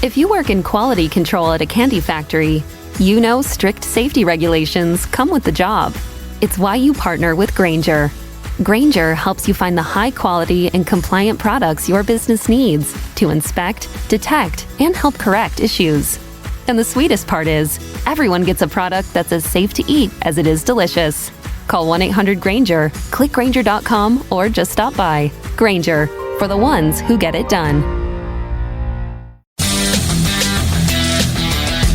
If you work in quality control at a candy factory, you know strict safety regulations come with the job. It's why you partner with Grainger. Grainger helps you find the high-quality and compliant products your business needs to inspect, detect, and help correct issues. And the sweetest part is, everyone gets a product that's as safe to eat as it is delicious. Call 1-800-GRAINGER, click Grainger.com, or just stop by. Grainger, for the ones who get it done.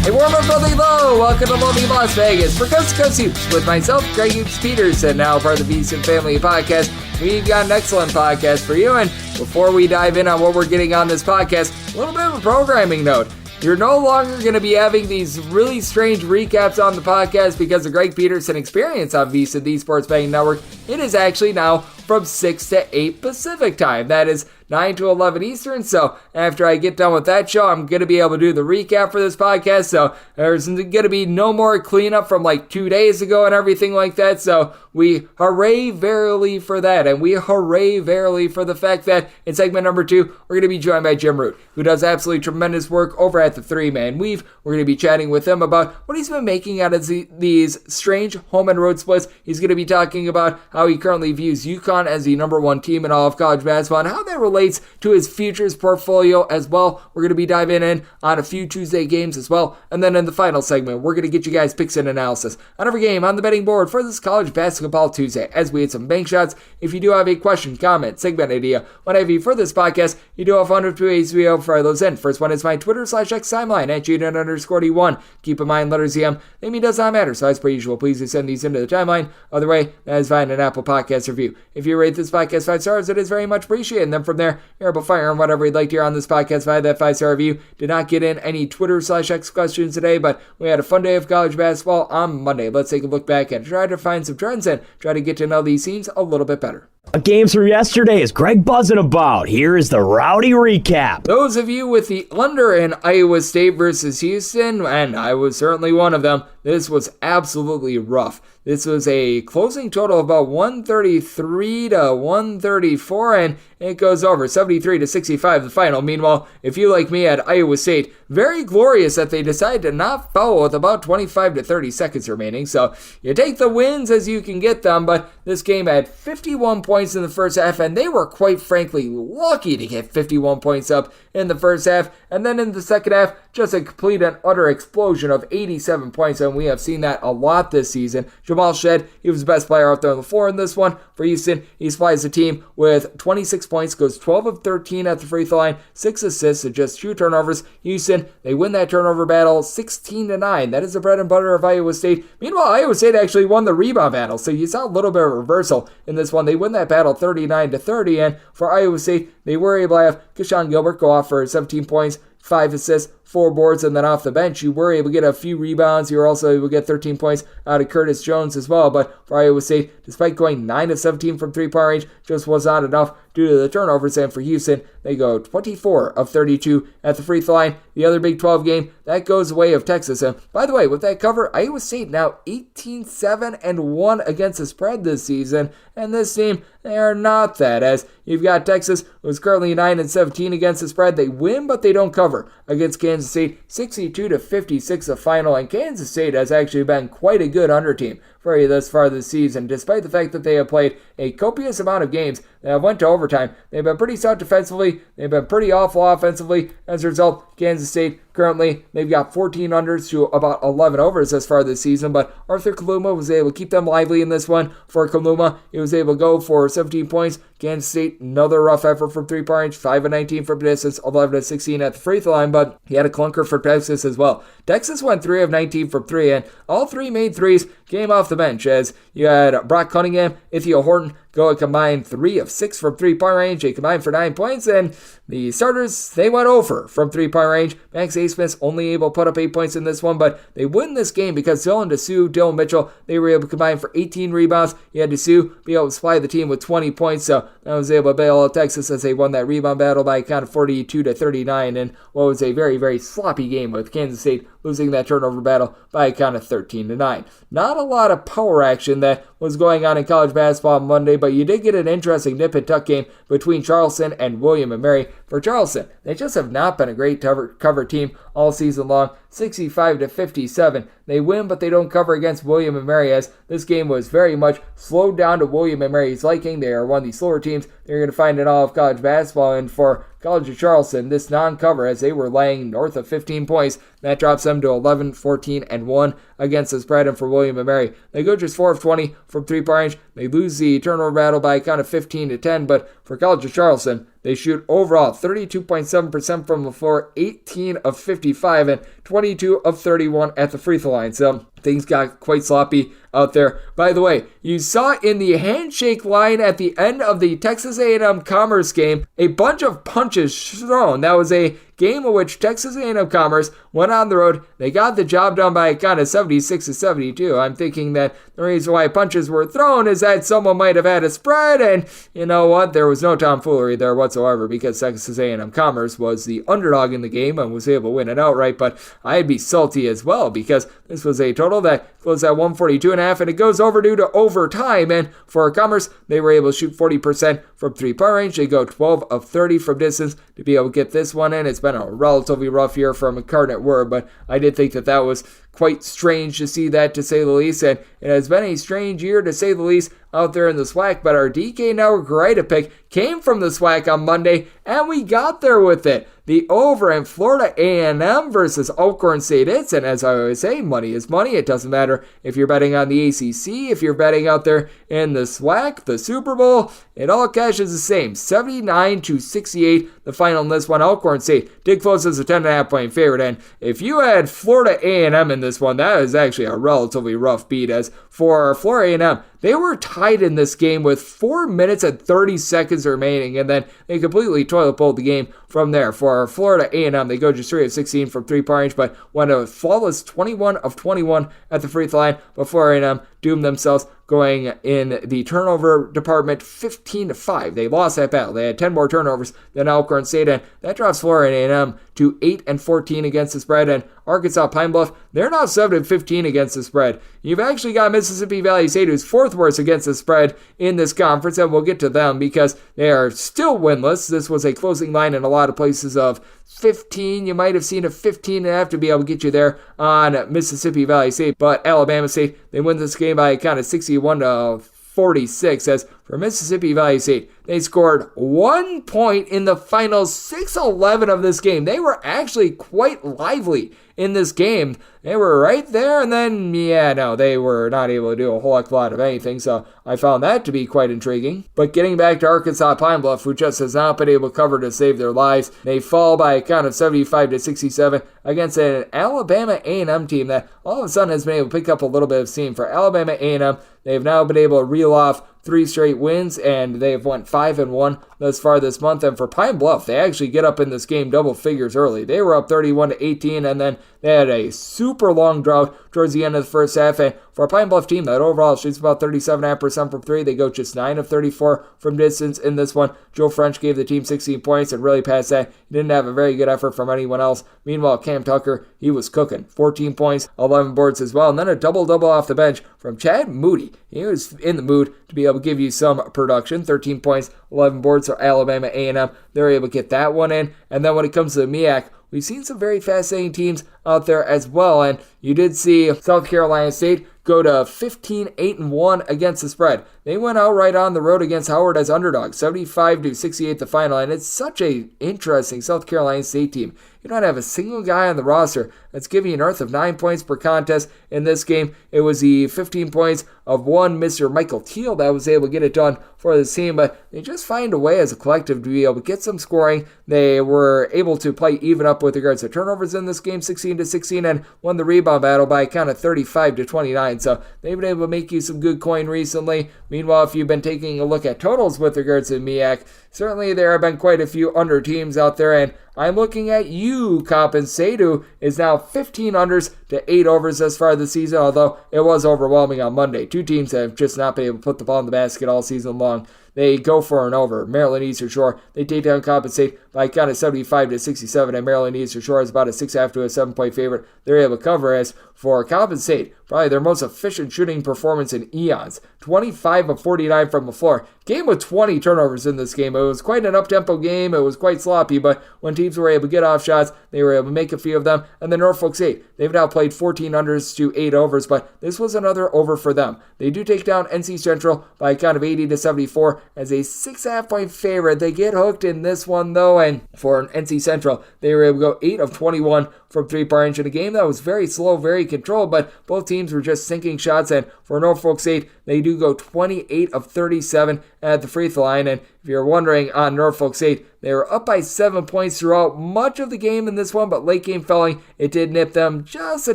Hey, warm up, lovely low. Welcome to lovely Las Vegas for Coast to Coast Hoops with myself, Greg Hoops Peterson, now part of the Beeson Family Podcast. We've got an excellent podcast for you, and before we dive in on what we're getting on this podcast, a little bit of a programming note. You're no longer going to be having these really strange recaps on the podcast because of Greg Peterson Experience on VSiN, the Sports Betting Network. It is actually now from 6 to 8 Pacific time. That is 9 to 11 Eastern. So after I get done with that show, I'm going to be able to do the recap for this podcast. So there's going to be no more cleanup from like 2 days ago and everything like that. So we hooray verily for that. And we hooray verily for the fact that in segment number 2, we're going to be joined by Jim Root, who does absolutely tremendous work over at the Three Man Weave. We're going to be chatting with him about what he's been making out of these strange home and road splits. He's going to be talking about how he currently views UConn as the number 1 team in all of college basketball and how that relates to his futures portfolio as well. We're going to be diving in on a few Tuesday games as well. And then in the final segment, we're going to get you guys picks and analysis on every game on the betting board for this College Basketball Tuesday as we hit some bank shots. If you do have a question, comment, segment idea, what have you for this podcast, you do have one of 2 ways to be able to fire those in. First one is my Twitter/X timeline at Juden_D1. Keep in mind, letters EM, name does not matter. So as per usual, please do send these into the timeline. Other way, that is fine, an Apple Podcast review. If you rate this podcast 5 stars, it is very much appreciated. And then from there, you're able to fire on whatever you'd like to hear on this podcast via that 5-star review. Did not get in any Twitter/X questions today, but we had a fun day of college basketball on Monday. Let's take a look back and try to find some trends and try to get to know these teams a little bit better. Games from yesterday is Greg buzzing about. Here is the rowdy recap. Those of you with the under in Iowa State versus Houston, and I was certainly one of them, this was absolutely rough. This was a closing total of about 133 to 134, and it goes over 73 to 65 the final. Meanwhile, if you like me at Iowa State, very glorious that they decided to not foul with about 25 to 30 seconds remaining. So you take the wins as you can get them, but this game had 51 points in the first half, and they were quite frankly lucky to get 51 points up in the first half. And then in the second half, just a complete and utter explosion of 87 points, and we have seen that a lot this season. Jamal Shed, he was the best player out there on the floor in this one. For Houston, he supplies the team with 26 points, goes 12 of 13 at the free throw line, 6 assists and just 2 turnovers. Houston, they win that turnover battle 16-9. That is the bread and butter of Iowa State. Meanwhile, Iowa State actually won the rebound battle, so you saw a little bit of reversal in this one. They win that battle 39-30, and for Iowa State, they were able to have Keshawn Gilbert go off for 17 points, 5 assists, 4 boards, and then off the bench, you were able to get a few rebounds. You were also able to get 13 points out of Curtis Jones as well. But for Iowa State, despite going 9 of 17 from three-point range, just was not enough due to the turnovers. And for Houston, they go 24 of 32 at the free throw line. The other Big 12 game, that goes the way of Texas. And by the way, with that cover, Iowa State now 18-7-1 against the spread this season. And this team, they are not that, as you've got Texas, who's currently 9-17 against the spread. They win, but they don't cover against Kansas State, 62-56 the final, and Kansas State has actually been quite a good under team for you thus far this season, despite the fact that they have played a copious amount of games that have went to overtime. They've been pretty stout defensively, they've been pretty awful offensively. As a result, Kansas State currently, they've got 14 unders to about 11 overs thus far this season, but Arthur Kaluma was able to keep them lively in this one. For Kaluma, he was able to go for 17 points. Kansas State, another rough effort from three-point range, 5 of 19 from distance, 11 of 16 at the free throw line, but he had a clunker for Texas as well. Texas went 3 of 19 from 3, and all 3 made threes came off the bench, as you had Brock Cunningham, Ithiel Horton go a combined 3 of 6 from three-point range. They combined for 9 points, and the starters, they went over from three-point range. Max Asmith only able to put up 8 points in this one, but they win this game because Dylan Dessou, Dylan Mitchell, they were able to combine for 18 rebounds. You had Dessou be able to supply the team with 20 points, so that was able to bail out Texas as they won that rebound battle by a count of 42-39 in what was a very, very sloppy game with Kansas State losing that turnover battle by a count of 13-9. Not a lot of power action that was going on in college basketball on Monday, but you did get an interesting nip and tuck game between Charleston and William & Mary. For Charleston, they just have not been a great cover team all season long. 65-57. They win, but they don't cover against William & Mary, as this game was very much slowed down to William & Mary's liking. They are one of the slower teams they're going to find in all of college basketball, and for College of Charleston, this non-cover, as they were laying north of 15 points, that drops them to 11, 14, and 1 against the spread. And for William & Mary, they go just 4 of 20 from three-point range. They lose the turnover battle by a count of 15-10, but for College of Charleston, they shoot overall 32.7% from the floor, 18 of 55, and 22 of 31 at the free throw line. So things got quite sloppy out there. By the way, you saw in the handshake line at the end of the Texas A&M Commerce game, a bunch of punches thrown. That was a game in which Texas A&M Commerce went on the road. They got the job done by a count of 76-72. I'm thinking that the reason why punches were thrown is that someone might have had a spread, and you know what? There was no tomfoolery there whatsoever, because Texas A&M Commerce was the underdog in the game and was able to win it outright. But I'd be salty as well, because this was a total that closed at 142.5, and it goes overdue to overtime. And for Commerce, they were able to shoot 40% from three-point range. They go 12 of 30 from distance to be able to get this one in. It's been a relatively rough year from Incarnate Word, but I did think that was quite strange to see that, to say the least, and it has been a strange year, to say the least, out there in the SWAC. But our DK Network Grida pick came from the SWAC on Monday, and we got there with it. The over in Florida A&M versus Akron State. And as I always say, money is money. It doesn't matter if you're betting on the ACC, if you're betting out there in the SWAC, the Super Bowl, it all cashes the same. 79-68, the final in this one. Alcorn State did close as a 10.5 point favorite, and if you had Florida A&M in this one, that is actually a relatively rough beat. As for Florida A&M, they were tied in this game with 4 minutes and 30 seconds remaining, and then they completely toilet bowled the game from there. For Florida A&M, they go just 3 of 16 from three-point range, but went a flawless 21 of 21 at the free throw line. But Florida A&M doomed themselves, going in the turnover department 15-5. They lost that battle. They had 10 more turnovers than Alcorn State, and that drops Florida A&M to 8 and 14 against the spread. And Arkansas Pine Bluff, they're now 7 and 15 against the spread. You've actually got Mississippi Valley State, who's 4th worst against the spread in this conference, and we'll get to them because they are still winless. This was a closing line in a lot of places of 15. You might have seen a 15.5 to be able to get you there on Mississippi Valley State, but Alabama State, they win this game by a count of 61-46. As for Mississippi Valley State, they scored 1 point in the final 6-11 of this game. They were actually quite lively in this game. They were right there, and then, they were not able to do a whole heck of a lot of anything, so I found that to be quite intriguing. But getting back to Arkansas Pine Bluff, who just has not been able to cover to save their lives, they fall by a count of 75-67 against an Alabama A&M team that all of a sudden has been able to pick up a little bit of steam. For Alabama A&M, they've now been able to reel off 3 straight wins, and they've went 5-1 thus far this month. And for Pine Bluff, they actually get up in this game double figures early. They were up 31-18, and then they had a super long drought towards the end of the first half. And for a Pine Bluff team that overall shoots about 37.5% from 3, they go just 9 of 34 from distance in this one. Joe French gave the team 16 points, and really past that, he didn't have a very good effort from anyone else. Meanwhile, Cam Tucker, he was cooking. 14 points, 11 boards as well, and then a double-double off the bench from Chad Moody. He was in the mood to be able to give you some production. 13 points, 11 boards for Alabama A&M. They're able to get that one in. And then when it comes to the MEAC, we've seen some very fascinating teams out there as well. And you did see South Carolina State go to 15-8-1 against the spread. They went out right on the road against Howard as underdogs, 75-68 the final. And it's such a interesting South Carolina State team. You don't have a single guy on the roster that's giving you north of 9 points per contest in this game. It was the 15 points of one Mr. Michael Teal that was able to get it done for this team, but they just find a way as a collective to be able to get some scoring. They were able to play even up with regards to turnovers in this game, 16-16, and won the rebound battle by a count of 35-29. So they've been able to make you some good coin recently. Meanwhile, if you've been taking a look at totals with regards to MEAC, certainly there have been quite a few under teams out there, and I'm looking at UConn State, who is now 15 unders to 8 overs thus far this season, although it was overwhelming on Monday. Two teams that have just not been able to put the ball in the basket all season long. they go for an over. Maryland Eastern Shore, they take down Coppin State by a count of 75-67, and Maryland Eastern Shore is about a 6.5 to a 7-point favorite. They're able to cover. As for Coppin State, probably their most efficient shooting performance in eons. 25 of 49 from the floor. Game with 20 turnovers in this game. It was quite an up-tempo game. It was quite sloppy, but when teams were able to get off shots, they were able to make a few of them. And then Norfolk State, they've now played 14 unders to 8 overs, but this was another over for them. They do take down NC Central by a count of 80-74 as a 6.5-point favorite. They get hooked in this one, though, and for NC Central, they were able to go 8 of 21 from three-point range in a game that was very slow, very controlled, but both teams were just sinking shots. And for Norfolk State, they do go 28 of 37 at the free throw line. And if you're wondering on Norfolk State, they were up by 7 points throughout much of the game in this one, but late game felling, it did nip them just a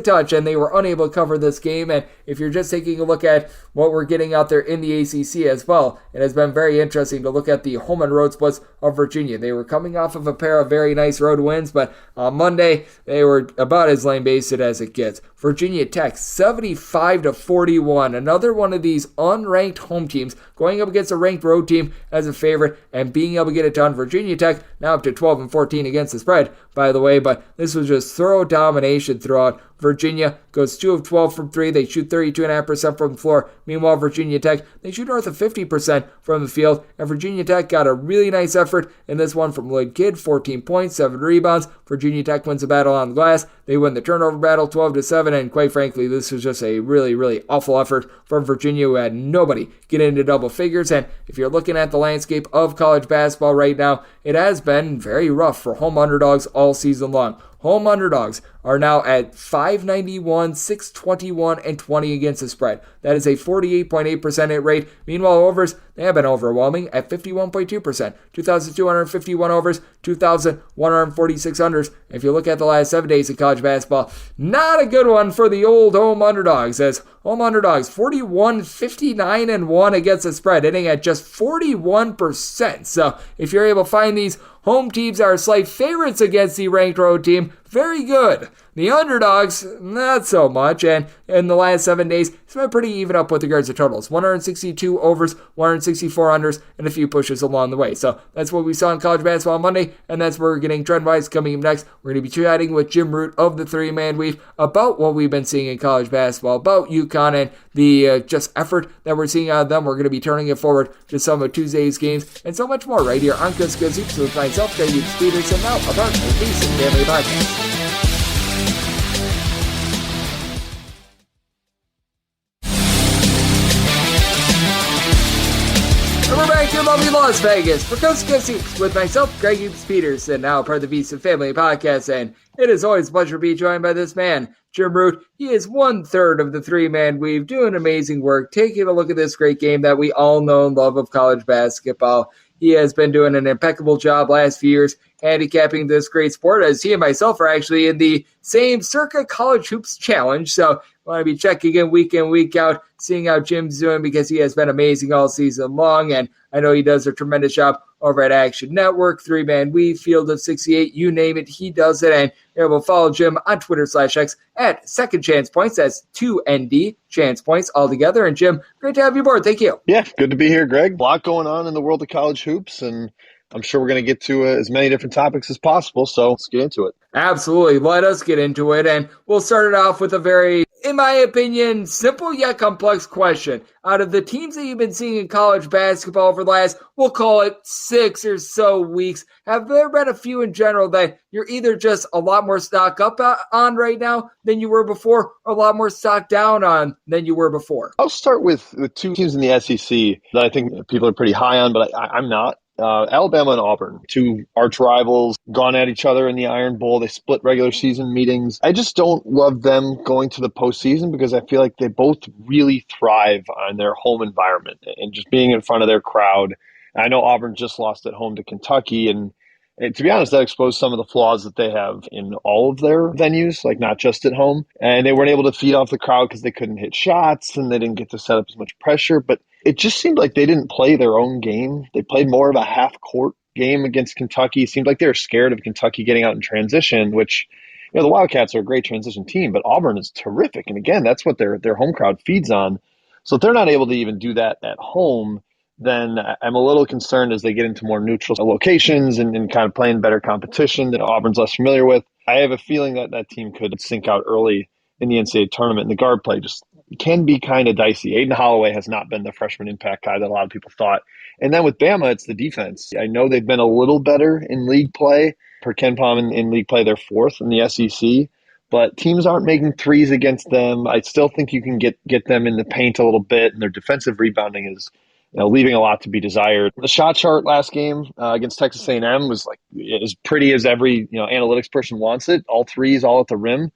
touch, and they were unable to cover this game. And if you're just taking a look at what we're getting out there in the ACC as well, it has been very interesting to look at the home and road splits of Virginia. They were coming off of a pair of very nice road wins, but on Monday, they were about as lame-based as it gets. Virginia Tech, 75-41. Another one of these unranked home teams going up against a ranked road team as a favorite and being able to get it done. Virginia Tech now up to 12-14 against the spread, by the way, but this was just thorough domination throughout. Virginia goes 2 of 12 from 3. They shoot 32.5% from the floor. Meanwhile, Virginia Tech, they shoot north of 50% from the field. And Virginia Tech got a really nice effort in this one from Lloyd Kidd, 14 points, 7 rebounds. Virginia Tech wins the battle on the glass. They win the turnover battle 12-7. And quite frankly, this was just a really, really awful effort from Virginia, who had nobody get into double figures. And if you're looking at the landscape of college basketball right now, it has been very rough for home underdogs all season long. Home underdogs are now at 591, 621, and 20 against the spread. That is a 48.8% hit rate. Meanwhile, overs, they have been overwhelming at 51.2%. 2,251 overs, 2,146 unders. If you look at the last 7 days of college basketball, not a good one for the old home underdogs, as home underdogs 41, 59, and 1 against the spread, hitting at just 41%. So if you're able to find these home teams that are slight favorites against the ranked road team, very good. The underdogs, not so much. And in the last 7 days, it's been pretty even up with regards to totals. 162 overs, 164 unders, and a few pushes along the way. So that's what we saw in college basketball on Monday, and that's where we're getting trend-wise. Coming up next, we're going to be chatting with Jim Root of the Three-Man Weave about what we've been seeing in college basketball, about UConn and the just effort that we're seeing out of them. We're going to be turning it forward to some of Tuesday's games and so much more right here on Good Good Hoops with myself, David Peters, and now a part of the Baylor Family Podcast. We're back in lovely Las Vegas for Coast to Coast Hoops with myself, Greg Hoops Peterson, now part of the Beast and Family Podcast, and it is always a pleasure to be joined by this man, Jim Root. He is 1/3 of the Three-Man Weave, doing amazing work, taking a look at this great game that we all know and love of college basketball. He has been doing an impeccable job last few years handicapping this great sport, as he and myself are actually in the same Circa College Hoops Challenge. So I want to be checking in, week out, seeing how Jim's doing, because he has been amazing all season long, and I know he does a tremendous job over at Action Network, Three-Man Weave, Field of 68, you name it, he does it. And you're able to follow Jim on Twitter/X at Second Chance Points. That's 2ND Chance Points altogether. And Jim, great to have you aboard. Thank you. Yeah, good to be here, Greg. A lot going on in the world of college hoops, and I'm sure we're going to get to as many different topics as possible, so let's get into it. Absolutely. Let us get into it, and we'll start it off with a very, in my opinion, simple yet complex question. Out of the teams that you've been seeing in college basketball over the last, we'll call it 6 or so weeks, have there been a few in general that you're either just a lot more stock up on right now than you were before, or a lot more stock down on than you were before? I'll start with 2 teams in the SEC that I think people are pretty high on, but I'm not. Alabama and Auburn, 2 arch rivals, gone at each other in the Iron Bowl. They split regular season meetings. I just don't love them going to the postseason because I feel like they both really thrive on their home environment and just being in front of their crowd. I know Auburn just lost at home to Kentucky, and to be honest, that exposed some of the flaws that they have in all of their venues, like not just at home. And they weren't able to feed off the crowd because they couldn't hit shots and they didn't get to set up as much pressure. But it just seemed like they didn't play their own game. They played more of a half-court game against Kentucky. It seemed like they were scared of Kentucky getting out in transition, which, you know, the Wildcats are a great transition team, but Auburn is terrific. And again, that's what their home crowd feeds on. So if they're not able to even do that at home, then I'm a little concerned as they get into more neutral locations and kind of playing better competition that Auburn's less familiar with. I have a feeling that that team could sink out early in the NCAA tournament, and the guard play just can be kind of dicey. Aiden Holloway has not been the freshman impact guy that a lot of people thought. And then with Bama, it's the defense. I know they've been a little better in league play. Per Ken Pom in league play, they're fourth in the SEC. But teams aren't making threes against them. I still think you can get them in the paint a little bit, and their defensive rebounding is leaving a lot to be desired. The shot chart last game against Texas A&M was like as pretty as every analytics person wants it. All threes, all at the rim.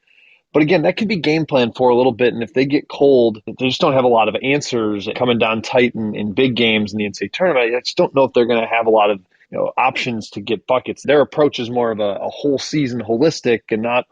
But again, that could be game planned for a little bit. And if they get cold, they just don't have a lot of answers coming down tight in big games in the NCAA tournament. I just don't know if they're going to have a lot of options to get buckets. Their approach is more of a whole season holistic and not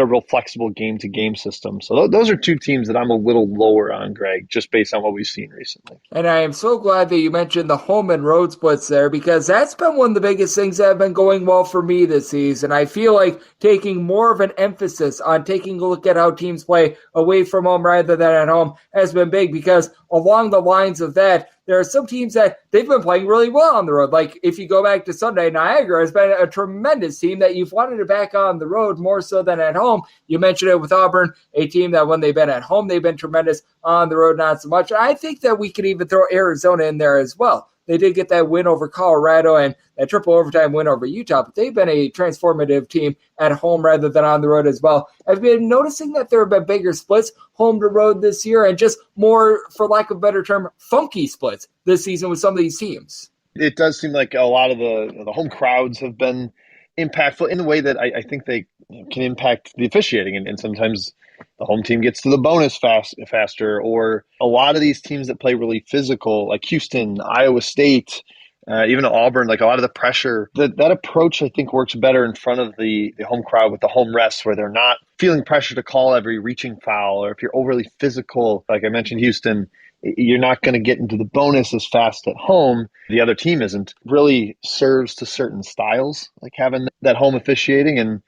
a real flexible game-to-game system. So those are two teams that I'm a little lower on, Greg, just based on what we've seen recently. And I am so glad that you mentioned the home and road splits there, because that's been one of the biggest things that have been going well for me this season. I feel like taking more of an emphasis on taking a look at how teams play away from home rather than at home has been big, because along the lines of that, there are some teams that they've been playing really well on the road. Like if you go back to Sunday, Niagara has been a tremendous team that you've wanted to back on the road more so than at home. You mentioned it with Auburn, a team that when they've been at home, they've been tremendous, on the road not so much. I think that we could even throw Arizona in there as well. They did get that win over Colorado and that triple overtime win over Utah, but they've been a transformative team at home rather than on the road as well. I've been noticing that there have been bigger splits home to road this year and just more, for lack of a better term, funky splits this season with some of these teams. It does seem like a lot of the home crowds have been impactful in the way that I think they can impact the officiating. And sometimes the home team gets to the bonus faster, or a lot of these teams that play really physical, like Houston, Iowa State, even Auburn, like a lot of the pressure, that approach I think works better in front of the home crowd with the home refs, where they're not feeling pressure to call every reaching foul, or if you're overly physical, like I mentioned Houston, you're not going to get into the bonus as fast at home. The other team isn't. Really serves to certain styles, like having that home officiating. And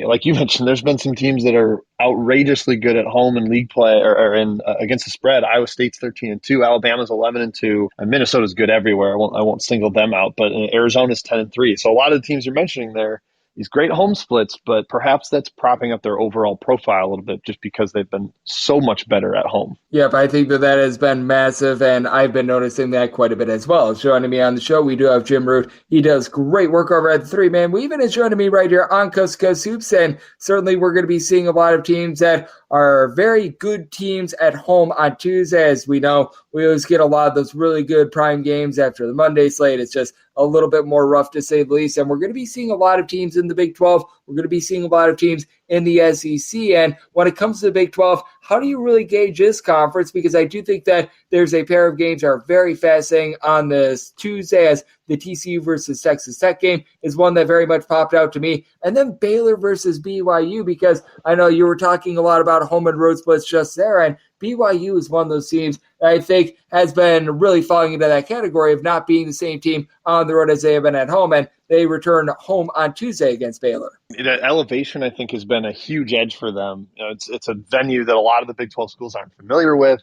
like you mentioned, there's been some teams that are outrageously good at home in league play or in against the spread. Iowa State's 13-2, Alabama's 11-2, and Minnesota's good everywhere. I won't single them out, but Arizona's 10-3. So a lot of the teams you're mentioning there, these great home splits, but perhaps that's propping up their overall profile a little bit just because they've been so much better at home. Yep, I think that has been massive, and I've been noticing that quite a bit as well. Joining me on the show, we do have Jim Root. He does great work over at the 3-Man Weave, and is joining me right here on Coast to Coast Hoops, and certainly we're going to be seeing a lot of teams that are very good teams at home on Tuesday. As we know, we always get a lot of those really good prime games after the Monday slate. It's just a little bit more rough, to say the least, and we're going to be seeing a lot of teams in the Big 12. We're going to be seeing a lot of teams in the SEC, and when it comes to the Big 12, how do you really gauge this conference? Because I do think that there's a pair of games that are very fascinating on this Tuesday, as the TCU versus Texas Tech game is one that very much popped out to me. And then Baylor versus BYU, because I know you were talking a lot about home and road splits just there, and BYU is one of those teams that I think has been really falling into that category of not being the same team on the road as they have been at home, and they return home on Tuesday against Baylor. That elevation, I think, has been a huge edge for them. It's a venue that a lot of the Big 12 schools aren't familiar with.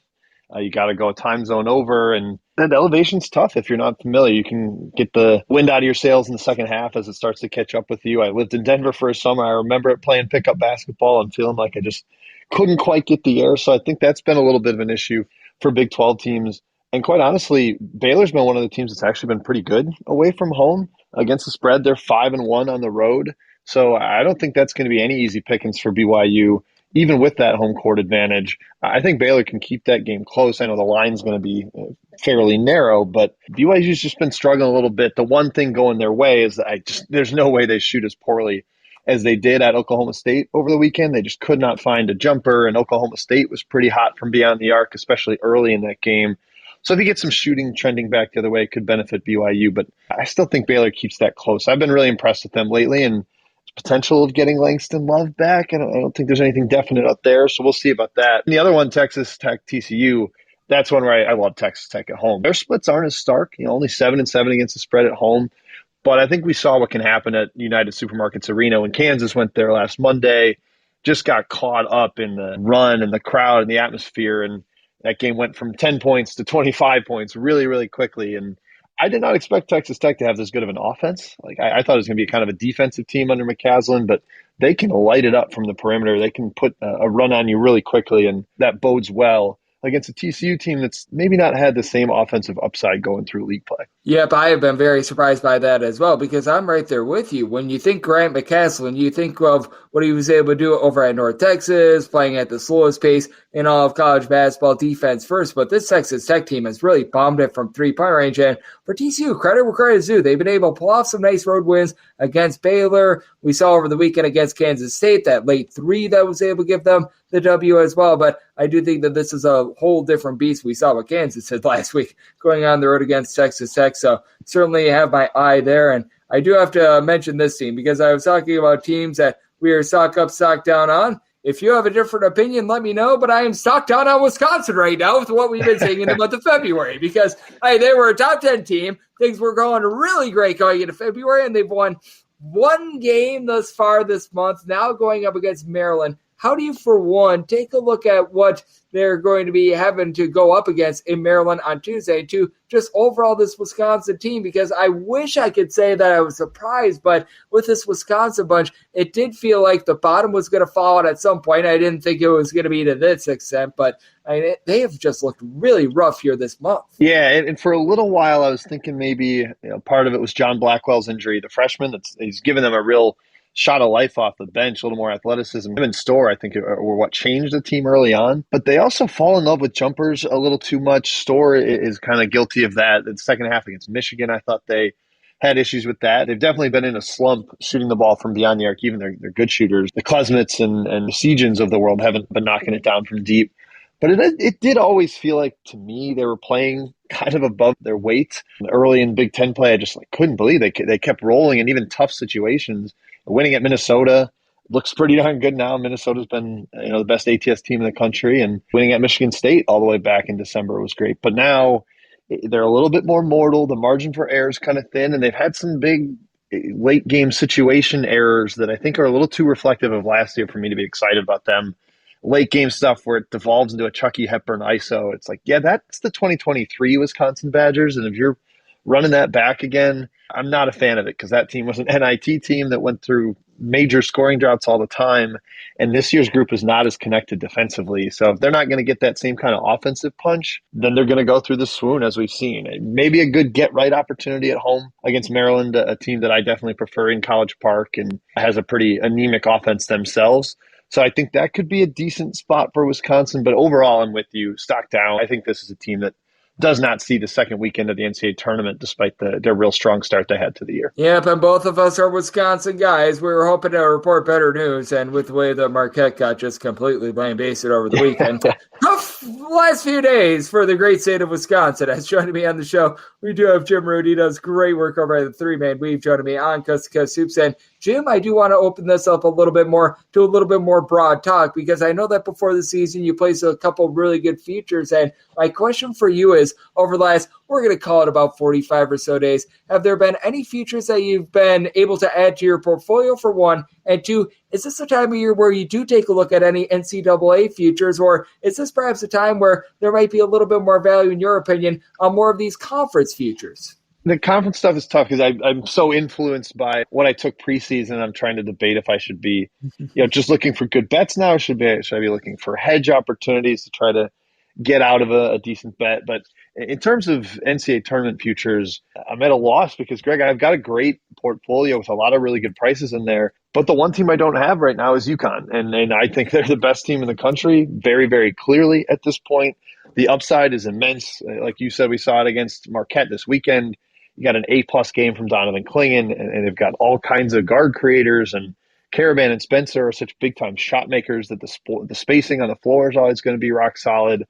You got to go a time zone over, and that elevation's tough if you're not familiar. You can get the wind out of your sails in the second half as it starts to catch up with you. I lived in Denver for a summer. I remember it playing pickup basketball and feeling like I just couldn't quite get the air. So I think that's been a little bit of an issue for Big 12 teams. And quite honestly, Baylor's been one of the teams that's actually been pretty good away from home against the spread. They're 5-1 on the road. So I don't think that's going to be any easy pickings for BYU, even with that home court advantage. I think Baylor can keep that game close. I know the line's going to be fairly narrow, but BYU's just been struggling a little bit. The one thing going their way is that there's no way they shoot as poorly as they did at Oklahoma State over the weekend. They just could not find a jumper, and Oklahoma State was pretty hot from beyond the arc, especially early in that game. So if you get some shooting trending back the other way, it could benefit BYU, but I still think Baylor keeps that close. I've been really impressed with them lately, and potential of getting Langston Love back. I don't think there's anything definite up there, so we'll see about that. And the other one, Texas Tech, TCU, that's one where I love Texas Tech at home. Their splits aren't as stark, only 7-7 against the spread at home. But I think we saw what can happen at United Supermarkets Arena when Kansas went there last Monday, just got caught up in the run and the crowd and the atmosphere. And That game went from 10 points to 25 points really, really quickly. And I did not expect Texas Tech to have this good of an offense. Like I thought it was going to be kind of a defensive team under McCaslin, but they can light it up from the perimeter. They can put a run on you really quickly, and that bodes well against a TCU team that's maybe not had the same offensive upside going through league play. Yep, I have been very surprised by that as well, because I'm right there with you. When you think Grant McCaslin, you think of what he was able to do over at North Texas, playing at the slowest pace in all of college basketball, defense first. But this Texas Tech team has really bombed it from three-point range. And for TCU, credit where credit is due. They've been able to pull off some nice road wins against Baylor. We saw over the weekend against Kansas State that late three that was able to give them the W as well. But I do think that this is a whole different beast. We saw what Kansas did last week going on the road against Texas Tech. So certainly have my eye there. And I do have to mention this team because I was talking about teams that we are stock up, stock down on. If you have a different opinion, let me know. But I am stock down on Wisconsin right now with what we've been seeing in the month of February, because they were a top 10 team. Things were going really great going into February, and they've won one game thus far this month, now going up against Maryland. How do you, for one, take a look at what they're going to be having to go up against in Maryland on Tuesday, to just overall this Wisconsin team? Because I wish I could say that I was surprised, but with this Wisconsin bunch, it did feel like the bottom was going to fall out at some point. I didn't think it was going to be to this extent, but they have just looked really rough here this month. Yeah, and for a little while I was thinking maybe part of it was John Blackwell's injury, the freshman. He's given them a real shot of life off the bench, a little more athleticism. Him and Store, I think, were what changed the team early on. But they also fall in love with jumpers a little too much. Store is kind of guilty of that. The second half against Michigan, I thought they had issues with that. They've definitely been in a slump shooting the ball from beyond the arc. Even they're good shooters. The Klesmits and the Sejans of the world haven't been knocking it down from deep. But it did always feel like, to me, they were playing kind of above their weight. Early in Big Ten play, I just couldn't believe they kept rolling in even tough situations. Winning at Minnesota looks pretty darn good now. Minnesota's been the best ATS team in the country, and winning at Michigan State all the way back in December was great. But now they're a little bit more mortal. The margin for error is kind of thin, and they've had some big late game situation errors that I think are a little too reflective of last year for me to be excited about them. Late game stuff where it devolves into a Chucky Hepburn ISO. It's like, yeah, that's the 2023 Wisconsin Badgers, and if you're running that back again, I'm not a fan of it, because that team was an NIT team that went through major scoring droughts all the time, and this year's group is not as connected defensively. So if they're not going to get that same kind of offensive punch, then they're going to go through the swoon, as we've seen. Maybe a good get-right opportunity at home against Maryland, a team that I definitely prefer in College Park and has a pretty anemic offense themselves. So I think that could be a decent spot for Wisconsin. But overall, I'm with you, stock down. I think this is a team that does not see the second weekend of the NCAA tournament, despite their real strong start they had to the year. Yep, and both of us are Wisconsin guys. We were hoping to report better news, and with the way that Marquette got just completely lambasted over the weekend. Tough last few days for the great state of Wisconsin. As joining me on the show, we do have Jim Root. He does great work over at the three-man weave, joining me on Coast to Coast Hoops. And Jim, I do want to open this up a little bit more to a little bit more broad talk, because I know that before the season you placed a couple really good features. And my question for you is, over the last, we're going to call it about 45 or so days, have there been any features that you've been able to add to your portfolio, for one? And two, is this a time of year where you do take a look at any NCAA futures, or is this perhaps a time where there might be a little bit more value, in your opinion, on more of these conference futures? The conference stuff is tough because I'm so influenced by what I took preseason. I'm trying to debate if I should be, just looking for good bets now, or should I be looking for hedge opportunities to try to get out of a decent bet. But in terms of NCAA tournament futures, I'm at a loss because, Greg, I've got a great portfolio with a lot of really good prices in there. But the one team I don't have right now is UConn. And I think they're the best team in the country, very, very clearly at this point. The upside is immense. Like you said, we saw it against Marquette this weekend. You got an A-plus game from Donovan Clingan, and they've got all kinds of guard creators, and Caravan and Spencer are such big-time shot makers that the spacing on the floor is always going to be rock solid.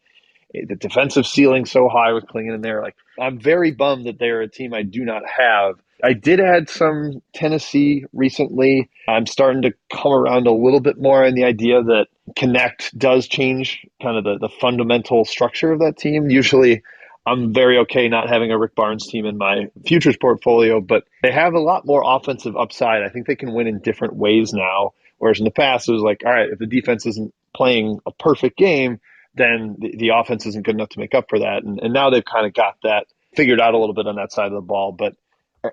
The defensive ceiling so high with Clingan in there. Like, I'm very bummed that they're a team I do not have. I did add some Tennessee recently. I'm starting to come around a little bit more on the idea that Connect does change kind of the fundamental structure of that team. Usually I'm very okay not having a Rick Barnes team in my futures portfolio, but they have a lot more offensive upside. I think they can win in different ways now, whereas in the past it was like, all right, if the defense isn't playing a perfect game, then the offense isn't good enough to make up for that. And now they've kind of got that figured out a little bit on that side of the ball. But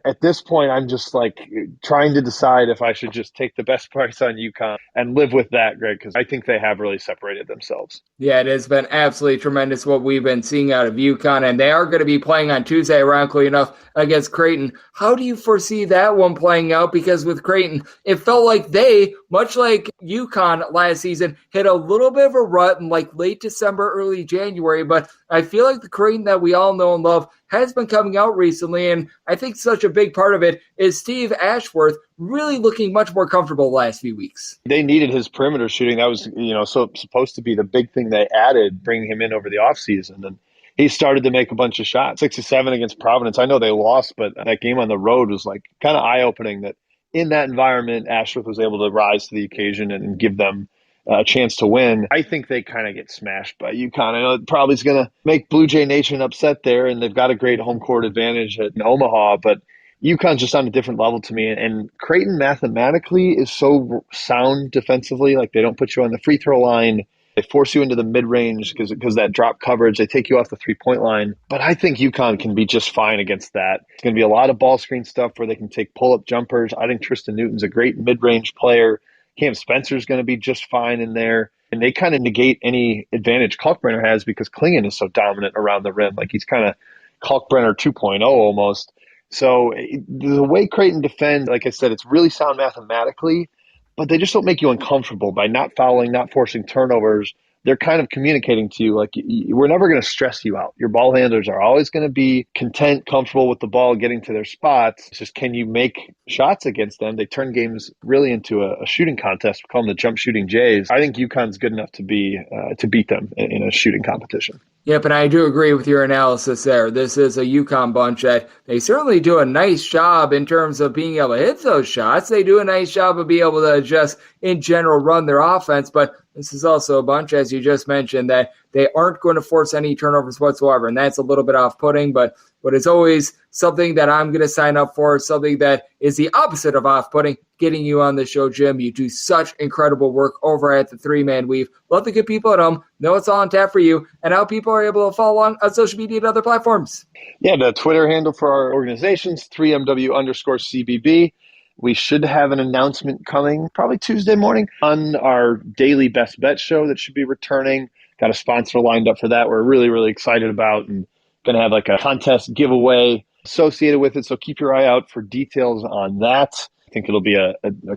at this point, I'm just like trying to decide if I should just take the best price on UConn and live with that, Greg, because I think they have really separated themselves. Yeah, it has been absolutely tremendous what we've been seeing out of UConn, and they are going to be playing on Tuesday, ironically enough, against Creighton. How do you foresee that one playing out? Because with Creighton, it felt like they, much like UConn last season, hit a little bit of a rut in like late December, early January, but I feel like the Creighton that we all know and love has been coming out recently, and I think such a big part of it is Steve Ashworth really looking much more comfortable the last few weeks. They needed his perimeter shooting. That was, so supposed to be the big thing they added, bringing him in over the offseason. And he started to make a bunch of shots. 6 of 7 against Providence. I know they lost, but that game on the road was like kind of eye-opening that in that environment, Ashworth was able to rise to the occasion and give them a chance to win. I think they kind of get smashed by UConn. I know it probably is going to make Blue Jay Nation upset there, and they've got a great home court advantage in Omaha, but UConn's just on a different level to me. And Creighton mathematically is so sound defensively. Like, they don't put you on the free throw line. They force you into the mid-range because that drop coverage. They take you off the three-point line. But I think UConn can be just fine against that. It's going to be a lot of ball screen stuff where they can take pull-up jumpers. I think Tristan Newton's a great mid-range player. Cam Spencer's going to be just fine in there. And they kind of negate any advantage Kalkbrenner has because Klingon is so dominant around the rim. Like, he's kind of Kalkbrenner 2.0 almost. So the way Creighton defends, like I said, it's really sound mathematically, but they just don't make you uncomfortable by not fouling, not forcing turnovers. They're kind of communicating to you, like, we're never going to stress you out. Your ball handlers are always going to be content, comfortable with the ball, getting to their spots. It's just, can you make shots against them? They turn games really into a shooting contest. We call them the jump shooting Jays. I think UConn's good enough to beat them in a shooting competition. Yep, and I do agree with your analysis there. This is a UConn bunch that they certainly do a nice job in terms of being able to hit those shots. They do a nice job of being able to just, in general, run their offense, but this is also a bunch, as you just mentioned, that they aren't going to force any turnovers whatsoever, and that's a little bit off-putting, but it's always something that I'm going to sign up for, something that is the opposite of off-putting, getting you on the show, Jim. You do such incredible work over at the Three-Man Weave. Love the good people at home. Know it's all on tap for you, and how people are able to follow along on social media and other platforms. Yeah, the Twitter handle for our organization's 3MW_CBB. We should have an announcement coming probably Tuesday morning on our daily best bet show that should be returning. Got a sponsor lined up for that we're really, really excited about, and going to have like a contest giveaway associated with it. So keep your eye out for details on that. I think it'll be a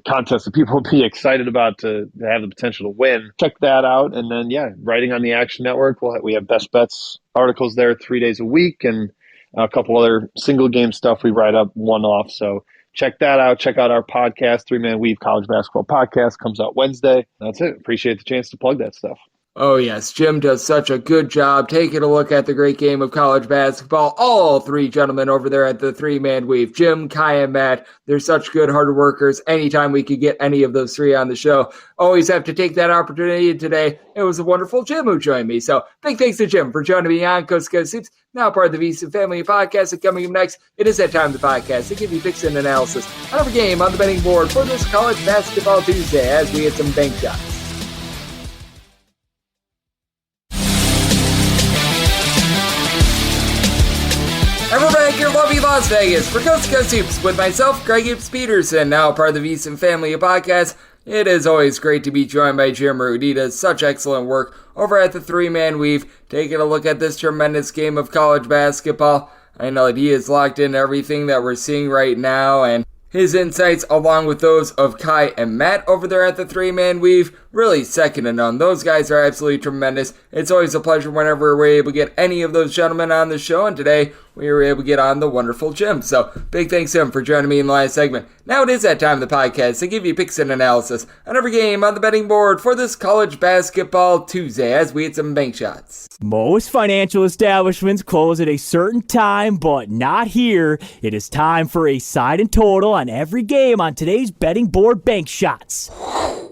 contest that people will be excited about to have the potential to win. Check that out. And then, writing on the Action Network. We have best bets articles there 3 days a week, and a couple other single game stuff we write up one-off. So check that out. Check out our podcast, Three-Man Weave College Basketball Podcast. Comes out Wednesday. That's it. Appreciate the chance to plug that stuff. Oh, yes. Jim does such a good job taking a look at the great game of college basketball. All three gentlemen over there at the Three-Man Weave, Jim, Kai, and Matt, they're such good hard workers. Anytime we could get any of those three on the show, always have to take that opportunity. Today, it was a wonderful Jim who joined me. So big thanks to Jim for joining me on Coast to Coast Hoops, now part of the VC Family Podcast. And coming up next, it is that time of the podcast to give you picks and analysis on every game on the betting board for this College Basketball Tuesday as we hit some bank shots. And we're back here in lovely Las Vegas for Coast to Coast Hoops with myself, Greg Hoops Peterson, now part of the VSiN Family Podcast. It is always great to be joined by Jim Root. He does such excellent work over at the Three-Man Weave, taking a look at this tremendous game of college basketball. I know that he is locked in everything that we're seeing right now, and his insights, along with those of Kai and Matt over there at the Three-Man Weave, really second to none. Those guys are absolutely tremendous. It's always a pleasure whenever we're able to get any of those gentlemen on the show, and today we were able to get on the wonderful Jim. So big thanks to him for joining me in the last segment. Now it is that time of the podcast to give you picks and analysis on every game on the betting board for this College Basketball Tuesday as we hit some bank shots. Most financial establishments close at a certain time, but not here. It is time for a side and total on every game on today's betting board bank shots.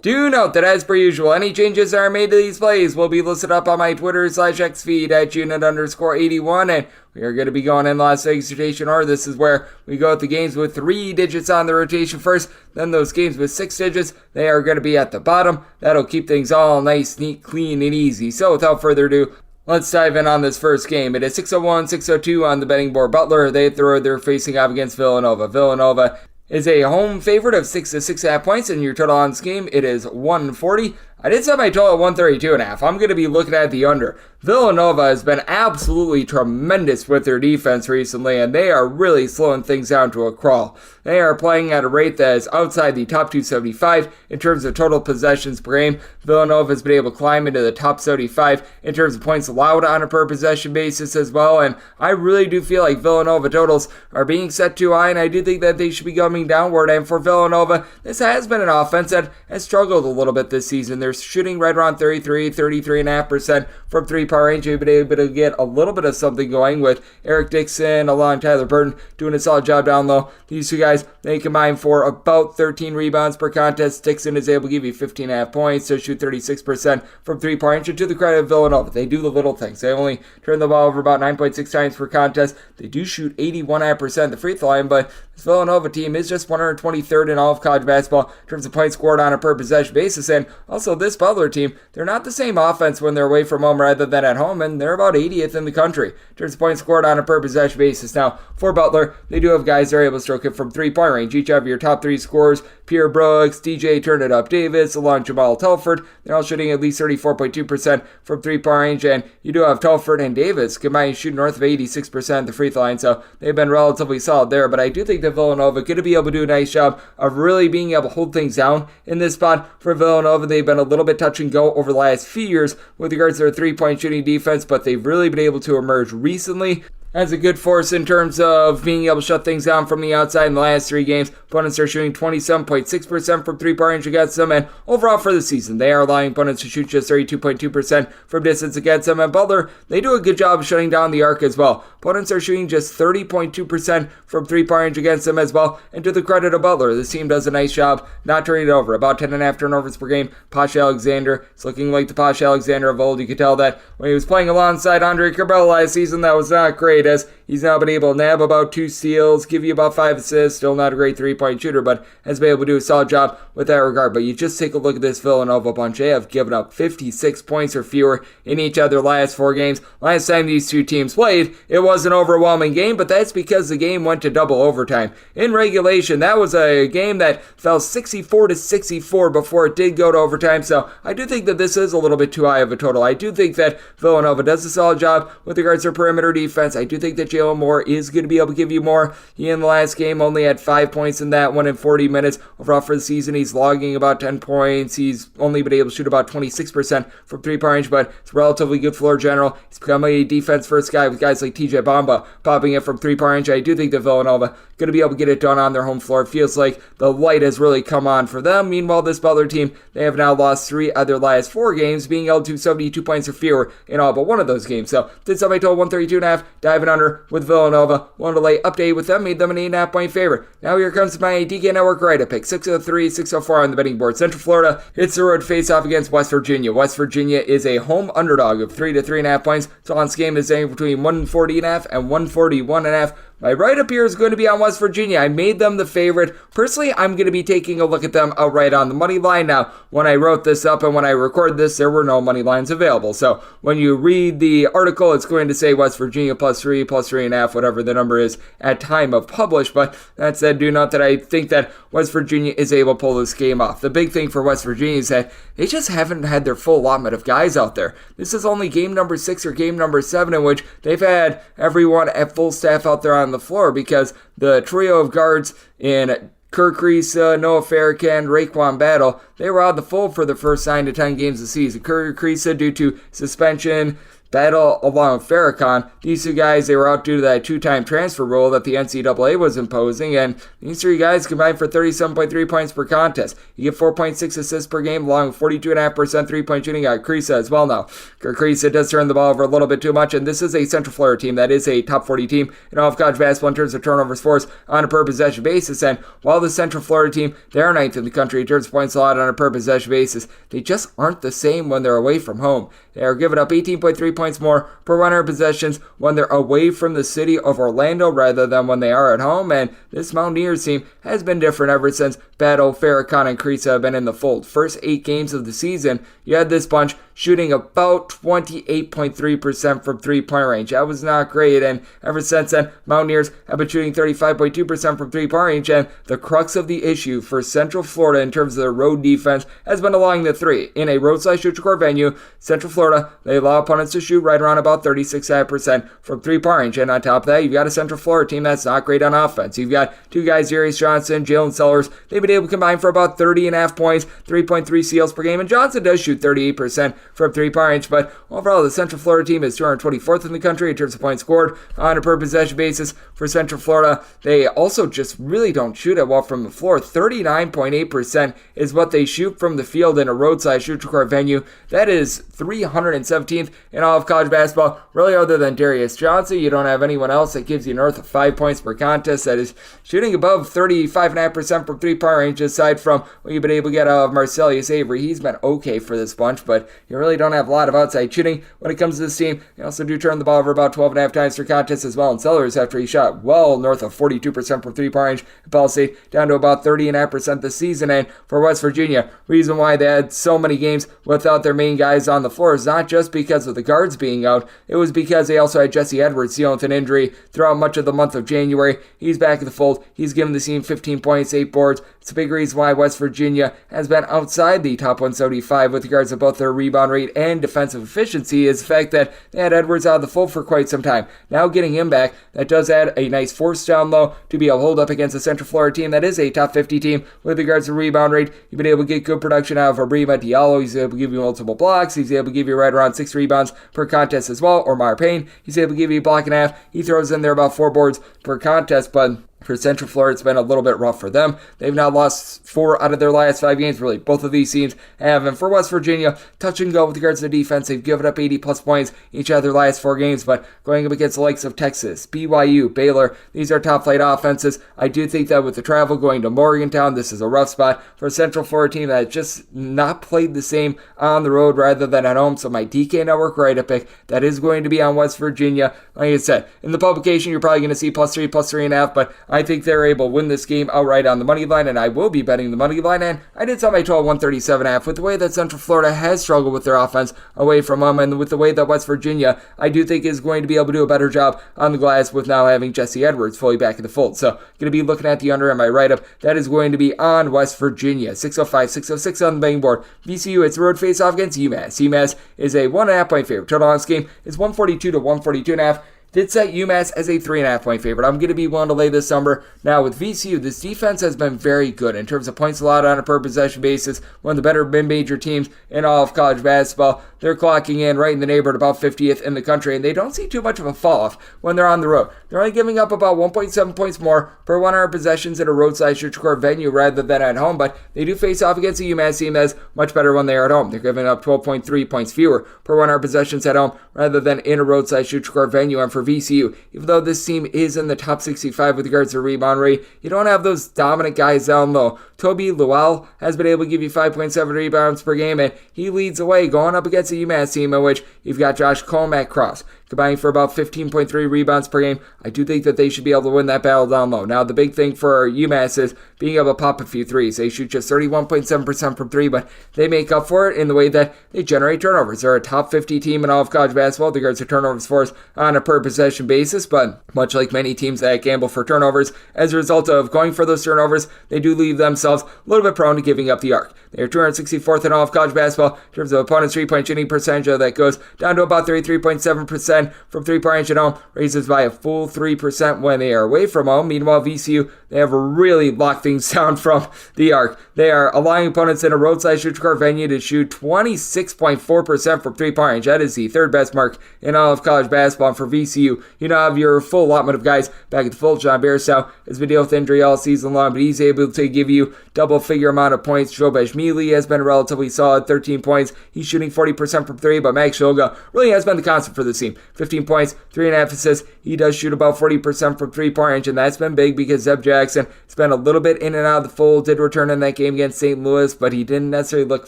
Do note that as per usual, any changes that are made to these plays will be listed up on my Twitter/X feed at unit_81, and we are going to be going in Las Vegas rotation order. This is where we go with the games with 3 digits on the rotation first, then those games with 6 digits, they are going to be at the bottom. That'll keep things all nice, neat, clean, and easy. So without further ado, let's dive in on this first game. It is 601, 602 on the betting board. Butler, they're facing off against Villanova. Villanova is a home favorite of 6 to 6.5 points, and your total on this game, it is 140. I did set my total at 132.5. I'm going to be looking at the under. Villanova has been absolutely tremendous with their defense recently, and they are really slowing things down to a crawl. They are playing at a rate that is outside the top 275 in terms of total possessions per game. Villanova has been able to climb into the top 75 in terms of points allowed on a per possession basis as well, and I really do feel like Villanova totals are being set too high, and I do think that they should be coming downward. And for Villanova, this has been an offense that has struggled a little bit this season. They're shooting right around 33.5% from three-point range. They've been able to get a little bit of something going with Eric Dixon along Tyler Burton doing a solid job down low. These two guys, they combine for about 13 rebounds per contest. Dixon is able to give you 15.5 points, to shoot 36% from three-point range. And to the credit of Villanova, they do the little things. They only turn the ball over about 9.6 times per contest. They do shoot 81.5% at the free throw line, but this Villanova team is just 123rd in all of college basketball in terms of points scored on a per possession basis. And also this Butler team, they're not the same offense when they're away from home rather than at home, and they're about 80th in the country in terms of points scored on a per possession basis. Now, for Butler, they do have guys that are able to stroke it from three-point range. Each have your top 3 scorers, Pierre Brooks, DJ Turn It Up Davis, along Jamal Telford. They're all shooting at least 34.2% from three-point range, and you do have Telford and Davis combined shooting north of 86% at the free throw line, so they've been relatively solid there. But I do think that Villanova going to be able to do a nice job of really being able to hold things down in this spot. For Villanova, they've been a little bit touch and go over the last few years with regards to their three-point shooting defense, but they've really been able to emerge recently as a good force in terms of being able to shut things down from the outside in the last 3 games. Opponents are shooting 27.6% from three-point range against them, and overall for the season, they are allowing opponents to shoot just 32.2% from distance against them. And Butler, they do a good job of shutting down the arc as well. Opponents are shooting just 30.2% from three-point range against them as well. And to the credit of Butler, this team does a nice job not turning it over. About 10.5 turnovers per game. Posh Alexander, it's looking like the Posh Alexander of old. You could tell that when he was playing alongside Andre Cabral last season, that was not great, as he's now been able to nab about 2 steals, give you about 5 assists. Still not a great three-point shooter, but has been able to do a solid job with that regard. But you just take a look at this Villanova bunch. They have given up 56 points or fewer in each of their last 4 games. Last time these two teams played, it was an overwhelming game, but that's because the game went to double overtime. In regulation, that was a game that fell 64-64 before it did go to overtime, so I do think that this is a little bit too high of a total. I do think that Villanova does a solid job with regards to perimeter defense. I do think that Jalen Moore is going to be able to give you more. He in the last game only had 5 points in that one in 40 minutes. Overall for the season, he's logging about 10 points. He's only been able to shoot about 26% from three-point range, but it's relatively good floor general. He's become a defense-first guy with guys like TJ Bamba popping it from three-point range. I do think that Villanova going to be able to get it done on their home floor. It feels like the light has really come on for them. Meanwhile, this Butler team, they have now lost 3 of their last 4 games, being held to 72 points or fewer in all but one of those games. So, did somebody total 132.5, diving under with Villanova. Wanted to lay update with them, made them an 8.5 point favorite. Now here comes my DK Network right pick. 603, 604 on the betting board. Central Florida hits the road face-off against West Virginia. West Virginia is a home underdog of 3 to 3.5 points. So on this game is anywhere between 140.5 and 141.5. My write-up here is going to be on West Virginia. I made them the favorite. Personally, I'm going to be taking a look at them outright on the money line. Now, when I wrote this up and when I recorded this, there were no money lines available. So when you read the article, it's going to say West Virginia +3, +3.5, whatever the number is at time of publish. But that said, do note that I think that West Virginia is able to pull this game off. The big thing for West Virginia is that they just haven't had their full allotment of guys out there. This is only game number 6 or game number 7 in which they've had everyone at full staff out there on the floor, because the trio of guards in Kirk Kriisa, Noah Farrakhan, Raekwon Battle, they were out of the fold for the first 9 to 10 games of the season. Kirk Kriisa due to suspension, Battle along with Farrakhan. These 2 guys, they were out due to that 2-time transfer rule that the NCAA was imposing, and these 3 guys combined for 37.3 points per contest. You get 4.6 assists per game along with 42.5% three-point shooting at Kriisa as well now. Kriisa does turn the ball over a little bit too much, and this is a Central Florida team that is a top 40 team in all of college basketball in terms of turnovers forced on a per possession basis, and while the Central Florida team, they're 9th in the country in terms of points allowed on a per possession basis, they just aren't the same when they're away from home. They are giving up 18.3 points more per 100 possessions when they're away from the city of Orlando rather than when they are at home, and this Mountaineers team has been different ever since Battle, Farrakhan, and Creasa have been in the fold. First 8 games of the season, you had this bunch shooting about 28.3% from three-point range. That was not great, and ever since then, Mountaineers have been shooting 35.2% from three-point range, and the crux of the issue for Central Florida in terms of their road defense has been allowing the three. In a roadside shoot-to-court venue, Central Florida, they allow opponents to shoot right around about 36% from three-point range, and on top of that, you've got a Central Florida team that's not great on offense. You've got two guys, Darius Johnson, Jalen Sellers. They've been able to combine for about 30.5 points, 3.3 steals per game, and Johnson does shoot 38% from three-point range, but overall, the Central Florida team is 224th in the country in terms of points scored on a per-possession basis. For Central Florida, they also just really don't shoot it well from the floor. 39.8% is what they shoot from the field in a roadside shoot-to-court venue. That is 317th in all of college basketball. Really, other than Darius Johnson, you don't have anyone else that gives you north of 5 points per contest that is shooting above 35.5% from three-point range, aside from what you've been able to get out of Marcellus Avery. He's been okay for this bunch, but you really don't have a lot of outside shooting when it comes to this team. They also do turn the ball over about 12.5 times per contest as well. And Sellers, after he shot well north of 42% from three-point range, Ball State down to about 30.5% this season. And for West Virginia, reason why they had so many games without their main guys on the floor is not just because of the guards being out. It was because they also had Jesse Edwards dealing with an injury throughout much of the month of January. He's back in the fold. He's given the team 15 points, 8 boards. It's a big reason why West Virginia has been outside the top 175 with regards to both their rebound rate and defensive efficiency is the fact that they had Edwards out of the fold for quite some time. Now getting him back, that does add a nice force down low to be able to hold up against a Central Florida team that is a top 50 team with regards to rebound rate. You've been able to get good production out of Abrima Diallo. He's able to give you multiple blocks. He's able to give you right around 6 rebounds per contest as well. Or Mar Payne, he's able to give you a block and a half. He throws in there about 4 boards per contest, but for Central Florida, it's been a little bit rough for them. They've now lost 4 out of their last 5 games. Really, both of these teams have. And for West Virginia, touch and go with regards to the defense. They've given up 80-plus points each of their last 4 games, but going up against the likes of Texas, BYU, Baylor, these are top-flight offenses. I do think that with the travel going to Morgantown, this is a rough spot for a Central Florida team that has just not played the same on the road rather than at home. So my DK Network write-up pick, that is going to be on West Virginia. Like I said, in the publication, you're probably going to see +3, +3.5, but I think they're able to win this game outright on the money line, and I will be betting the money line, and I did set my total 137.5 with the way that Central Florida has struggled with their offense away from them, and with the way that West Virginia, I do think is going to be able to do a better job on the glass with now having Jesse Edwards fully back in the fold. So, going to be looking at the under in my write-up. That is going to be on West Virginia. 605, 606 on the betting board. VCU, it's a road face-off against UMass. UMass is a 1.5 point favorite. Total on this game is 142 to 142.5. Did set UMass as a 3.5 point favorite. I'm going to be willing to lay this number. Now with VCU, this defense has been very good in terms of points allowed on a per possession basis. One of the better mid-major teams in all of college basketball. They're clocking in right in the neighborhood about 50th in the country, and they don't see too much of a fall-off when they're on the road. They're only giving up about 1.7 points more per 100 possessions in a roadside shoot-to-court venue rather than at home, but they do face off against a UMass team that's much better when they are at home. They're giving up 12.3 points fewer per 100 possessions at home rather than in a roadside shoot-to-court venue. And for VCU, even though this team is in the top 65 with regards to rebound rate, you don't have those dominant guys down low. Toby Lowell has been able to give you 5.7 rebounds per game, and he leads the way going up against a UMass team in which you've got Josh Coleman Cross combining for about 15.3 rebounds per game. I do think that they should be able to win that battle down low. Now, the big thing for UMass is being able to pop a few threes. They shoot just 31.7% from 3, but they make up for it in the way that they generate turnovers. They're a top 50 team in all of college basketball with regards to turnovers forced on a per possession basis, but much like many teams that gamble for turnovers, as a result of going for those turnovers, they do leave themselves a little bit prone to giving up the arc. They are 264th in all of college basketball in terms of opponents' three-point shooting percentage. That goes down to about 33.7% from three-point range at home, raises by a full 3% when they are away from home. Meanwhile, VCU, they have really locked things down from the arc. They are allowing opponents in a roadside shoot-to-court venue to shoot 26.4% from three-point range. That is the third best mark in all of college basketball. And for VCU, you now have your full allotment of guys back at the full. John Bairstow has been dealing with injury all season long, but he's able to give you double-figure amount of points. Joe Bejmili has been relatively solid, 13 points. He's shooting 40% from 3, but Max Shulga really has been the constant for this team. 15 points, 3.5 assists. He does shoot about 40% from three-point range, and that's been big because Zeb Jack Jackson has been a little bit in and out of the fold, did return in that game against St. Louis, but he didn't necessarily look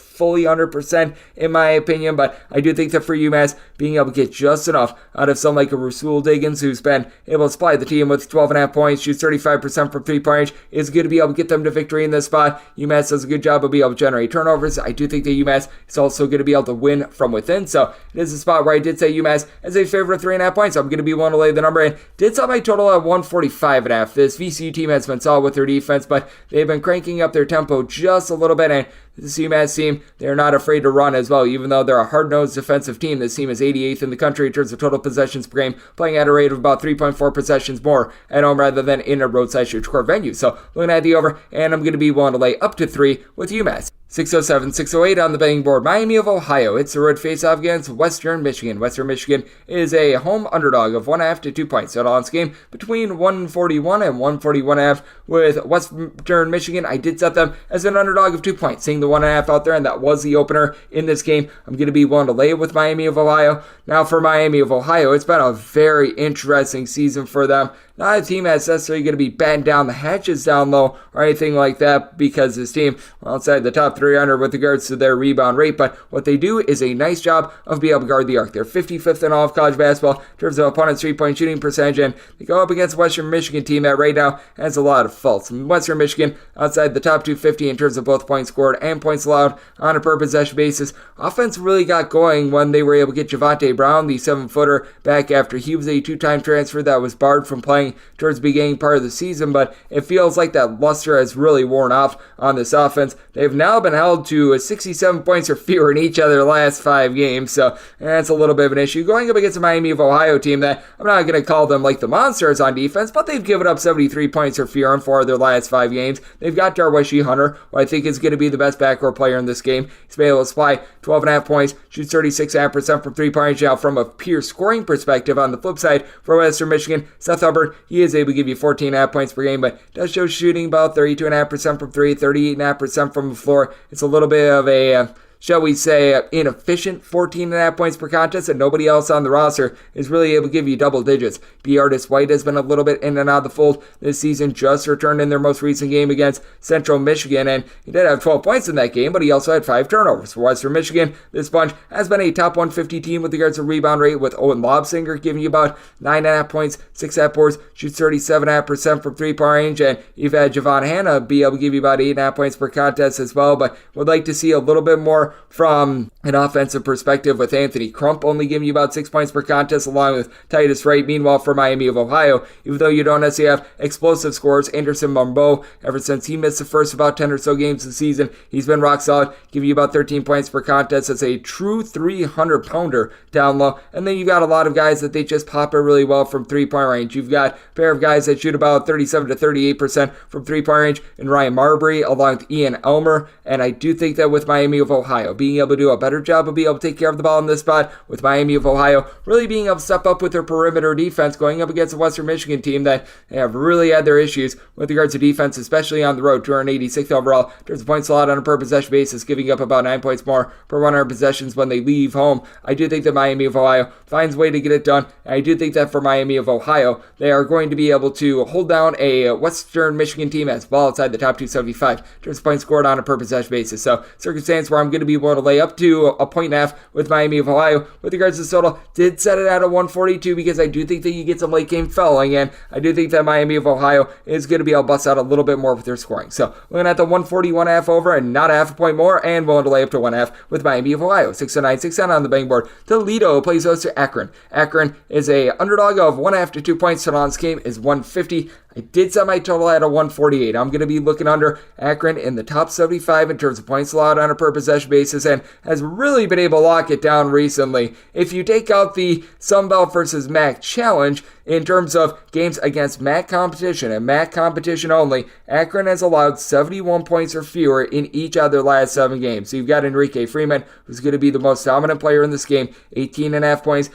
fully 100% in my opinion. But I do think that for UMass, being able to get just enough out of someone like a Rasul Diggins, who's been able to supply the team with 12.5 points, shoots 35% from three-point range, is going to be able to get them to victory in this spot. UMass does a good job of being able to generate turnovers. I do think that UMass is also going to be able to win from within. So it is a spot where I did say UMass as a favorite of 3.5 points. I'm going to be willing to lay the number and did set my total at 145.5. This VCU team has been solid with their defense, but they've been cranking up their tempo just a little bit, and this UMass team, they're not afraid to run as well. Even though they're a hard-nosed defensive team, this team is 88th in the country in terms of total possessions per game, playing at a rate of about 3.4 possessions more at home rather than in a roadside Church Court venue. So looking at the over, and I'm going to be willing to lay up to 3 with UMass. 607, 608 on the betting board. Miami of Ohio. It's a road face-off against Western Michigan. Western Michigan is a home underdog of 1.5 to 2 points. Total on this game between 141 and 141.5 with Western Michigan. I did set them as an underdog of 2 points, seeing the 1.5 out there, and that was the opener in this game. I'm going to be willing to lay it with Miami of Ohio. Now for Miami of Ohio, it's been a very interesting season for them. Not a team that's necessarily going to be batting down the hatches down low or anything like that, because this team, well, outside the top 300 with regards to their rebound rate, but what they do is a nice job of being able to guard the arc. They're 55th in all of college basketball in terms of opponents' three-point shooting percentage, and they go up against a Western Michigan team that right now has a lot of faults. Western Michigan outside the top 250 in terms of both points scored and points allowed on a per-possession basis. Offense really got going when they were able to get Javonte Brown, the 7-footer, back after he was a two-time transfer that was barred from playing towards the beginning part of the season, but it feels like that luster has really worn off on this offense. They've now been held to 67 points or fewer in each of their last 5 games, so that's a little bit of an issue. Going up against a Miami of Ohio team that I'm not going to call them like the monsters on defense, but they've given up 73 points or fewer in 4 of their last 5 games. They've got Darwishi Hunter, who I think is going to be the best backcourt player in this game. He's been able to supply 12.5 points, shoots 36.5% from three-point range. Now, from a pure scoring perspective, on the flip side, for Western Michigan, Seth Hubbard, he is able to give you 14.5 points per game, but does show shooting about 32.5% from 3, 38.5% from the floor. It's a little bit of a shall we say, inefficient 14.5 points per contest, and nobody else on the roster is really able to give you double digits. B. Artis White has been a little bit in and out of the fold this season, just returned in their most recent game against Central Michigan, and he did have 12 points in that game, but he also had 5 turnovers. For Western Michigan, this bunch has been a top 150 team with regards to rebound rate, with Owen Lobsinger giving you about 9.5 points, 6.5 boards, shoots 37.5% from three-point range, and you've had Javon Hanna be able to give you about 8.5 points per contest as well, but would like to see a little bit more from an offensive perspective, with Anthony Crump only giving you about 6 points per contest along with Titus Wright. Meanwhile, for Miami of Ohio, even though you don't necessarily have explosive scorers, Anderson Mambo, ever since he missed the first about 10 or so games this season, he's been rock solid, giving you about 13 points per contest. That's a true 300-pounder down low. And then you've got a lot of guys that they just pop it really well from three-point range. You've got a pair of guys that shoot about 37 to 38% from three-point range in Ryan Marbury along with Ian Elmer, and I do think that with Miami of Ohio being able to do a better job of being able to take care of the ball in this spot, with Miami of Ohio really being able to step up with their perimeter defense, going up against a Western Michigan team that have really had their issues with regards to defense, especially on the road. 286th overall in terms of points allowed on a per possession basis, giving up about 9 points more per 100 possessions when they leave home. I do think that Miami of Ohio finds a way to get it done, and I do think that for Miami of Ohio, they are going to be able to hold down a Western Michigan team that's well outside the top 275 in terms of points scored on a per possession basis. So, circumstance where I'm going to be able to lay up to a 1.5 with Miami of Ohio. With regards to the total, did set it at a 142 because I do think that you get some late game fouling, and I do think that Miami of Ohio is going to be able to bust out a little bit more with their scoring. So looking at the 141.5 over and not a half a point more, and willing to lay up to 1.5 with Miami of Ohio. 609, 610 on the betting board. Toledo plays host to Akron. Akron is a underdog of 1.5 to 2 points. Total on this game is 150. I did set my total at a 148. I'm going to be looking under Akron in the top 75 in terms of points allowed on a per possession basis, and has really been able to lock it down recently. If you take out the Sunbelt versus MAC challenge, in terms of games against MAC competition and MAC competition only, Akron has allowed 71 points or fewer in each of their last 7 games. So you've got Enrique Freeman, who's going to be the most dominant player in this game, 18.5 points,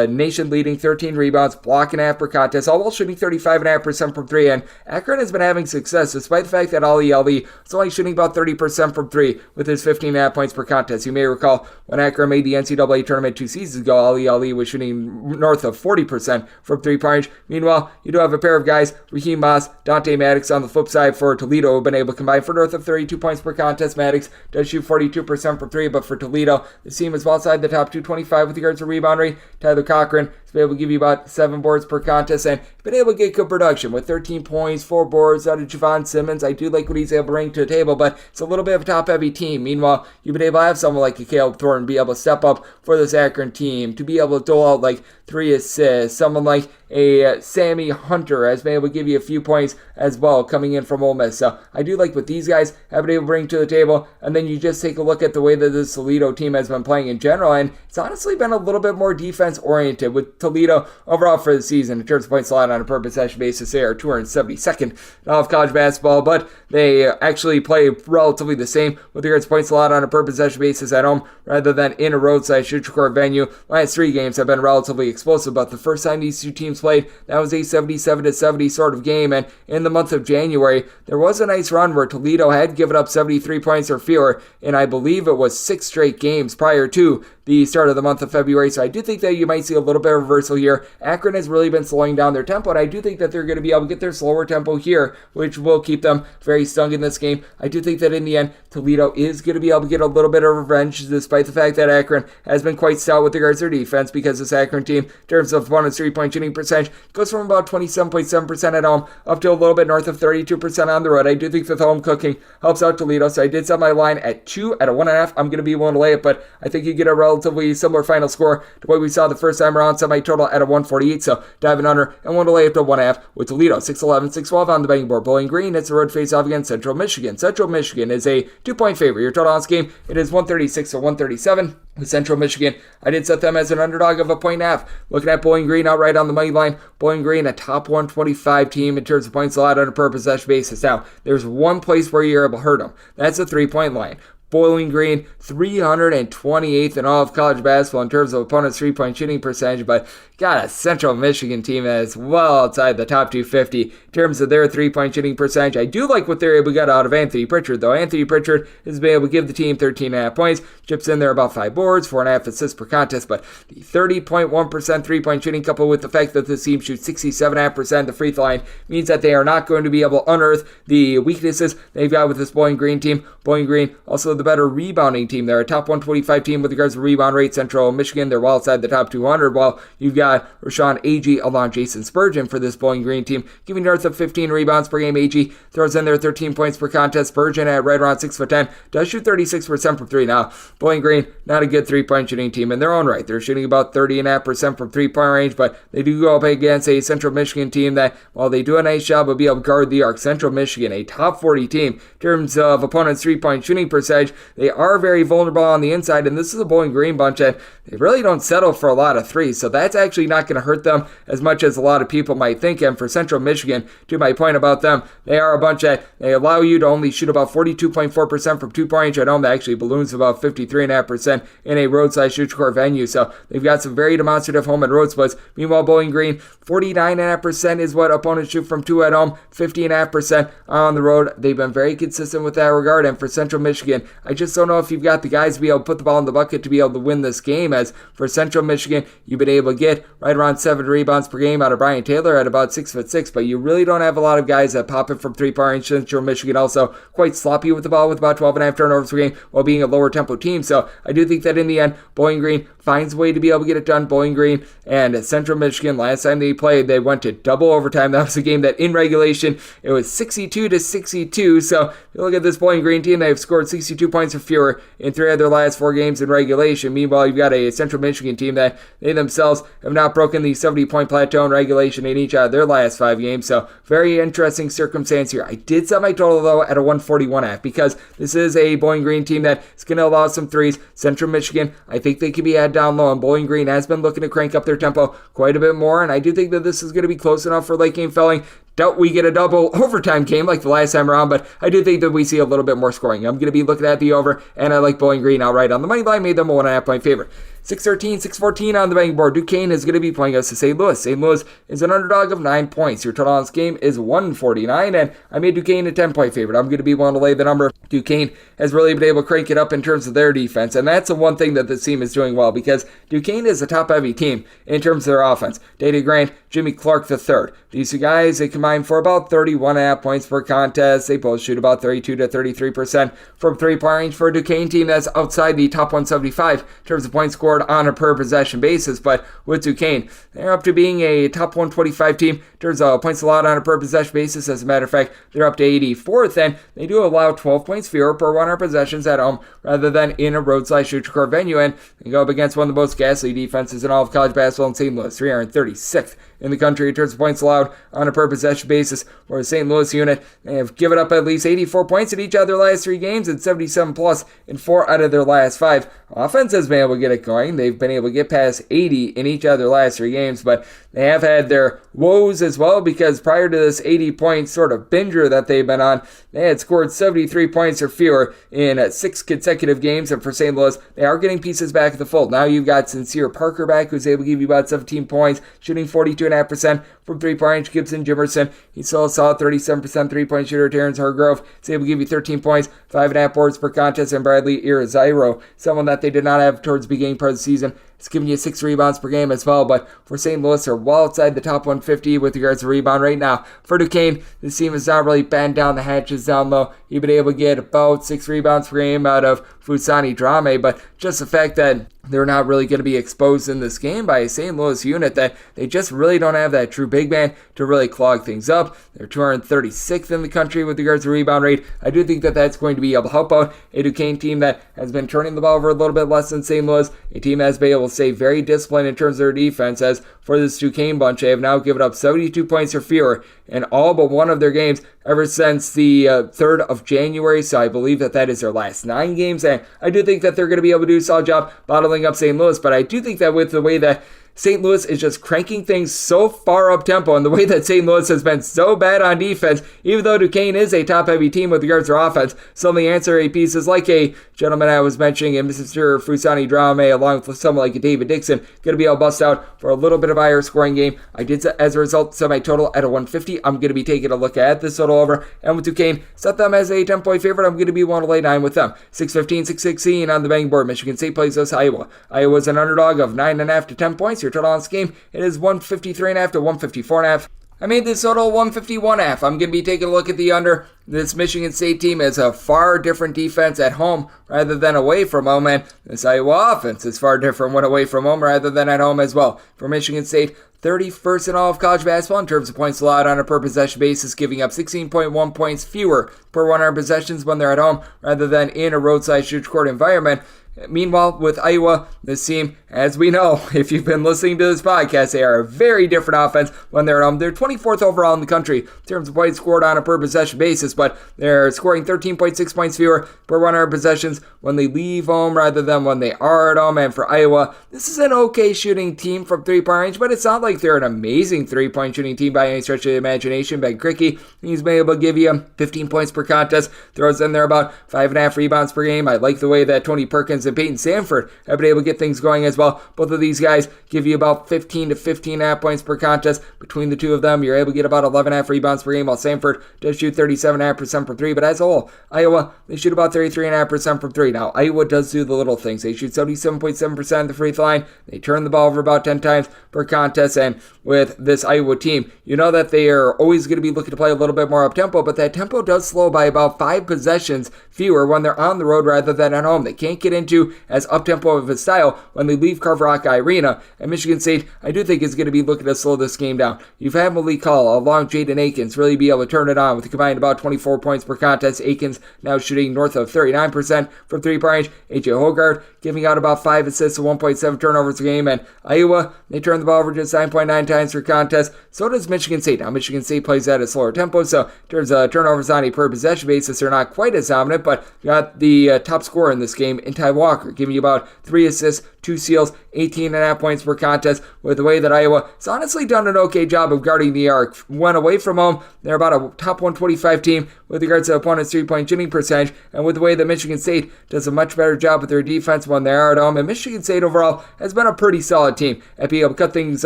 nation leading 13 rebounds, block and a half per contest, all while shooting 35.5% from 3. And Akron has been having success despite the fact that Ali Ali is only shooting about 30% from 3 with his 15.5 points per contest. You may recall when Akron made the NCAA tournament 2 seasons ago, Ali Ali was shooting north of 40% from 3 3-point range. Meanwhile, you do have a pair of guys, Raheem Moss, Dante Maddox on the flip side for Toledo, who have been able to combine for north of 32 points per contest. Maddox does shoot 42% from 3, but for Toledo, the team is well outside the top 225 with regards to rebound rate. Tyler Cochran has been able to give you about 7 boards per contest and been able to get good production with 13 points, 4 boards out of Javon Simmons. I do like what he's able to bring to the table, but it's a little bit of a top-heavy team. Meanwhile, you've been able to have someone like a Caleb Thornton be able to step up for this Akron team, to be able to dole out like 3 assists. Someone like a Sammy Hunter has been able to give you a few points as well coming in from Ole Miss. So I do like what these guys have been able to bring to the table. And then you just take a look at the way that this Toledo team has been playing in general, and it's honestly been a little bit more defense-oriented with Toledo overall for the season. In terms of points allowed on a per possession basis, they are 272nd in all of college basketball, but they actually play relatively the same with regards to points allowed on a per possession basis at home rather than in a roadside neutral court venue. Last 3 games have been relatively explosive, but the first time these two teams played, that was a 77-70 sort of game, and in the month of January, there was a nice run where Toledo had given up 73 points or fewer, and I believe it was 6 straight games prior to the start of the month of February, so I do think that you might see a little bit of reversal here. Akron has really been slowing down their tempo, and I do think that they're going to be able to get their slower tempo here, which will keep them very stung in this game. I do think that in the end, Toledo is going to be able to get a little bit of revenge, despite the fact that Akron has been quite stout with regards to their defense, because this Akron team, in terms of opponent's 3-point shooting percentage, goes from about 27.7% at home up to a little bit north of 32% on the road. I do think that the home cooking helps out Toledo, so I did set my line at 2 at a 1.5. I'm going to be willing to lay it, but I think you get a relatively similar final score to what we saw the first time around, semi-total at a 148, so diving under and want to lay it to 1.5 with Toledo 6-11, 6-12 on the betting board. Bowling Green, it's a road face-off against Central Michigan. Central Michigan is a 2-point favorite. Your total on this game, it is 136 or 137. With Central Michigan, I did set them as an underdog of a 1.5. Looking at Bowling Green outright on the money line, Bowling Green a top 125 team in terms of points allowed on a per possession basis. Now, there's one place where you're able to hurt them. That's a 3-point line. Bowling Green, 328th in all of college basketball in terms of opponent's 3-point shooting percentage, but got a Central Michigan team that is well outside the top 250 in terms of their 3-point shooting percentage. I do like what they're able to get out of Anthony Pritchard, though. Anthony Pritchard has been able to give the team 13.5 points, chips in there about 5 boards, 4.5 assists per contest, but the 30.1% 3-point shooting, coupled with the fact that this team shoots 67.5% the free throw line, means that they are not going to be able to unearth the weaknesses they've got with this Bowling Green team. Bowling Green, also the better rebounding team. They're a top 125 team with regards to rebound rate. Central Michigan, they're well outside the top 200, while you've got Rashawn Agee along Jason Spurgeon for this Bowling Green team, giving north of 15 rebounds per game. Agee throws in there 13 points per contest. Spurgeon at right around 6'10", does shoot 36% from 3. Now, Bowling Green, not a good 3-point shooting team in their own right. They're shooting about 30.5% from 3-point range, but they do go up against a Central Michigan team that, while they do a nice job of being able to guard the arc, Central Michigan, a top 40 team in terms of opponent's 3-point shooting percentage, they are very vulnerable on the inside, and this is a Bowling Green bunch that they really don't settle for a lot of threes, so that's actually not going to hurt them as much as a lot of people might think. And for Central Michigan, to my point about them, they are a bunch that they allow you to only shoot about 42.4% from 2-point range at home. That actually balloons about 53.5% in a roadside neutral court venue, so they've got some very demonstrative home and road splits. Meanwhile, Bowling Green, 49.5% is what opponents shoot from 2 at home, 50.5% on the road. They've been very consistent with that regard, and for Central Michigan, I just don't know if you've got the guys to be able to put the ball in the bucket to be able to win this game, as for Central Michigan, you've been able to get right around 7 rebounds per game out of Brian Taylor at about 6'6", but you really don't have a lot of guys that pop it from 3-point range. Central Michigan also quite sloppy with the ball with about 12.5 turnovers per game while being a lower tempo team, so I do think that in the end, Bowling Green finds a way to be able to get it done. Bowling Green and Central Michigan, last time they played, they went to double overtime. That was a game that in regulation, it was 62-62, so if you look at this Bowling Green team, they've scored 62 points or fewer in 3 of their last 4 games in regulation. Meanwhile, you've got a Central Michigan team that they themselves have not broken the 70-point plateau in regulation in each of their last 5 games, so very interesting circumstance here. I did set my total, though, at a 141.5 because this is a Bowling Green team that is going to allow some threes. Central Michigan, I think they can be had down low, and Bowling Green has been looking to crank up their tempo quite a bit more, and I do think that this is going to be close enough for late game felling. Doubt we get a double overtime game like the last time around, but I do think that we see a little bit more scoring. I'm going to be looking at the over, and I like Bowling Green outright on the money line, made them a 1.5 point favorite. 6-13, 6-14 on the betting board. Duquesne is going to be playing us to St. Louis. St. Louis is an underdog of 9 points. Your total on this game is 149, and I made Duquesne a 10-point favorite. I'm going to be willing to lay the number. Duquesne has really been able to crank it up in terms of their defense, and that's the one thing that this team is doing well, because Duquesne is a top-heavy team in terms of their offense. Data Grant, Jimmy Clark III. These two guys, they combine for about 31.5 points per contest. They both shoot about 32 to 33% from three-point range for a Duquesne team that's outside the top 175 in terms of points scored on a per-possession basis. But with Duquesne, they're up to being a top 125 team in terms of points allowed on a per-possession basis. As a matter of fact, they're up to 84th, and they do allow 12 points fewer per 100 possessions at home rather than in a roadside-shoot-your-court venue, and they go up against one of the most ghastly defenses in all of college basketball in St. Louis, 336th in the country in terms of points allowed on a per-possession basis. For the St. Louis unit, they have given up at least 84 points in each of their last 3 games and 77+ in 4 out of their last 5. Offense has been able to get it going. They've been able to get past 80 in each of their last 3 games, but they have had their woes as well, because prior to this 80-point sort of binger that they've been on, they had scored 73 points or fewer in 6 consecutive games, and for St. Louis, they are getting pieces back at the fold. Now you've got Sincere Parker back, who's able to give you about 17 points, shooting 42.5% from three-point range. Gibson Jimerson, he's still a solid 37% three-point shooter. Terrence Hargrove is able to give you 13 points, 5.5 boards per contest, and Bradley Irizarry, someone that they did not have towards the beginning part of the season, it's giving you 6 rebounds per game as well. But for St. Louis, they're well outside the top 150 with regards to rebound right now. For Duquesne, this team has not really banned down the hatches down low. You've been able to get about 6 rebounds per game out of Fusani Drame, but just the fact that they're not really going to be exposed in this game by a St. Louis unit that they just really don't have that true big man to really clog things up. They're 236th in the country with regards to rebound rate. I do think that that's going to be able to help out a Duquesne team that has been turning the ball over a little bit less than St. Louis. A team that has been able to stay very disciplined in terms of their defense, as for this Duquesne bunch, they have now given up 72 points or fewer in all but one of their games ever since the 3rd of January, so I believe that that is their last 9 games, and I do think that they're going to be able to do a solid job bottling up St. Louis, but I do think that with the way that St. Louis is just cranking things so far up tempo, and the way that St. Louis has been so bad on defense, even though Duquesne is a top-heavy team with regards to offense, some of the ancillary pieces, like a gentleman I was mentioning in Mr. Fusani Drame, along with someone like David Dixon, going to be able to bust out for a little bit of a higher scoring game. I did, as a result, set my total at a 150. I'm going to be taking a look at this total over, and with Duquesne, set them as a 10-point favorite. I'm going to be willing to lay 9 with them. 6-15, 6-16 on the betting board. Michigan State plays us Iowa. Iowa's an underdog of 9.5 to 10 points. Your total on this game, it is 153.5 to 154.5. I made this total 151.5. I'm going to be taking a look at the under. This Michigan State team has a far different defense at home rather than away from home, and this Iowa offense is far different when away from home rather than at home as well. For Michigan State, 31st in all of college basketball in terms of points allowed on a per-possession basis, giving up 16.1 points fewer per 100 possessions when they're at home rather than in a roadside shoot-court environment. Meanwhile, with Iowa, this team, as we know, if you've been listening to this podcast, they are a very different offense when they're at home. They're 24th overall in the country in terms of points scored on a per-possession basis, but they're scoring 13.6 points fewer per 100 possessions when they leave home rather than when they are at home. And for Iowa, this is an okay shooting team from three-point range, but it's not like they're an amazing three-point shooting team by any stretch of the imagination. Ben Krikke, he's been able to give you 15 points per contest, throws in there about 5.5 rebounds per game. I like the way that Tony Perkins and Peyton Sanford have been able to get things going as well. Both of these guys give you about 15 to 15.5 points per contest. Between the two of them, you're able to get about 11.5 rebounds per game, while Sanford does shoot 37.5% from 3. But as a whole, Iowa, they shoot about 33.5% from 3. Now, Iowa does do the little things. They shoot 77.7% at the free throw line. They turn the ball over about 10 times per contest. And with this Iowa team, you know that they are always going to be looking to play a little bit more up-tempo, but that tempo does slow by about 5 possessions fewer when they're on the road rather than at home. They can't get into as up-tempo of a style when they leave Carver Rock Arena. And Michigan State, I do think, is going to be looking to slow this game down. You've had Malik Hall, along Jaden Akins, really be able to turn it on with a combined about 24 points per contest. Akins now shooting north of 39% from three-point range. A.J. Hogarth giving out about 5 assists and 1.7 turnovers a game. And Iowa, they turn the ball over just 9.9 times per contest. So does Michigan State. Now, Michigan State plays at a slower tempo, so in terms of turnovers on a per-possession basis, they're not quite as dominant, but you got the top scorer in this game in Taiwan Walker, giving you about 3 assists, 2 steals, 18.5 points per contest, with the way that Iowa has honestly done an okay job of guarding the arc. When away from home, they're about a top 125 team with regards to opponents' three-point shooting percentage, and with the way that Michigan State does a much better job with their defense when they're at home. And Michigan State overall has been a pretty solid team at being able to cut things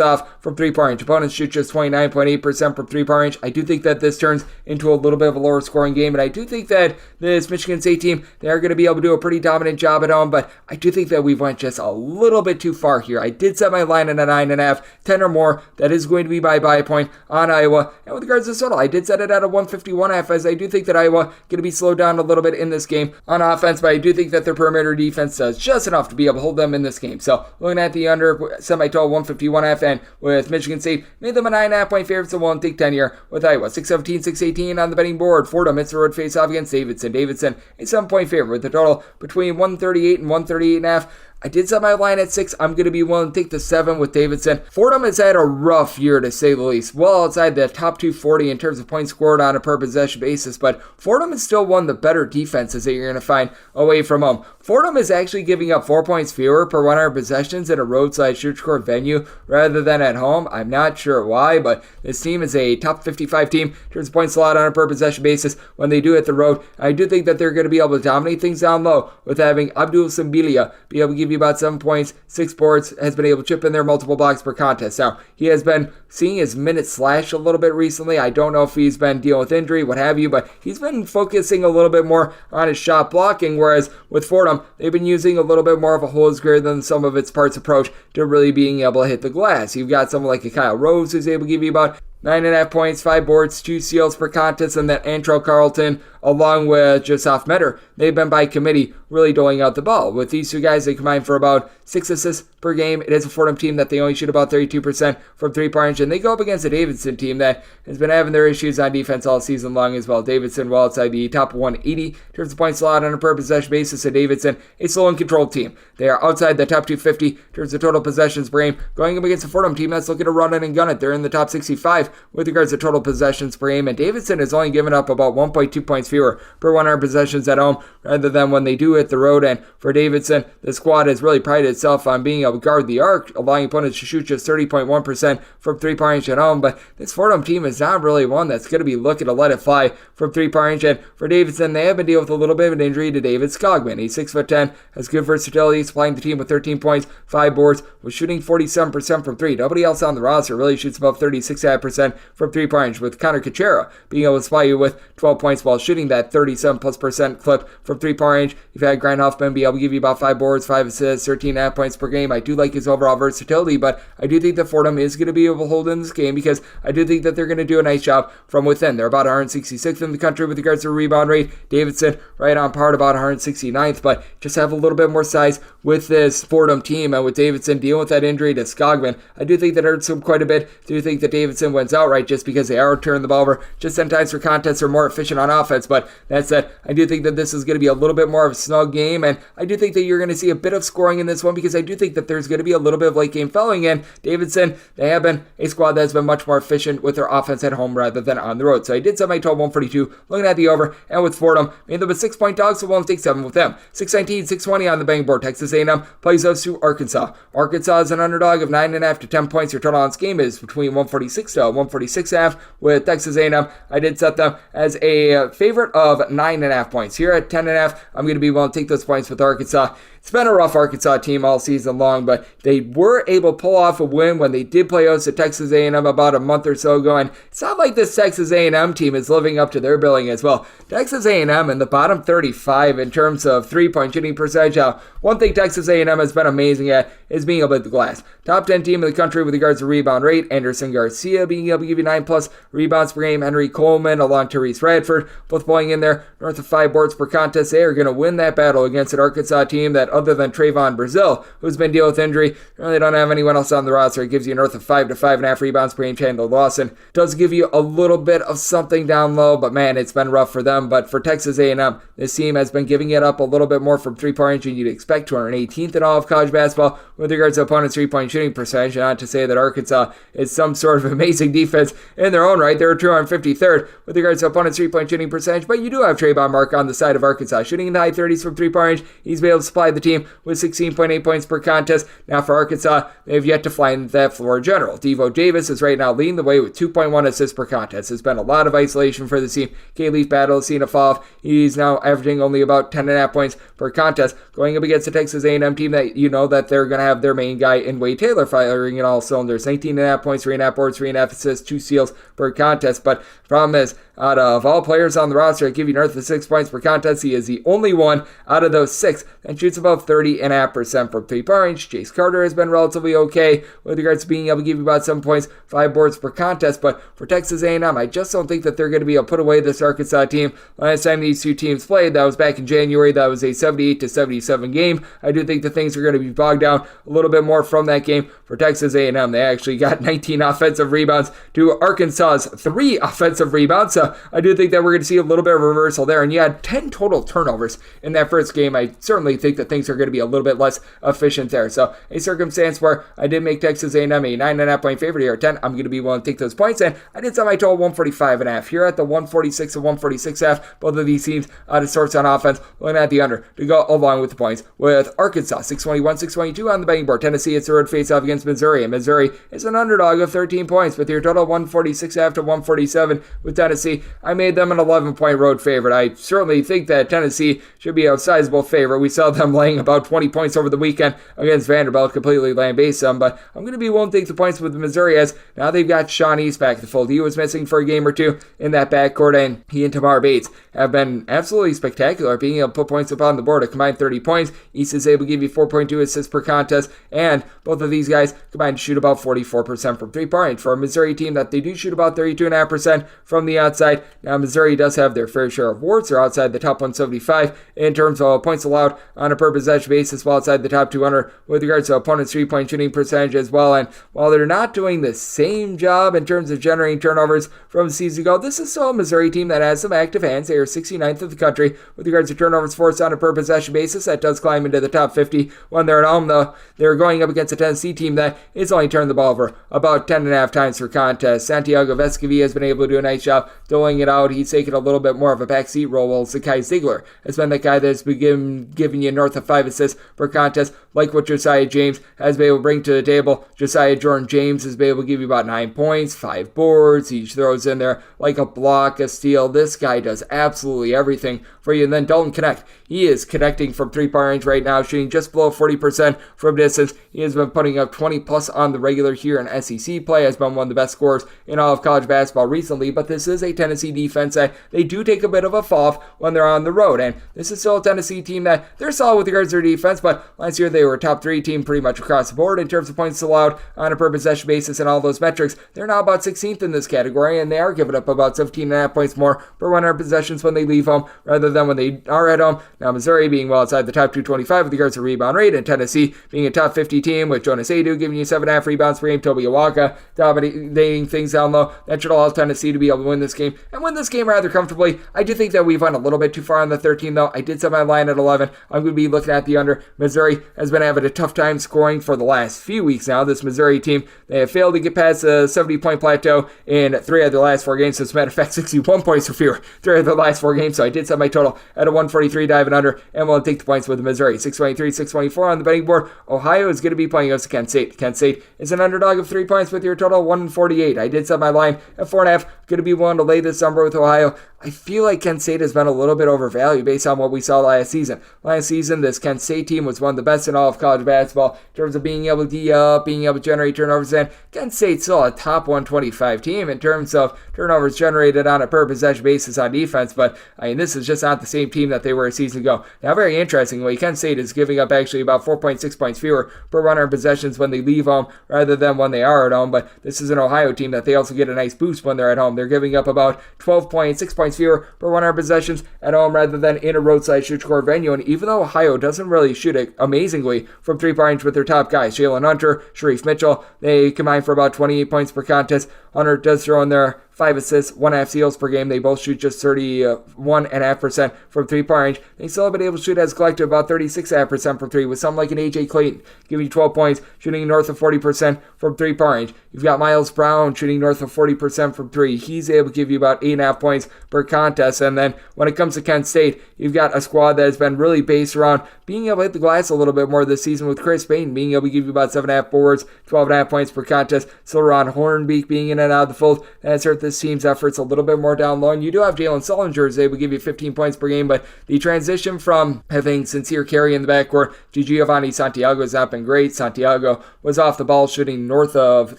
off from three-point range. Opponents shoot just 29.8% from three-point range. I do think that this turns into a little bit of a lower scoring game, and I do think that this Michigan State team, they are going to be able to do a pretty dominant job at home, but I do think that we've went just a little bit too far here. I did set my line at a 9.5, 10 or more. That is going to be my buy point on Iowa. And with regards to total, I did set it at a 151.5, as I do think that Iowa going to be slowed down a little bit in this game on offense, but I do think that their perimeter defense does just enough to be able to hold them in this game. So looking at the under, semi-total 151.5, and with Michigan State, made them a 9.5 point favorite, so won't take 10 here with Iowa. 617, 618 on the betting board. Fordham, it's a road face-off against Davidson. Davidson, a 7-point favorite with the total between 138 and 138.5. I did set my line at 6. I'm going to be willing to take the 7 with Davidson. Fordham has had a rough year, to say the least. Well outside the top 240 in terms of points scored on a per possession basis, but Fordham is still one of the better defenses that you're going to find away from home. Fordham is actually giving up 4 points fewer per 100 possessions in a roadside shoot court venue rather than at home. I'm not sure why, but this team is a top 55 team in terms of points allowed on a per possession basis when they do hit the road. I do think that they're going to be able to dominate things down low with having Abdul Sambilia be able to give you about 7 points, 6 boards, has been able to chip in there multiple blocks per contest. Now, he has been seeing his minutes slash a little bit recently. I don't know if he's been dealing with injury, what have you, but he's been focusing a little bit more on his shot blocking, whereas with Fordham, they've been using a little bit more of a whole is greater than some of its parts approach to really being able to hit the glass. You've got someone like a Kyle Rose who's able to give you about 9.5 points, 5 boards, 2 steals per contest, and then Antrell Carlton, along with Joseph Metter, they've been by committee really doling out the ball. With these two guys, they combine for about 6 assists per game. It is a Fordham team that they only shoot about 32% from three-point range, and they go up against a Davidson team that has been having their issues on defense all season long as well. Davidson, well outside the top 180 in terms of points allowed on a per possession basis, and Davidson, a slow and controlled team. They are outside the top 250 in terms of total possessions per game, going up against a Fordham team that's looking to run it and gun it. They're in the top 65 with regards to total possessions per game, and Davidson has only given up about 1.2 points fewer per 100 possessions at home rather than when they do hit the road. And for Davidson, the squad has really prided itself on being able to guard the arc, allowing opponents to shoot just 30.1% from three-point range at home. But this Fordham team is not really one that's going to be looking to let it fly from three-point range. And for Davidson, they have been dealing with a little bit of an injury to David Skogman. He's 6'10", has good versatility, supplying the team with 13 points, 5 boards, was shooting 47% from three. Nobody else on the roster really shoots above 36% from three-point range, with Connor Kuchera being able to supply you with 12 points while shooting that 37+% clip from three-point range. You've had Grant Huffman be able to give you about 5 boards, 5 assists, 13.5 points per game. I do like his overall versatility, but I do think that Fordham is going to be able to hold in this game because I do think that they're going to do a nice job from within. They're about 166th in the country with regards to rebound rate. Davidson right on par at about 169th, but just have a little bit more size with this Fordham team, and with Davidson dealing with that injury to Skogman, I do think that hurts him quite a bit. I do think that Davidson wins outright just because they are turning the ball over just 10 times per contest, are more efficient on offense. But that said, I do think that this is going to be a little bit more of a snug game, and I do think that you're going to see a bit of scoring in this one because I do think that there's going to be a little bit of late game fouling. And Davidson, they have been a squad that has been much more efficient with their offense at home rather than on the road. So I did set my total 142, looking at the over, and with Fordham, made them a 6-point dog, so we'll take 7 with them. 619, 620 on the betting board. Texas A&M plays us to Arkansas. Arkansas is an underdog of 9.5 to 10 points. Your total on this game is between 146 to 146.5 with Texas A&M. I did set them as a favorite of 9.5 points. Here at 10.5, I'm going to be willing to take those points with Arkansas. It's been a rough Arkansas team all season long, but they were able to pull off a win when they did play host to Texas A&M about a month or so ago, and it's not like this Texas A&M team is living up to their billing as well. Texas A&M in the bottom 35 in terms of three-point shooting percentage. One thing Texas A&M has been amazing at is being able to hit the glass. Top 10 team in the country with regards to rebound rate. Anderson Garcia being able to give you 9+ rebounds per game. Henry Coleman along Therese Radford, both playing in there north of 5 boards per contest. They are going to win that battle against an Arkansas team that, other than Trayvon Brazil, who's been dealing with injury, really don't have anyone else on the roster. It gives you north of 5 to 5.5 rebounds per game. Chandler Lawson does give you a little bit of something down low, but man, it's been rough for them. But for Texas A&M, this team has been giving it up a little bit more from three-point range than you'd expect. 218th in all of college basketball with regards to opponents' three-point shooting percentage. Not to say that Arkansas is some sort of amazing defense in their own right. They're 253rd with regards to opponents' three-point shooting percentage, but you do have Trayvon Mark on the side of Arkansas, shooting in the high 30s from three-point range. He's been able to supply the the team with 16.8 points per contest. Now for Arkansas, they've yet to find that floor in general. Devo Davis is right now leading the way with 2.1 assists per contest. There's been a lot of isolation for the team. K-Leaf Battle has seen a fall off. He's now averaging only about 10.5 points per contest, going up against the Texas A&M team that you know that they're going to have their main guy in Wade Taylor firing in all cylinders. 19.5 points, 3.5 boards, 3.5 assists, 2 steals per contest. But the problem is, out of all players on the roster that give you north of 6 points per contest, he is the only one out of those 6 that shoots above 30.5% from three-point range. Jace Carter has been relatively okay with regards to being able to give you about 7 points, 5 boards per contest. But for Texas A&M, I just don't think that they're going to be able to put away this Arkansas team. Last time these two teams played, that was back in January. That was a 78-77 game. I do think that things are going to be bogged down a little bit more from that game for Texas A&M. They actually got 19 offensive rebounds to Arkansas's 3 offensive rebounds. So I do think that we're going to see a little bit of reversal there. And you had 10 total turnovers in that first game. I certainly think that things are going to be a little bit less efficient there. So a circumstance where I did make Texas A&M a 9.5 point favorite here at 10. I'm going to be willing to take those points. And I did set my total 145.5. Here at the 146 and 146.5. Both of these teams out of sorts on offense. Looking at the under to go along with the points with Arkansas 621, 622 on the betting board. Tennessee, it's a road face-off against Missouri. And Missouri is an underdog of 13 points with your total 146.5 to 147 with Tennessee. I made them an 11-point road favorite. I certainly think that Tennessee should be a sizable favorite. We saw them laying about 20 points over the weekend against Vanderbilt, completely land-based them, but I'm going to be willing to take the points with Missouri as now they've got Sean East back in the fold. He was missing for a game or two in that backcourt, and he and Tamar Bates have been absolutely spectacular, being able to put points up on the board. A combined 30 points. East is able to give you 4.2 assists per contest, and both of these guys combined to shoot about 44% from three-point range. For a Missouri team that they do shoot about 32.5% from the outside. Now, Missouri does have their fair share of warts. They're outside the top 175 in terms of points allowed on a per possession basis, while outside the top 200 with regards to opponents' three-point shooting percentage as well. And while they're not doing the same job in terms of generating turnovers from the season ago, this is still a Missouri team that has some active hands. They are 69th of the country with regards to turnovers forced on a per possession basis. That does climb into the top 50 when they're at home, though. They're going up against a Tennessee team that is only turned the ball over about 10.5 times per contest. Santiago Vescovi has been able to do a nice job doling it out. He's taken a little bit more of a backseat role, while Zakai Ziegler has been the guy that's been giving you north of 5 assists per contest, like what Josiah James has been able to bring to the table. Josiah Jordan James has been able to give you about 9 points, 5 boards. He throws in there like a block, a steal. This guy does absolutely everything for you. And then Dalton Connect, he is connecting from three-point range right now, shooting just below 40% from distance. He has been putting up 20 plus on the regular here in SEC play, has been one of the best scorers in all of college basketball recently, but this is a Tennessee defense that they do take a bit of a fall off when they're on the road, and this is still a Tennessee team that they're solid with regards to their defense, but last year they were a top 3 team pretty much across the board in terms of points allowed on a per possession basis and all those metrics. They're now about 16th in this category, and they are giving up about 17.5 points more per 100 possessions when they leave home rather than when they are at home. Now Missouri being well outside the top 225 with regards to rebound rate, and Tennessee being a top 50 team with Jonas Adu giving you 7.5 rebounds per game, Toby Awaka dominating things down low. That should allow Tennessee to be able to win this game, and win this game rather comfortably. I do think that we've went a little bit too far on the 13, though. I did set my line at 11. I'm going to be looking at the under. Missouri has been having a tough time scoring for the last few weeks now. This Missouri team, they have failed to get past the 70-point plateau in 3 of their last 4 games. As a matter of fact, 61 points or fewer 3 of their last 4 games. So I did set my total at a 143 diving under, and we'll take the points with Missouri. 623, 624 on the betting board. Ohio is going to be playing against Kent State. Kent State is an underdog of 3 points with your total 148. I did set my line at 4.5. Going to be willing to lay this number with Ohio. I feel like Kent State has been a little bit overvalued based on what we saw last season. Last season, this Kent State team was one of the best in all of college basketball in terms of being able to D up, being able to generate turnovers, and Kent State's still a top 125 team in terms of turnovers generated on a per possession basis on defense, but I mean, this is just not the same team that they were a season ago. Now, very interestingly, Kent State is giving up actually about 4.6 points fewer per 100 possessions when they leave home rather than when they are at home, but this is an Ohio team that they also get a nice boost when they're at home. They're giving up about 12.6 points fewer per 100 possessions at home rather than in a roadside shoot score venue. And even though Ohio doesn't really shoot it amazingly from three-point range with their top guys, Jalen Hunter, Sharif Mitchell, they combine for about 28 points per contest. Hunter does throw in there 5 assists, 1.5 steals per game. They both shoot just 31.5% from three-point range. They still have been able to shoot as a collective about 36.5% from three, with some like an AJ Clayton giving you 12 points, shooting north of 40% from three-point range. You've got Miles Brown shooting north of 40% from three. He's able to give you about 8.5 points per contest. And then when it comes to Kent State, you've got a squad that has been really based around being able to hit the glass a little bit more this season, with Chris Payton being able to give you about 7.5 boards, 12.5 points per contest. Still Ron Hornbeek being in and out of the fold. That's hurt this team's efforts a little bit more down low. And you do have Jalen Sullinger who's able to give you 15 points per game, but the transition from having Sincere Carey in the backcourt to Giovanni Santiago has not been great. Santiago was off the ball shooting north of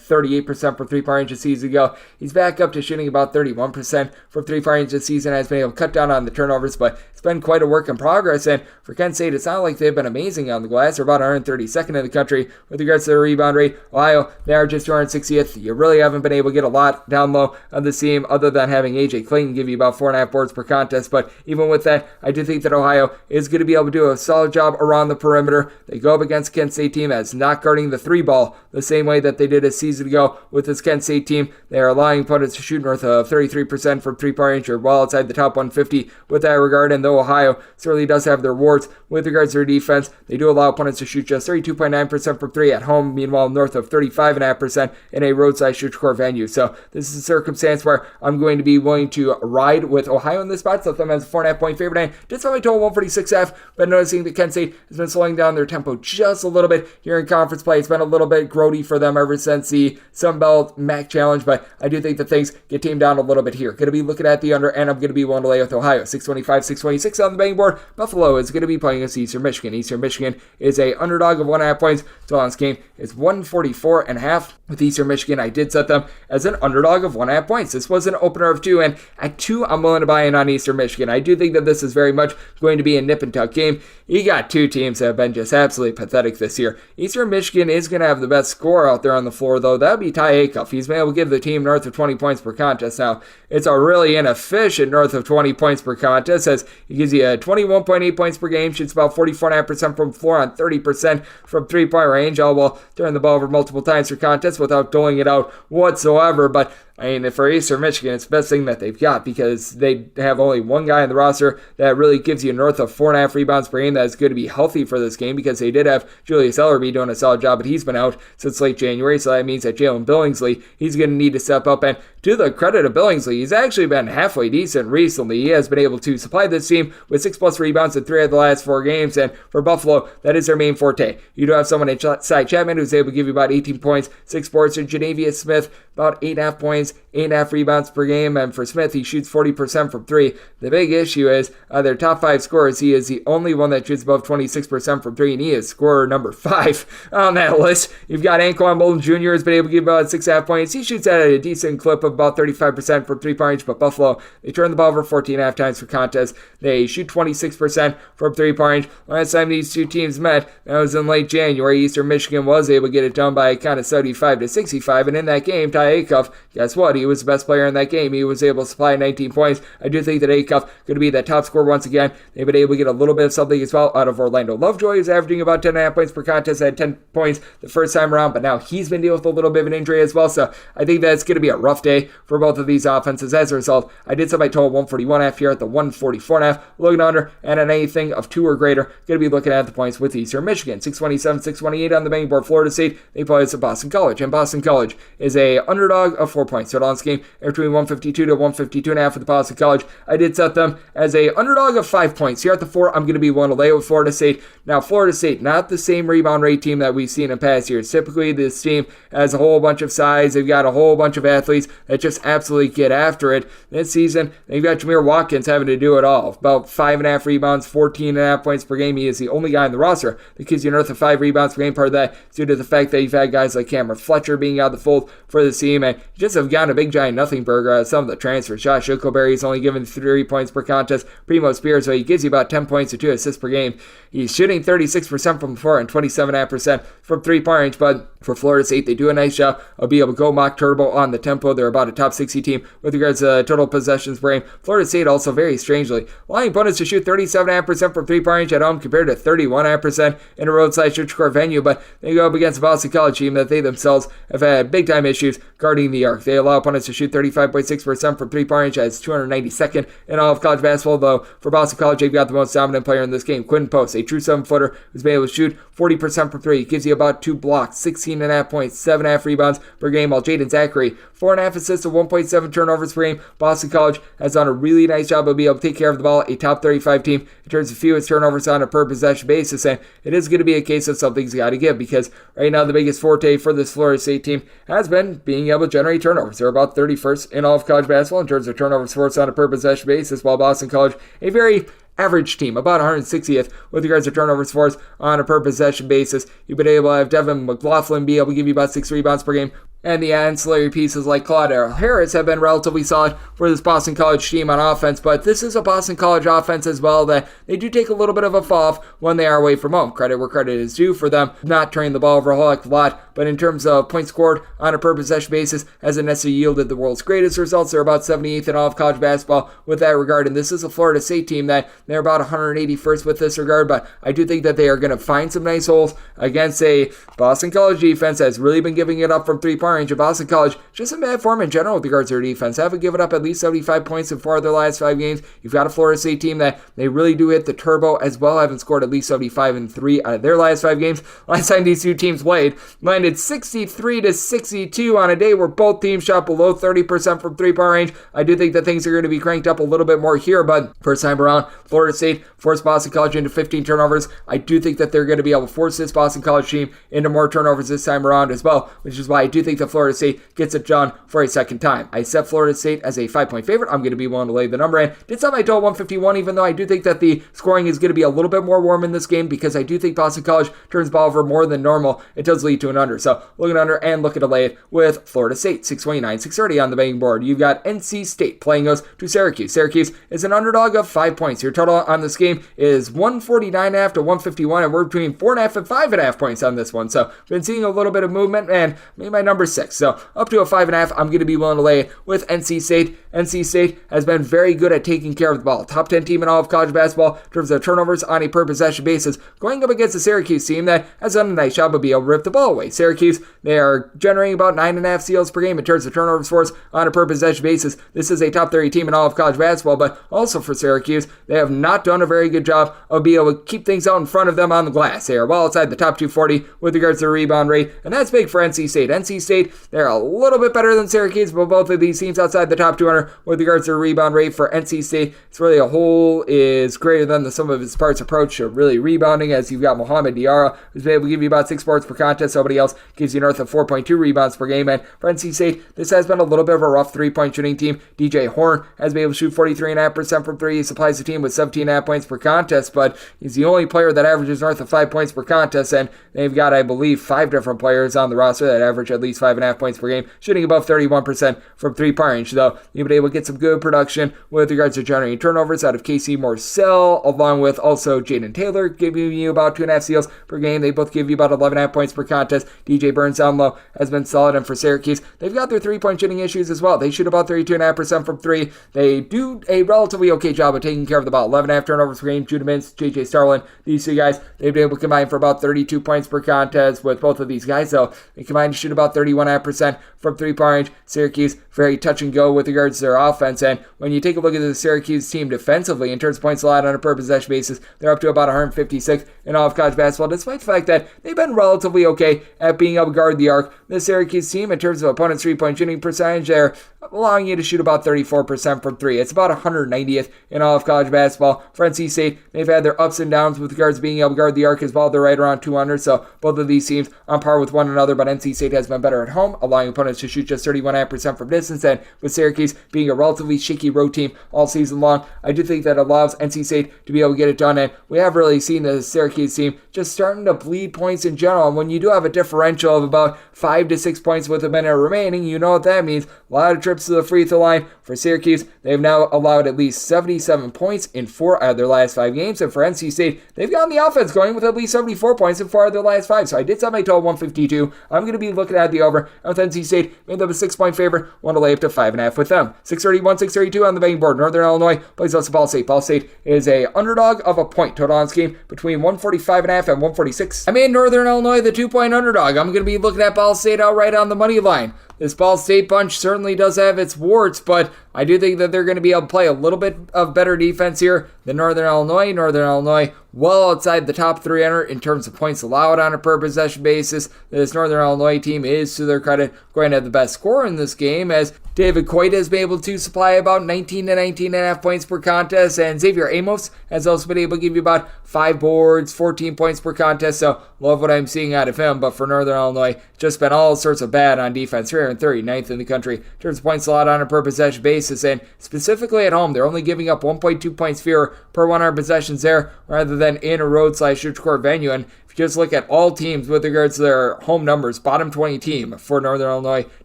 38% from three-point range a season ago. He's back up to shooting about 31% from three-point range this season. Has been able to cut down on the turnovers, but it's been quite a work in progress. And for Kent State, it's not like they've been amazing on the glass. They're about 132nd in the country with regards to their rebound rate. Ohio, they are just 260th. You really haven't been able to get a lot down low on the team other than having AJ Clayton give you about 4.5 boards per contest. But even with that, I do think that Ohio is going to be able to do a solid job around the perimeter. They go up against a Kent State team that's not guarding the three ball the same way that they did a season ago with this Kent State team. They are allowing opponents to shoot north of 33% from three-point range, or well outside the top 150 with that regard. And though Ohio certainly does have their warts with regards to their defense, they do allow opponents to shoot just 32.9% from three at home, meanwhile north of 35.5% in a roadside shoot-core venue. So this is a circumstance where I'm going to be willing to ride with Ohio in this spot, so them as a 4.5 point favorite. And did so my total 146.5, but noticing that Kent State has been slowing down their tempo just a little bit here in conference play. It's been a little bit grody for them ever since the Sun Belt MAC Challenge, but I do think that things get tamed down a little bit here. Going to be looking at the under, and I'm going to be willing to lay with Ohio. 625, 626 on the betting board. Buffalo is going to be playing against Eastern Michigan. Eastern Michigan is a underdog of 1.5 points. So on this game is 144.5 with Eastern Michigan. I did set them as an underdog of 1.5 points. This was an opener of 2, and at 2, I'm willing to buy in on Eastern Michigan. I do think that this is very much going to be a nip and tuck game. You got two teams that have been just absolutely pathetic this year. Eastern Michigan is going to have the best scorer out there on the floor, though. That would be Ty Acuff. He's been able to give the team north of 20 points per contest. Now, it's a really inefficient north of 20 points per contest, as he gives you 21.8 points per game, shoots about 44.5% from the floor on 30% from three-point range, all while turning the ball over multiple times per contest without doling it out whatsoever. But I mean, for Eastern Michigan, it's the best thing that they've got, because they have only one guy on the roster that really gives you north of 4.5 rebounds per game that is going to be healthy for this game, because they did have Julius Ellerby doing a solid job, but he's been out since late January, so that means that Jalen Billingsley, he's going to need to step up. And to the credit of Billingsley, he's actually been halfway decent recently. He has been able to supply this team with 6+ rebounds in 3 of the last 4 games, and for Buffalo, that is their main forte. You do have someone in Cy Chapman who's able to give you about 18 points, 6 boards, and Janavius Smith about 8.5 points, 8.5 rebounds per game, and for Smith, he shoots 40% from 3. The big issue is their top 5 scorers, he is the only one that shoots above 26% from 3, and he is scorer number 5 on that list. You've got Anquan Bolden Jr. has been able to give about 6.5 points. He shoots at a decent clip of about 35% from 3-point range, but Buffalo, they turn the ball over 14.5 times per contest. They shoot 26% from 3-point range. Last time these two teams met, that was in late January. Eastern Michigan was able to get it done by kind of 75-65, and in that game, Ty Acuff, guess what? He was the best player in that game. He was able to supply 19 points. I do think that Acuff going to be that top scorer once again. They've been able to get a little bit of something as well out of Orlando Lovejoy, who's averaging about 10.5 points per contest. Had 10 points the first time around, but now he's been dealing with a little bit of an injury as well. So I think that's going to be a rough day for both of these offenses. As a result, I did set my total 141.5 here at the 144.5. Looking under, and at anything of 2 or greater, going to be looking at the points with Eastern Michigan. 627, 628 on the betting board. Florida State, they play as Boston College, and Boston College is a underdog of 4 points. So on this game, between 152 to 152.5 for the Boston College. I did set them as a underdog of 5 points. Here at the 4, I'm going to be one to lay with Florida State. Now, Florida State, not the same rebound rate team that we've seen in past years. Typically, this team has a whole bunch of size. They've got a whole bunch of athletes that just absolutely get after it. This season, they've got Jameer Watkins having to do it all. About 5.5 rebounds, 14.5 points per game. He is the only guy in the roster that gives you north of 5 rebounds per game. Part of that is due to the fact that you've had guys like Cameron Fletcher being out of the fold for the team, and you just have gotten a big giant nothing burger out of some of the transfers. Josh Uckelberry is only given 3 points per contest. Primo Spears, so he gives you about 10 points or 2 assists per game. He's shooting 36% from the floor and 27.5% from 3-point range, but for Florida State, they do a nice job of being able to go mock turbo on the tempo. They're about a top 60 team with regards to total possessions per game. Florida State also very strangely allowing opponents to shoot 37.5% from 3-point range at home compared to 31.5% in a roadside shoot-core venue, but they go up against a Boston College team that they themselves have had big-time issues guarding the arc. They allow opponents to shoot 35.6% from three-point range as 292nd in all of college basketball, though for Boston College, they've got the most dominant player in this game, Quinn Post, a true 7-footer who's been able to shoot 40% from three. He gives you about 2 blocks, 16.5 points, 7.5 rebounds per game, while Jaden Zachary, 4.5 assists and 1.7 turnovers per game. Boston College has done a really nice job of being able to take care of the ball, a top 35 team in terms of fewest turnovers on a per possession basis, and it is going to be a case of something's got to give, because right now the biggest forte for this Florida State team has been being able to generate turnovers. They're about 31st in all of college basketball in terms of turnovers forced on a per possession basis, while Boston College, a very average team, about 160th with regards to turnovers forced on a per possession basis. You've been able to have Devin McLaughlin be able to give you about 6 rebounds per game, and the ancillary pieces like Claude Harris have been relatively solid for this Boston College team on offense, but this is a Boston College offense as well that they do take a little bit of a fall off when they are away from home. Credit where credit is due for them not turning the ball over a whole heck of a lot, but in terms of points scored on a per possession basis, hasn't necessarily yielded the world's greatest results. They're about 78th in all of college basketball with that regard, and this is a Florida State team that they're about 181st with this regard, but I do think that they are going to find some nice holes against a Boston College defense that's really been giving it up from three-point range. Boston College just in bad form in general with regards to their defense. Haven't given up at least 75 points in 4 of their last 5 games. You've got a Florida State team that they really do hit the turbo as well. Haven't scored at least 75 in 3 out of their last 5 games. Last time these two teams played, landed 63-62 on a day where both teams shot below 30% from three-point range. I do think that things are going to be cranked up a little bit more here, but first time around, Florida State forced Boston College into 15 turnovers. I do think that they're going to be able to force this Boston College team into more turnovers this time around as well, which is why I do think that Florida State gets it done for a second time. I set Florida State as a 5-point favorite. I'm going to be willing to lay the number in. Did set my total 151, even though I do think that the scoring is going to be a little bit more warm in this game, because I do think Boston College turns the ball over more than normal. It does lead to an under. So look at under and look at a lay it with Florida State. 629, 630 on the betting board. You've got NC State playing us to Syracuse. Syracuse is an underdog of 5 points. Your total on this game is 149.5 to 151, and we're between 4.5 and 5.5 points on this one. So been seeing a little bit of movement, and maybe my number 6. So up to a 5.5, I'm going to be willing to lay with NC State. NC State has been very good at taking care of the ball. Top 10 team in all of college basketball in terms of turnovers on a per possession basis, going up against the Syracuse team that has done a nice job of being able to rip the ball away. Syracuse, they are generating about 9.5 steals per game in terms of turnovers forced on a per possession basis. This is a top 30 team in all of college basketball, but also for Syracuse, they have not done a very good job of being able to keep things out in front of them on the glass. They are well outside the top 240 with regards to the rebound rate, and that's big for NC State. NC State, they're a little bit better than Syracuse, but both of these teams outside the top 200 with regards to the rebound rate for NC State. It's really a whole is greater than the sum of its parts approach to really rebounding, as you've got Mohamed Diarra, who's been able to give you about 6 boards per contest. Somebody else gives you north of 4.2 rebounds per game. And for NC State, this has been a little bit of a rough 3-point shooting team. DJ Horn has been able to shoot 43.5% from 3. He supplies the team with 17.5 points per contest, but he's the only player that averages north of 5 points per contest, and they've got, I believe, 5 different players on the roster that average at least 5.5 points per game, shooting above 31% from 3-point range. Though you've been able to get some good production with regards to generating turnovers out of Casey Morcell, along with also Jaden Taylor, giving you about 2.5 steals per game. They both give you about 11.5 points per contest. DJ Burns down low has been solid, and for Syracuse, they've got their 3-point shooting issues as well. They shoot about 32.5% from 3. They do a relatively okay job of taking care of the ball. 11.5 turnovers per game. Judah Mintz, JJ Starlin, these two guys, they've been able to combine for about 32 points per contest with both of these guys, though. They combine to shoot about 31.5% from 3-point range. Syracuse, very touch and go with regards to their offense, and when you take a look at the Syracuse team defensively, in terms of points allowed on a per possession basis, they're up to about 156 in all of college basketball, despite the fact that they've been relatively okay at being able to guard the arc. The Syracuse team, in terms of opponent's 3-point shooting percentage, they're allowing you to shoot about 34% from 3. It's about 190th in all of college basketball. For NC State, they've had their ups and downs with regards to being able to guard the arc as well. They're right around 200, so both of these teams on par with one another, but NC State has been better at home, allowing opponents to shoot just 31.5% from distance, and with Syracuse being a relatively shaky road team all season long, I do think that allows NC State to be able to get it done, and we have really seen the Syracuse team just starting to bleed points in general, and when you do have a differential of about 5 to 6 points with a minute remaining, you know what that means. A lot of trips to the free throw line. For Syracuse, they've now allowed at least 77 points in 4 out of their last 5 games, and for NC State, they've gotten the offense going with at least 74 points in 4 out of their last 5, so I did set my total 152. I'm going to be looking at the over, and with NC State, made them a 6-point favorite, want to lay up to 5.5 with them. 631, 632 on the betting board. Northern Illinois plays us to Ball State. Ball State is a underdog of a point. Total on this game between 145.5 and 146. I made Northern Illinois the 2-point underdog. I'm going to be looking at Ball State outright on the money line. This Ball State bunch certainly does have its warts, but I do think that they're going to be able to play a little bit of better defense here than Northern Illinois. Northern Illinois well outside the top 300 in terms of points allowed on a per possession basis. This Northern Illinois team is, to their credit, going to have the best scorer in this game, as David Coit has been able to supply about 19 to 19.5 points per contest, and Xavier Amos has also been able to give you about 5 boards, 14 points per contest, so love what I'm seeing out of him. But for Northern Illinois, just been all sorts of bad on defense, 339th in the country in terms of points allowed on a per possession basis, and specifically at home, they're only giving up 1.2 points fewer per 100 possessions there, rather than in a road/neutral court venue. And if you just look at all teams with regards to their home numbers, bottom 20 team for Northern Illinois in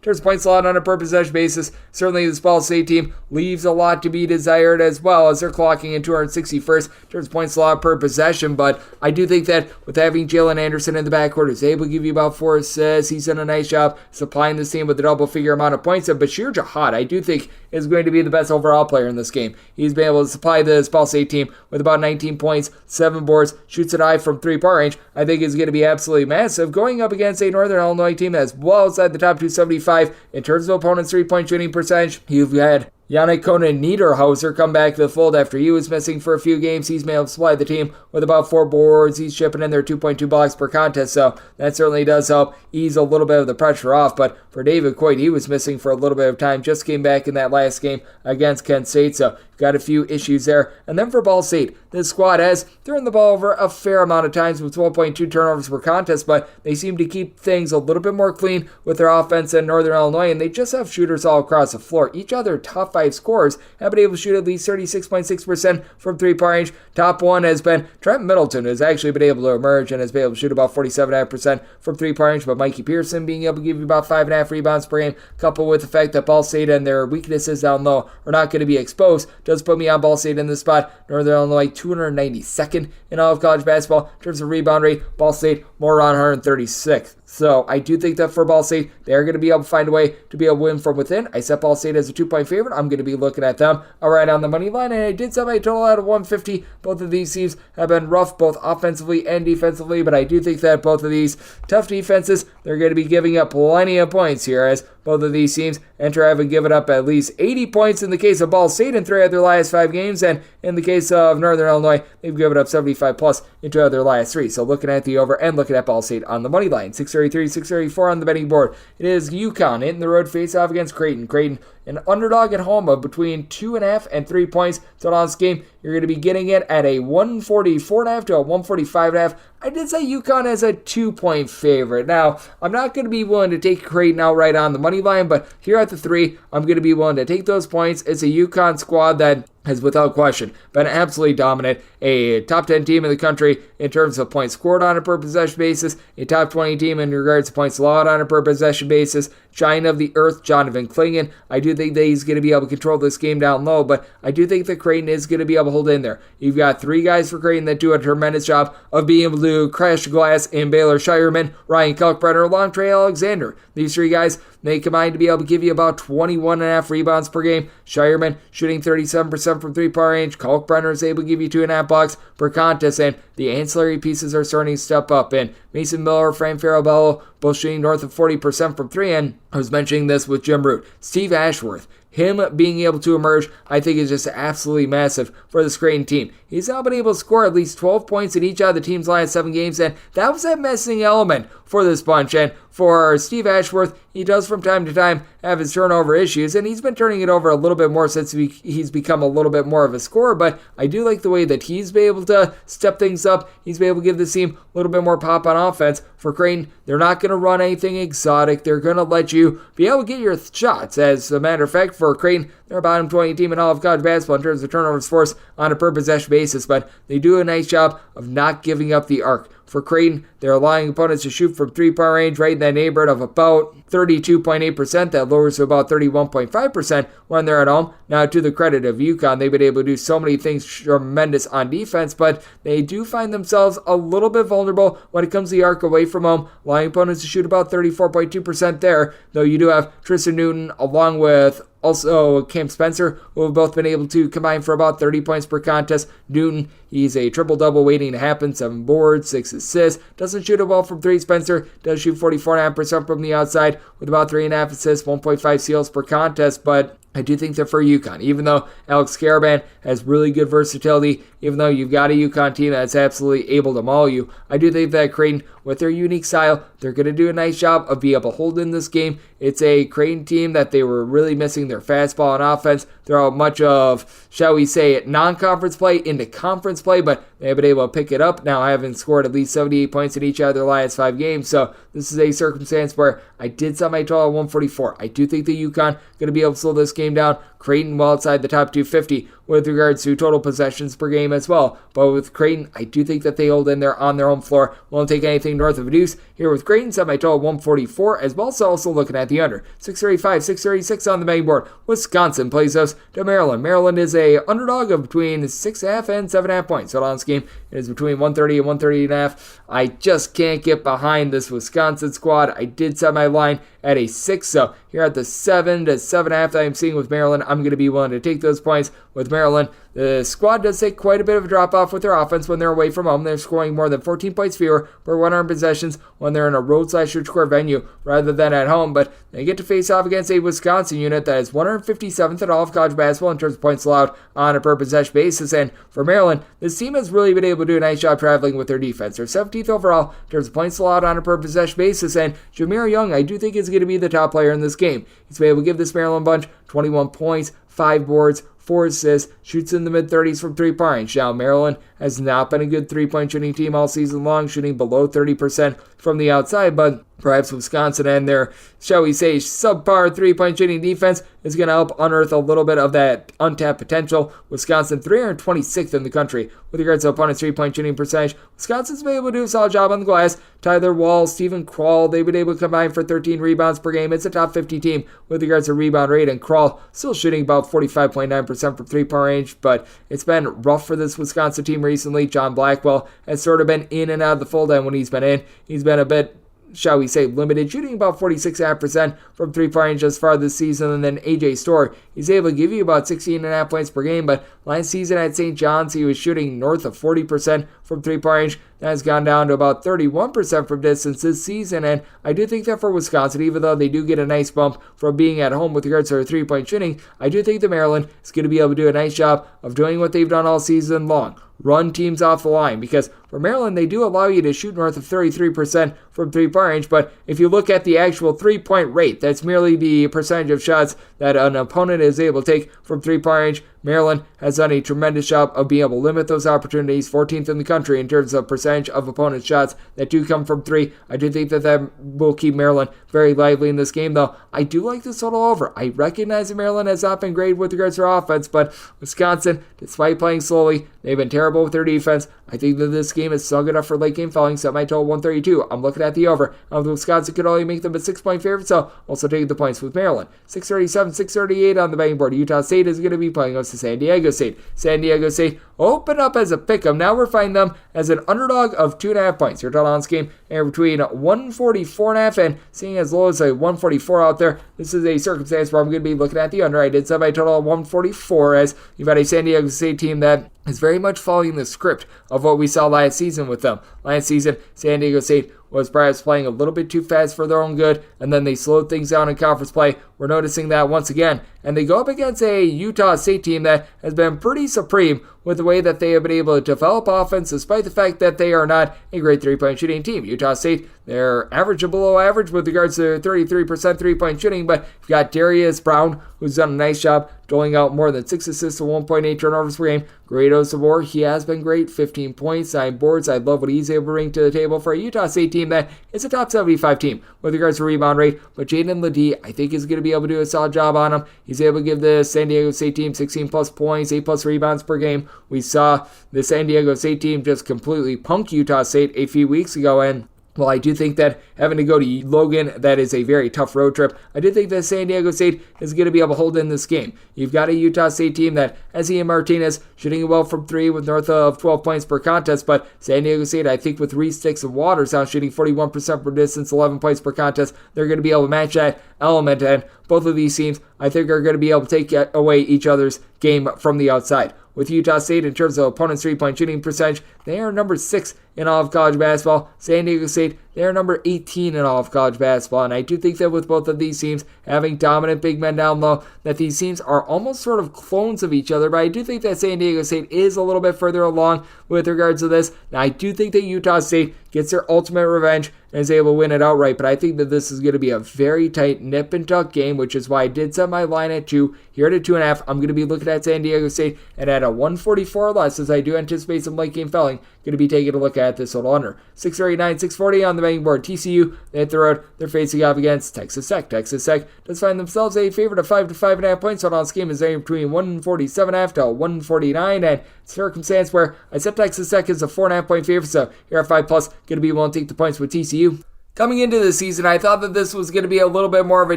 terms of points allowed on a per possession basis, certainly this Ball State team leaves a lot to be desired, as well as they're clocking in 261st in terms of points allowed per possession. But I do think that with having Jalen Anderson in the backcourt, who's able to give you about 4 assists, he's done a nice job supplying this team with a double-figure amount of points. And Bashir Jihad, I do think, is going to be the best overall player in this game. He's been able to supply this Ball State team with about 19 points, 7 boards, shoots it high from 3-point range. I think is going to be absolutely massive, going up against a Northern Illinois team that's well outside the top 275 in terms of opponents' 3-point shooting percentage. You've had Yannick Conan Niederhauser come back to the fold after he was missing for a few games. He's been able to supply the team with about 4 boards. He's chipping in their 2.2 blocks per contest, so that certainly does help ease a little bit of the pressure off. But for David Coit, he was missing for a little bit of time, just came back in that last game against Kent State, so got a few issues there. And then for Ball State, this squad has turned the ball over a fair amount of times with 12.2 turnovers per contest, but they seem to keep things a little bit more clean with their offense than Northern Illinois, and they just have shooters all across the floor. Each other top 5 scorers have been able to shoot at least 36.6% from 3-point range. Top 1 has been Trent Middleton, who's actually been able to emerge and has been able to shoot about 47.5% from 3-point range, but Mikey Pearson being able to give you about 5.5 rebounds per game, coupled with the fact that Ball State and their weaknesses down low are not going to be exposed, does put me on Ball State in this spot. Northern Illinois 292nd in all of college basketball in terms of rebound rate. Ball State more around 136th. So I do think that for Ball State, they're going to be able to find a way to be able to win from within. I set Ball State as a 2-point favorite. I'm going to be looking at them right on the money line, and I did set my total out of 150. Both of these teams have been rough, both offensively and defensively, but I do think that both of these tough defenses, they're going to be giving up plenty of points here, as both of these teams enter having given up at least 80 points in the case of Ball State in 3 of their last 5 games, and in the case of Northern Illinois, they've given up 75 plus in 2 of their last 3. So looking at the over and looking at Ball State on the money line, 633, 634 on the betting board. It is UConn hitting the road face-off against Creighton. Creighton, an underdog at home of between 2.5 and 3 points. So on this game, you're going to be getting it at a 144.5 to a 145.5. I did say UConn as a 2-point favorite. Now, I'm not going to be willing to take Creighton outright on the money line, but here at the 3, I'm going to be willing to take those points. It's a UConn squad that has without question been absolutely dominant, a top 10 team in the country in terms of points scored on a per possession basis, a top 20 team in regards to points allowed on a per possession basis. Giant of the earth, Jonathan Klingen, I do think that he's going to be able to control this game down low, but I do think that Creighton is going to be able to hold in there. You've got 3 guys for Creighton that do a tremendous job of being able to crash the glass in Baylor Shireman, Ryan Kalkbrenner, along Trey Alexander. These 3 guys, they combine to be able to give you about 21.5 rebounds per game. Shireman shooting 37% from 3-point range. Kalkbrenner is able to give you 2.5 blocks per contest, and the ancillary pieces are starting to step up. And Mason Miller, Fran Farabello, both shooting north of 40% from 3. And I was mentioning this with Jim Root. Steve Ashworth, him being able to emerge, I think is just absolutely massive for this Creighton team. He's now been able to score at least 12 points in each of the team's last 7 games, and that was that missing element for this bunch. And for Steve Ashworth, he does from time to time have his turnover issues, and he's been turning it over a little bit more since he's become a little bit more of a scorer, but I do like the way that he's been able to step things up. He's been able to give this team a little bit more pop on offense. For Creighton, they're not going to run anything exotic. They're going to let you be able to get your shots. As a matter of fact, for Creighton, they're a bottom 20 team in all of college basketball in terms of turnovers forced on a per possession basis, but they do a nice job of not giving up the arc. For Creighton, they're allowing opponents to shoot from 3-point range right in that neighborhood of about 32.8%. That lowers to about 31.5% when they're at home. Now, to the credit of UConn, they've been able to do so many things tremendous on defense, but they do find themselves a little bit vulnerable when it comes to the arc away from home, allowing opponents to shoot about 34.2% there, though you do have Tristan Newton along with also Cam Spencer, who have both been able to combine for about 30 points per contest. Newton, he's a triple-double waiting to happen, 7 boards, 6 assists. Doesn't shoot a ball from 3. Spencer does shoot 44.5% from the outside with about 3.5 assists, 1.5 steals per contest, but I do think that for UConn, even though Alex Karaban has really good versatility, even though you've got a UConn team that's absolutely able to maul you, I do think that Creighton, with their unique style, they're going to do a nice job of being able to hold in this game. It's a Creighton team that they were really missing their fastball on offense throughout much of, shall we say, non-conference play into conference play, but they've been able to pick it up now, having scored at least 78 points in each of their last 5 games. So this is a circumstance where I did set my total at 144. I do think the UConn going to be able to slow this game down. Creighton well outside the top 250 with regards to total possessions per game as well. But with Creighton, I do think that they hold in there on their home floor. Won't take anything north of a deuce. Here with Creighton, set my total 144 as well. So also looking at the under. 635, 636 on the betting board. Wisconsin plays us to Maryland. Maryland is a underdog of between 6.5 and 7.5 points. So on this game, it is between 130 and 130.5. I just can't get behind this Wisconsin squad. I did set my line at a 6. So here at the 7 to 7.5 that I'm seeing with Maryland, I'm going to be willing to take those points with Maryland. The squad does take quite a bit of a drop-off with their offense when they're away from home. They're scoring more than 14 points fewer per 100 possessions when they're in a road/score venue rather than at home. But they get to face off against a Wisconsin unit that is 157th in all of college basketball in terms of points allowed on a per-possession basis. And for Maryland, this team has really been able to do a nice job traveling with their defense. They're 17th overall in terms of points allowed on a per-possession basis. And Jameer Young, I do think, is going to be the top player in this game. He's been able to give this Maryland bunch 21 points, 5 boards, 4 assists, shoots in the mid-30s from 3-point range. Now, Maryland has not been a good 3-point shooting team all season long, shooting below 30% from the outside, but perhaps Wisconsin and their, shall we say, subpar 3-point shooting defense is going to help unearth a little bit of that untapped potential. Wisconsin 326th in the country with regards to opponent's 3-point shooting percentage. Wisconsin's been able to do a solid job on the glass. Tyler Wall, Stephen Krull, they've been able to combine for 13 rebounds per game. It's a top 50 team with regards to rebound rate, and Krull still shooting about 45.9% from 3-point range, but it's been rough for this Wisconsin team recently. John Blackwell has sort of been in and out of the fold, and when he's been in, he's been a bit, shall we say, limited, shooting about 46.5% from 3-point range as far this season. And then AJ Storr, he's able to give you about 16.5 points per game, but last season at St. John's, he was shooting north of 40% from 3-point range. That has gone down to about 31% from distance this season, and I do think that for Wisconsin, even though they do get a nice bump from being at home with regards to their 3-point shooting, I do think that Maryland is going to be able to do a nice job of doing what they've done all season long. Run teams off the line, because for Maryland, they do allow you to shoot north of 33% from 3-point range, but if you look at the actual 3-point rate, that's merely the percentage of shots that an opponent is able to take from 3-point range. Maryland has done a tremendous job of being able to limit those opportunities, 14th in the country in terms of percentage of opponent shots that do come from 3. I do think that that will keep Maryland very lively in this game, though. I do like this total over. I recognize that Maryland has not been great with regards to their offense, but Wisconsin, despite playing slowly, they've been terrible with their defense. I think that this game is still good enough for late game following, set my total 132. I'm looking at the over. Wisconsin could only make them a 6-point favorite, so also taking the points with Maryland. 637, 638 on the betting board. Utah State is going to be playing us to San Diego State. San Diego State open up as a pick'em. Now we're finding them as an underdog of 2.5 points. Your total on this game and between 144.5 and seeing as low as a 144 out there. This is a circumstance where I'm going to be looking at the under. I did set my total at 144 as you've got a San Diego State team that is very much following the script of what we saw last season with them. Last season, San Diego State was perhaps playing a little bit too fast for their own good, and then they slowed things down in conference play. We're noticing that once again, and they go up against a Utah State team that has been pretty supreme with the way that they have been able to develop offense, despite the fact that they are not a great 3-point shooting team. Utah State, they're average or below average with regards to 33% 3-point shooting, but you've got Darius Brown, who's done a nice job doling out more than 6 assists and 1.8 turnovers per game. Grado Sabor, he has been great, 15 points, 9 boards. I love what he's able to bring to the table for a Utah State team that is a top 75 team with regards to rebound rate, but Jaden Ledee, I think, is going to be able to do a solid job on him. He's able to give the San Diego State team 16 plus points, 8 plus rebounds per game. We saw the San Diego State team just completely punk Utah State a few weeks ago, and Well, I do think that having to go to Logan, that is a very tough road trip. I do think that San Diego State is going to be able to hold in this game. You've got a Utah State team that has Ian Martinez shooting well from three with north of 12 points per contest, but San Diego State, I think with Reese Sticks and Waters now shooting 41% per distance, 11 points per contest, they're going to be able to match that element, and both of these teams, I think, are going to be able to take away each other's game from the outside. With Utah State, in terms of opponents' three-point shooting percentage, they are number 6 in all of college basketball. San Diego State, they are number 18 in all of college basketball. And I do think that with both of these teams having dominant big men down low, that these teams are almost sort of clones of each other. But I do think that San Diego State is a little bit further along with regards to this. Now, I do think that Utah State gets their ultimate revenge and is able to win it outright. But I think that this is going to be a very tight nip and tuck game, which is why I did set my line at 2. Here at a 2.5, I'm going to be looking at San Diego State, and at a 144 or less, as I do anticipate some late game fouling, going to be taking a look at this total under. 639, 640 on the betting board. TCU, they hit the road. They're facing off against Texas Tech. Texas Tech does find themselves a favorite of 5 to 5.5 points. Total on this game is anywhere between 147.5 to 149, and circumstance where I set Texas Tech as a 4.5 point favorite, so here at 5+, going to be willing to take the points with TCU. Coming into the season, I thought that this was going to be a little bit more of a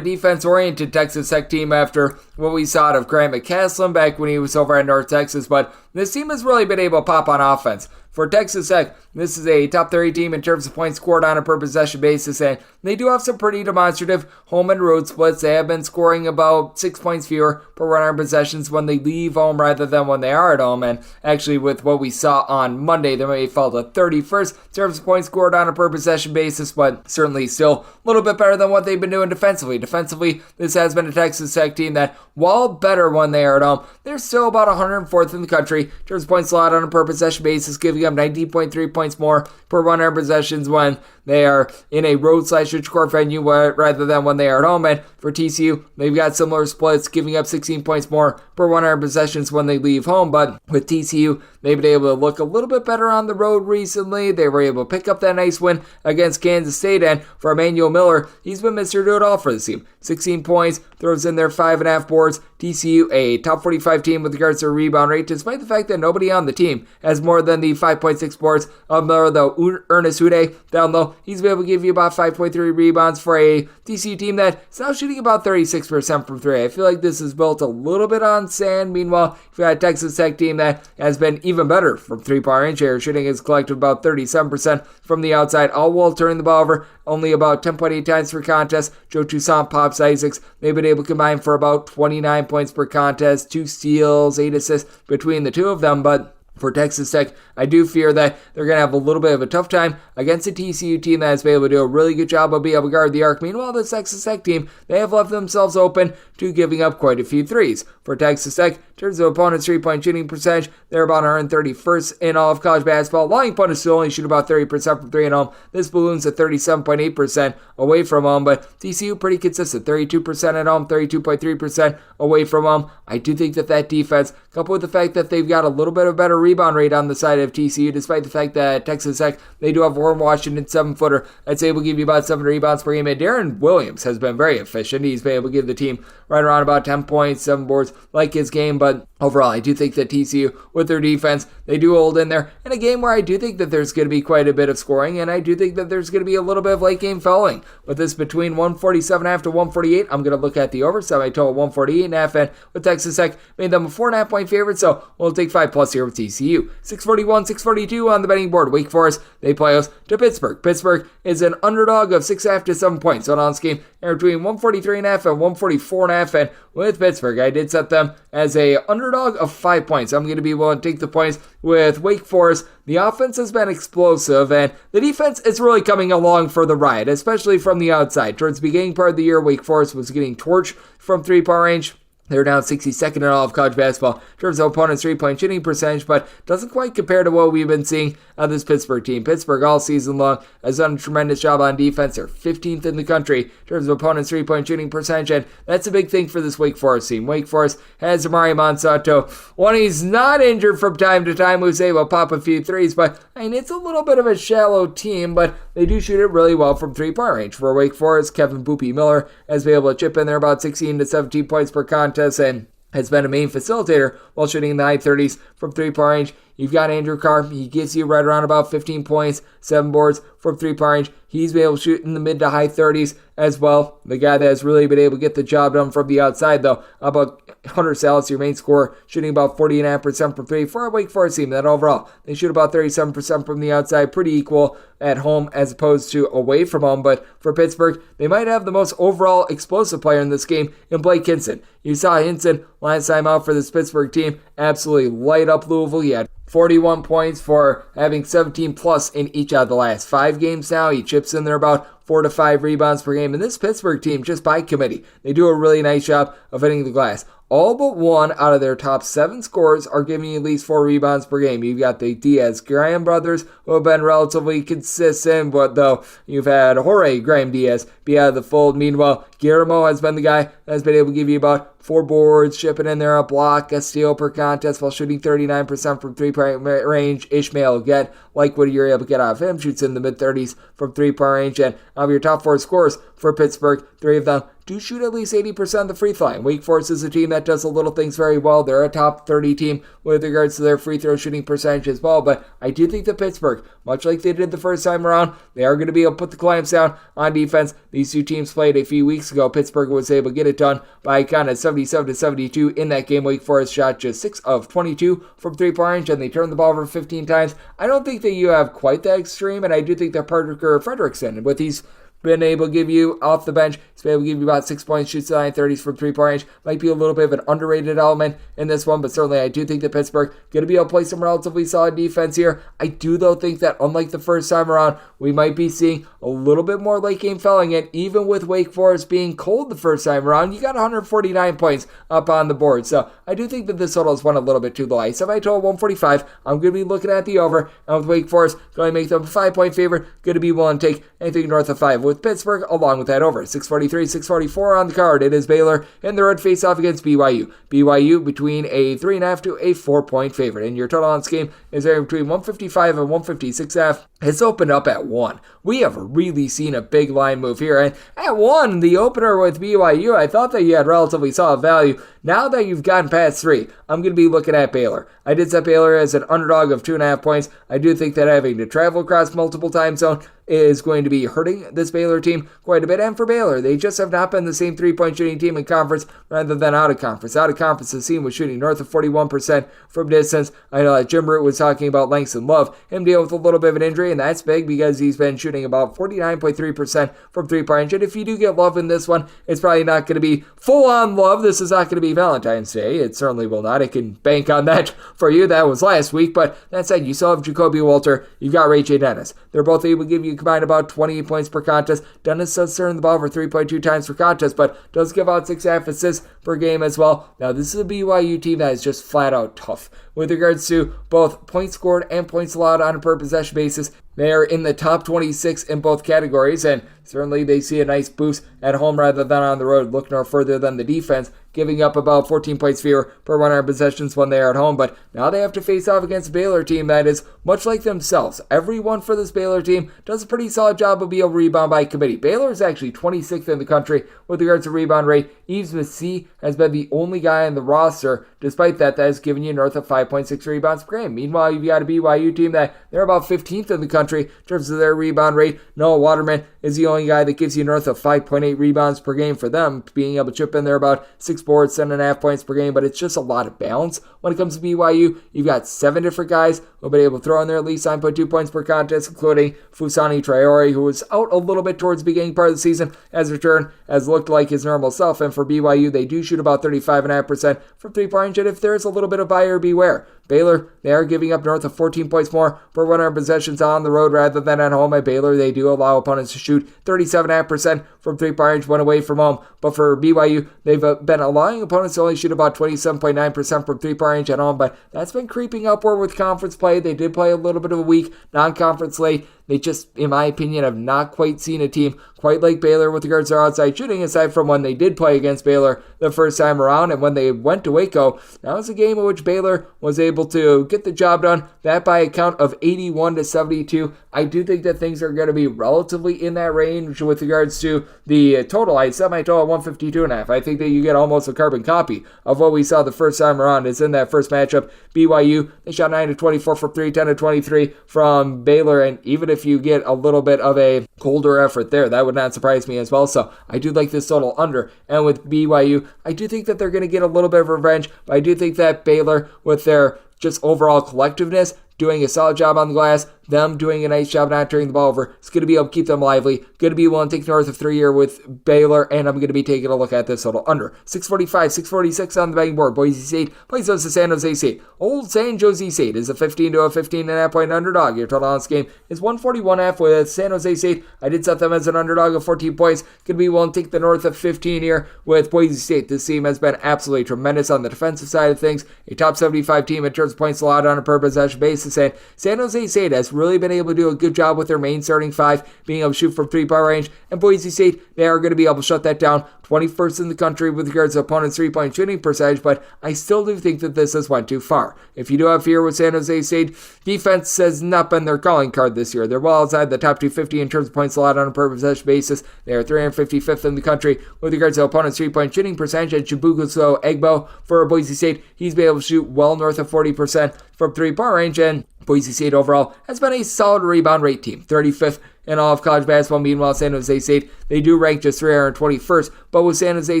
defense-oriented Texas Tech team after what we saw out of Grant McCasland back when he was over at North Texas, but this team has really been able to pop on offense. For Texas Tech, this is a top 30 team in terms of points scored on a per possession basis, and they do have some pretty demonstrative home and road splits. They have been scoring about 6 points fewer per 100 possessions when they leave home rather than when they are at home, and actually with what we saw on Monday, they may fall to 31st in terms of points scored on a per possession basis, but certainly still a little bit better than what they've been doing defensively. Defensively, this has been a Texas Tech team that, while better when they are at home, they're still about 104th in the country in terms of points allowed on a per possession basis, giving up 19.3 points more per 100 possessions when they are in a road/rich court venue rather than when they are at home. And for TCU, they've got similar splits, giving up 16 points more per 100 possessions when they leave home. But with TCU, they've been able to look a little bit better on the road recently. They were able to pick up that nice win against Kansas State. And for Emmanuel Miller, he's been Mr. Do-It-All for this team. 16 points, throws in their 5.5 boards. TCU, a top 45 team with regards to their rebound rate, despite the fact that nobody on the team has more than the 5.6 boards of Miller, though Ernest Uday down low, he's been able to give you about 5.3 rebounds for a TCU team that's now shooting about 36% from 3. I feel like this is built a little bit on sand. Meanwhile, you've got a Texas Tech team that has been even better from 3-point range here, shooting his collective about 37% from the outside, all while turning the ball over only about 10.8 times per contest. Joe Toussaint, Pops Isaacs, they've been able to combine for about 29 points per contest, 2 steals, 8 assists between the two of them, but for Texas Tech, I do fear that they're going to have a little bit of a tough time against a TCU team that has been able to do a really good job of being able to guard the arc. Meanwhile, the Texas Tech team, they have left themselves open to giving up quite a few threes. For Texas Tech, in terms of opponents' 3-point shooting percentage, they're about 131st in all of college basketball. Allowing opponents to only shoot about 30% from 3 at home. This balloons at 37.8% away from home, but TCU pretty consistent. 32% at home, 32.3% away from home. I do think that defense, coupled with the fact that they've got a little bit of better rebound rate on the side of TCU, despite the fact that Texas Tech, they do have Warren Washington, 7-footer, that's able to give you about 7 rebounds per game. And Darren Williams has been very efficient. He's been able to give the team right around about 10 points, 7 boards, like his game. But overall, I do think that TCU, with their defense, they do hold in there in a game where I do think that there's going to be quite a bit of scoring, and I do think that there's going to be a little bit of late game fouling. With this between 147.5 to 148, I'm going to look at the over, so I total 148.5, and with Texas Tech, made them a 4.5 point favorite, so we'll take 5+ here with TCU. 641, 642 on the betting board. Wake Forest, they play us to Pittsburgh. Pittsburgh is an underdog of 6.5 to 7 points. So on this game, they're between 143.5 and 144.5, and with Pittsburgh, I did set them as a underdog of 5 points. I'm going to be willing to take the points with Wake Forest. The offense has been explosive, and the defense is really coming along for the ride, especially from the outside. Towards the beginning part of the year, Wake Forest was getting torched from 3-point range. They're down 62nd in all of college basketball in terms of opponents' 3-point shooting percentage, but doesn't quite compare to what we've been seeing of this Pittsburgh team. Pittsburgh all season long has done a tremendous job on defense. They're 15th in the country in terms of opponents' 3-point shooting percentage, and that's a big thing for this Wake Forest team. Wake Forest has Amari Monsanto. When he's not injured from time to time, who's able to pop a few threes, but I mean, it's a little bit of a shallow team, but they do shoot it really well from 3-point range. For Wake Forest, Kevin Boopy Miller has been able to chip in there about 16 to 17 points per contest, and has been a main facilitator while shooting in the high 30s from 3-point range. You've got Andrew Carr. He gets you right around about 15 points, 7 boards from 3-point range. He's been able to shoot in the mid to high 30s as well. The guy that has really been able to get the job done from the outside, though. How about Hunter Salas, your main scorer, shooting about 40.5% from 3 for a Wake Forest team. That overall, they shoot about 37% from the outside, pretty equal at home as opposed to away from home. But for Pittsburgh, they might have the most overall explosive player in this game in Blake Hinson. You saw Hinson last time out for this Pittsburgh team absolutely light up Louisville. He had 41 points for having 17 plus in each of the last 5 games now. He chips in there about 4 to 5 rebounds per game. And this Pittsburgh team, just by committee, they do a really nice job of hitting the glass. All but one out of their top 7 scorers are giving you at least 4 rebounds per game. You've got the Diaz-Graham brothers, who have been relatively consistent, but though you've had Jorge Graham-Diaz be out of the fold. Meanwhile, Guillermo has been the guy that's been able to give you about 4 boards, chipping in there a block, a steal per contest while shooting 39% from 3-point range. Ishmael Get, like what you're able to get out of him, shoots in the mid-30s from 3-point range. And of your top 4 scorers for Pittsburgh, 3 of them do shoot at least 80% of the free throw line. Wake Forest is a team that does the little things very well. They're a top 30 team with regards to their free throw shooting percentage as well. But I do think that Pittsburgh, much like they did the first time around, they are going to be able to put the clamps down on defense. These two teams played a few weeks ago. Pittsburgh was able to get it done by kind of 77-72 in that game. Wake Forest shot just 6 of 22 from 3-point range, and they turned the ball over 15 times. I don't think that you have quite that extreme, and I do think that Parker Frederickson, with these been able to give you off the bench, he's been able to give you about 6 points, shoots the 930s from 3-point range. Might be a little bit of an underrated element in this one, but certainly I do think that Pittsburgh going to be able to play some relatively solid defense here. I do, though, think that unlike the first time around, we might be seeing a little bit more late game fouling, and even with Wake Forest being cold the first time around, you got 149 points up on the board. So I do think that this total is one a little bit too low. So if I total 145, I'm going to be looking at the over, and with Wake Forest going to make them a 5-point favorite, going to be willing to take anything north of 5 with Pittsburgh along with that over. 643, 644 on the card. It is Baylor in the road face-off against BYU. BYU between a 3.5 to a 4-point favorite. And your total on this game is there between 155 and 156.5. It's opened up at 1. We have really seen a big line move here. And at 1, the opener with BYU, I thought that you had relatively solid value. Now that you've gotten past 3, I'm going to be looking at Baylor. I did set Baylor as an underdog of 2.5 points. I do think that having to travel across multiple time zones is going to be hurting this Baylor team quite a bit. And for Baylor, they just have not been the same 3-point shooting team in conference rather than out of conference. Out of conference, the team was shooting north of 41% from distance. I know that Jim Root was talking about Langston Love, him dealing with a little bit of an injury, and that's big because he's been shooting about 49.3% from 3-point range. And if you do get Love in this one, it's probably not going to be full-on Love. This is not going to be Valentine's Day. It certainly will not. I can bank on that for you. That was last week. But that said, you still have Jacoby Walter. You've got Ray J. Dennis. They're both able to give you combined about 28 points per contest. Dennis does turn the ball over 3.2 times per contest, but does give out 6.5 assists per game as well. Now, this is a BYU team that is just flat out tough with regards to both points scored and points allowed on a per possession basis. They are in the top 26 in both categories, and certainly they see a nice boost at home rather than on the road. Look no further than the defense, giving up about 14 points fewer per 100 possessions when they are at home. But now they have to face off against a Baylor team that is much like themselves. Everyone for this Baylor team does a pretty solid job of being able to rebound by committee. Baylor is actually 26th in the country with regards to rebound rate. Yves Messi has been the only guy on the roster, despite that has given you north of 5.6 rebounds per game. Meanwhile, you've got a BYU team that they're about 15th in the country in terms of their rebound rate. Noah Waterman is the only guy that gives you north of 5.8 rebounds per game for them, being able to chip in there about 6 boards, 7.5 points per game, but it's just a lot of balance. When it comes to BYU, you've got 7 different guys who have been able to throw in there at least 9.2 points per contest, including Fusani Traore, who was out a little bit towards the beginning part of the season, has returned, has looked like his normal self, and for BYU, they do shoot about 35.5% from 3-point range, and if there's a little bit of buyer beware. Baylor, they are giving up north of 14 points more per 100 possessions on the road rather than at home. At Baylor, they do allow opponents to shoot 37.5% from 3-point range when away from home. But for BYU, they've been allowing opponents to only shoot about 27.9% from 3-point range at home. But that's been creeping upward with conference play. They did play a little bit of a weak non-conference slate They just, in my opinion, have not quite seen a team quite like Baylor with regards to their outside shooting, aside from when they did play against Baylor the first time around. And when they went to Waco, that was a game in which Baylor was able to get the job done, that by a count of 81-72. I do think that things are going to be relatively in that range with regards to the total. I set my total at 152.5. I think that you get almost a carbon copy of what we saw the first time around. It's in that first matchup. BYU, they shot 9-24 from 3, 10-23 from Baylor, and even if you get a little bit of a colder effort there, that would not surprise me as well. So I do like this total under. And with BYU, I do think that they're going to get a little bit of revenge, but I do think that Baylor, with their just overall collectiveness, doing a solid job on the glass, them doing a nice job not turning the ball over, it's going to be able to keep them lively, going to be willing to take north of 3 here with Baylor, and I'm going to be taking a look at this total under. 645, 646 on the betting board. Boise State plays us to San Jose State. Old San Jose State is a 15-15.5 point underdog. Your total on this game is 141.5 with San Jose State. I did set them as an underdog of 14 points. Going to be willing to take the north of 15 here with Boise State. This team has been absolutely tremendous on the defensive side of things. A top 75 team in terms of points allowed on a per possession basis, and San Jose State has really been able to do a good job with their main starting five, being able to shoot from 3-point range, and Boise State, they are going to be able to shut that down. 21st in the country with regards to opponents' 3-point shooting percentage, but I still do think that this has went too far. If you do have fear with San Jose State, defense has not been their calling card this year. They're well outside the top 250 in terms of points allowed on a per possession basis. They are 355th in the country with regards to opponents' 3-point shooting percentage, and Chibukuso Egbo for Boise State, he's been able to shoot well north of 40% from 3-point range, and Boise State overall has been a solid rebound rate team, 35th in all of college basketball. Meanwhile, San Jose State, they do rank just 321st, but with San Jose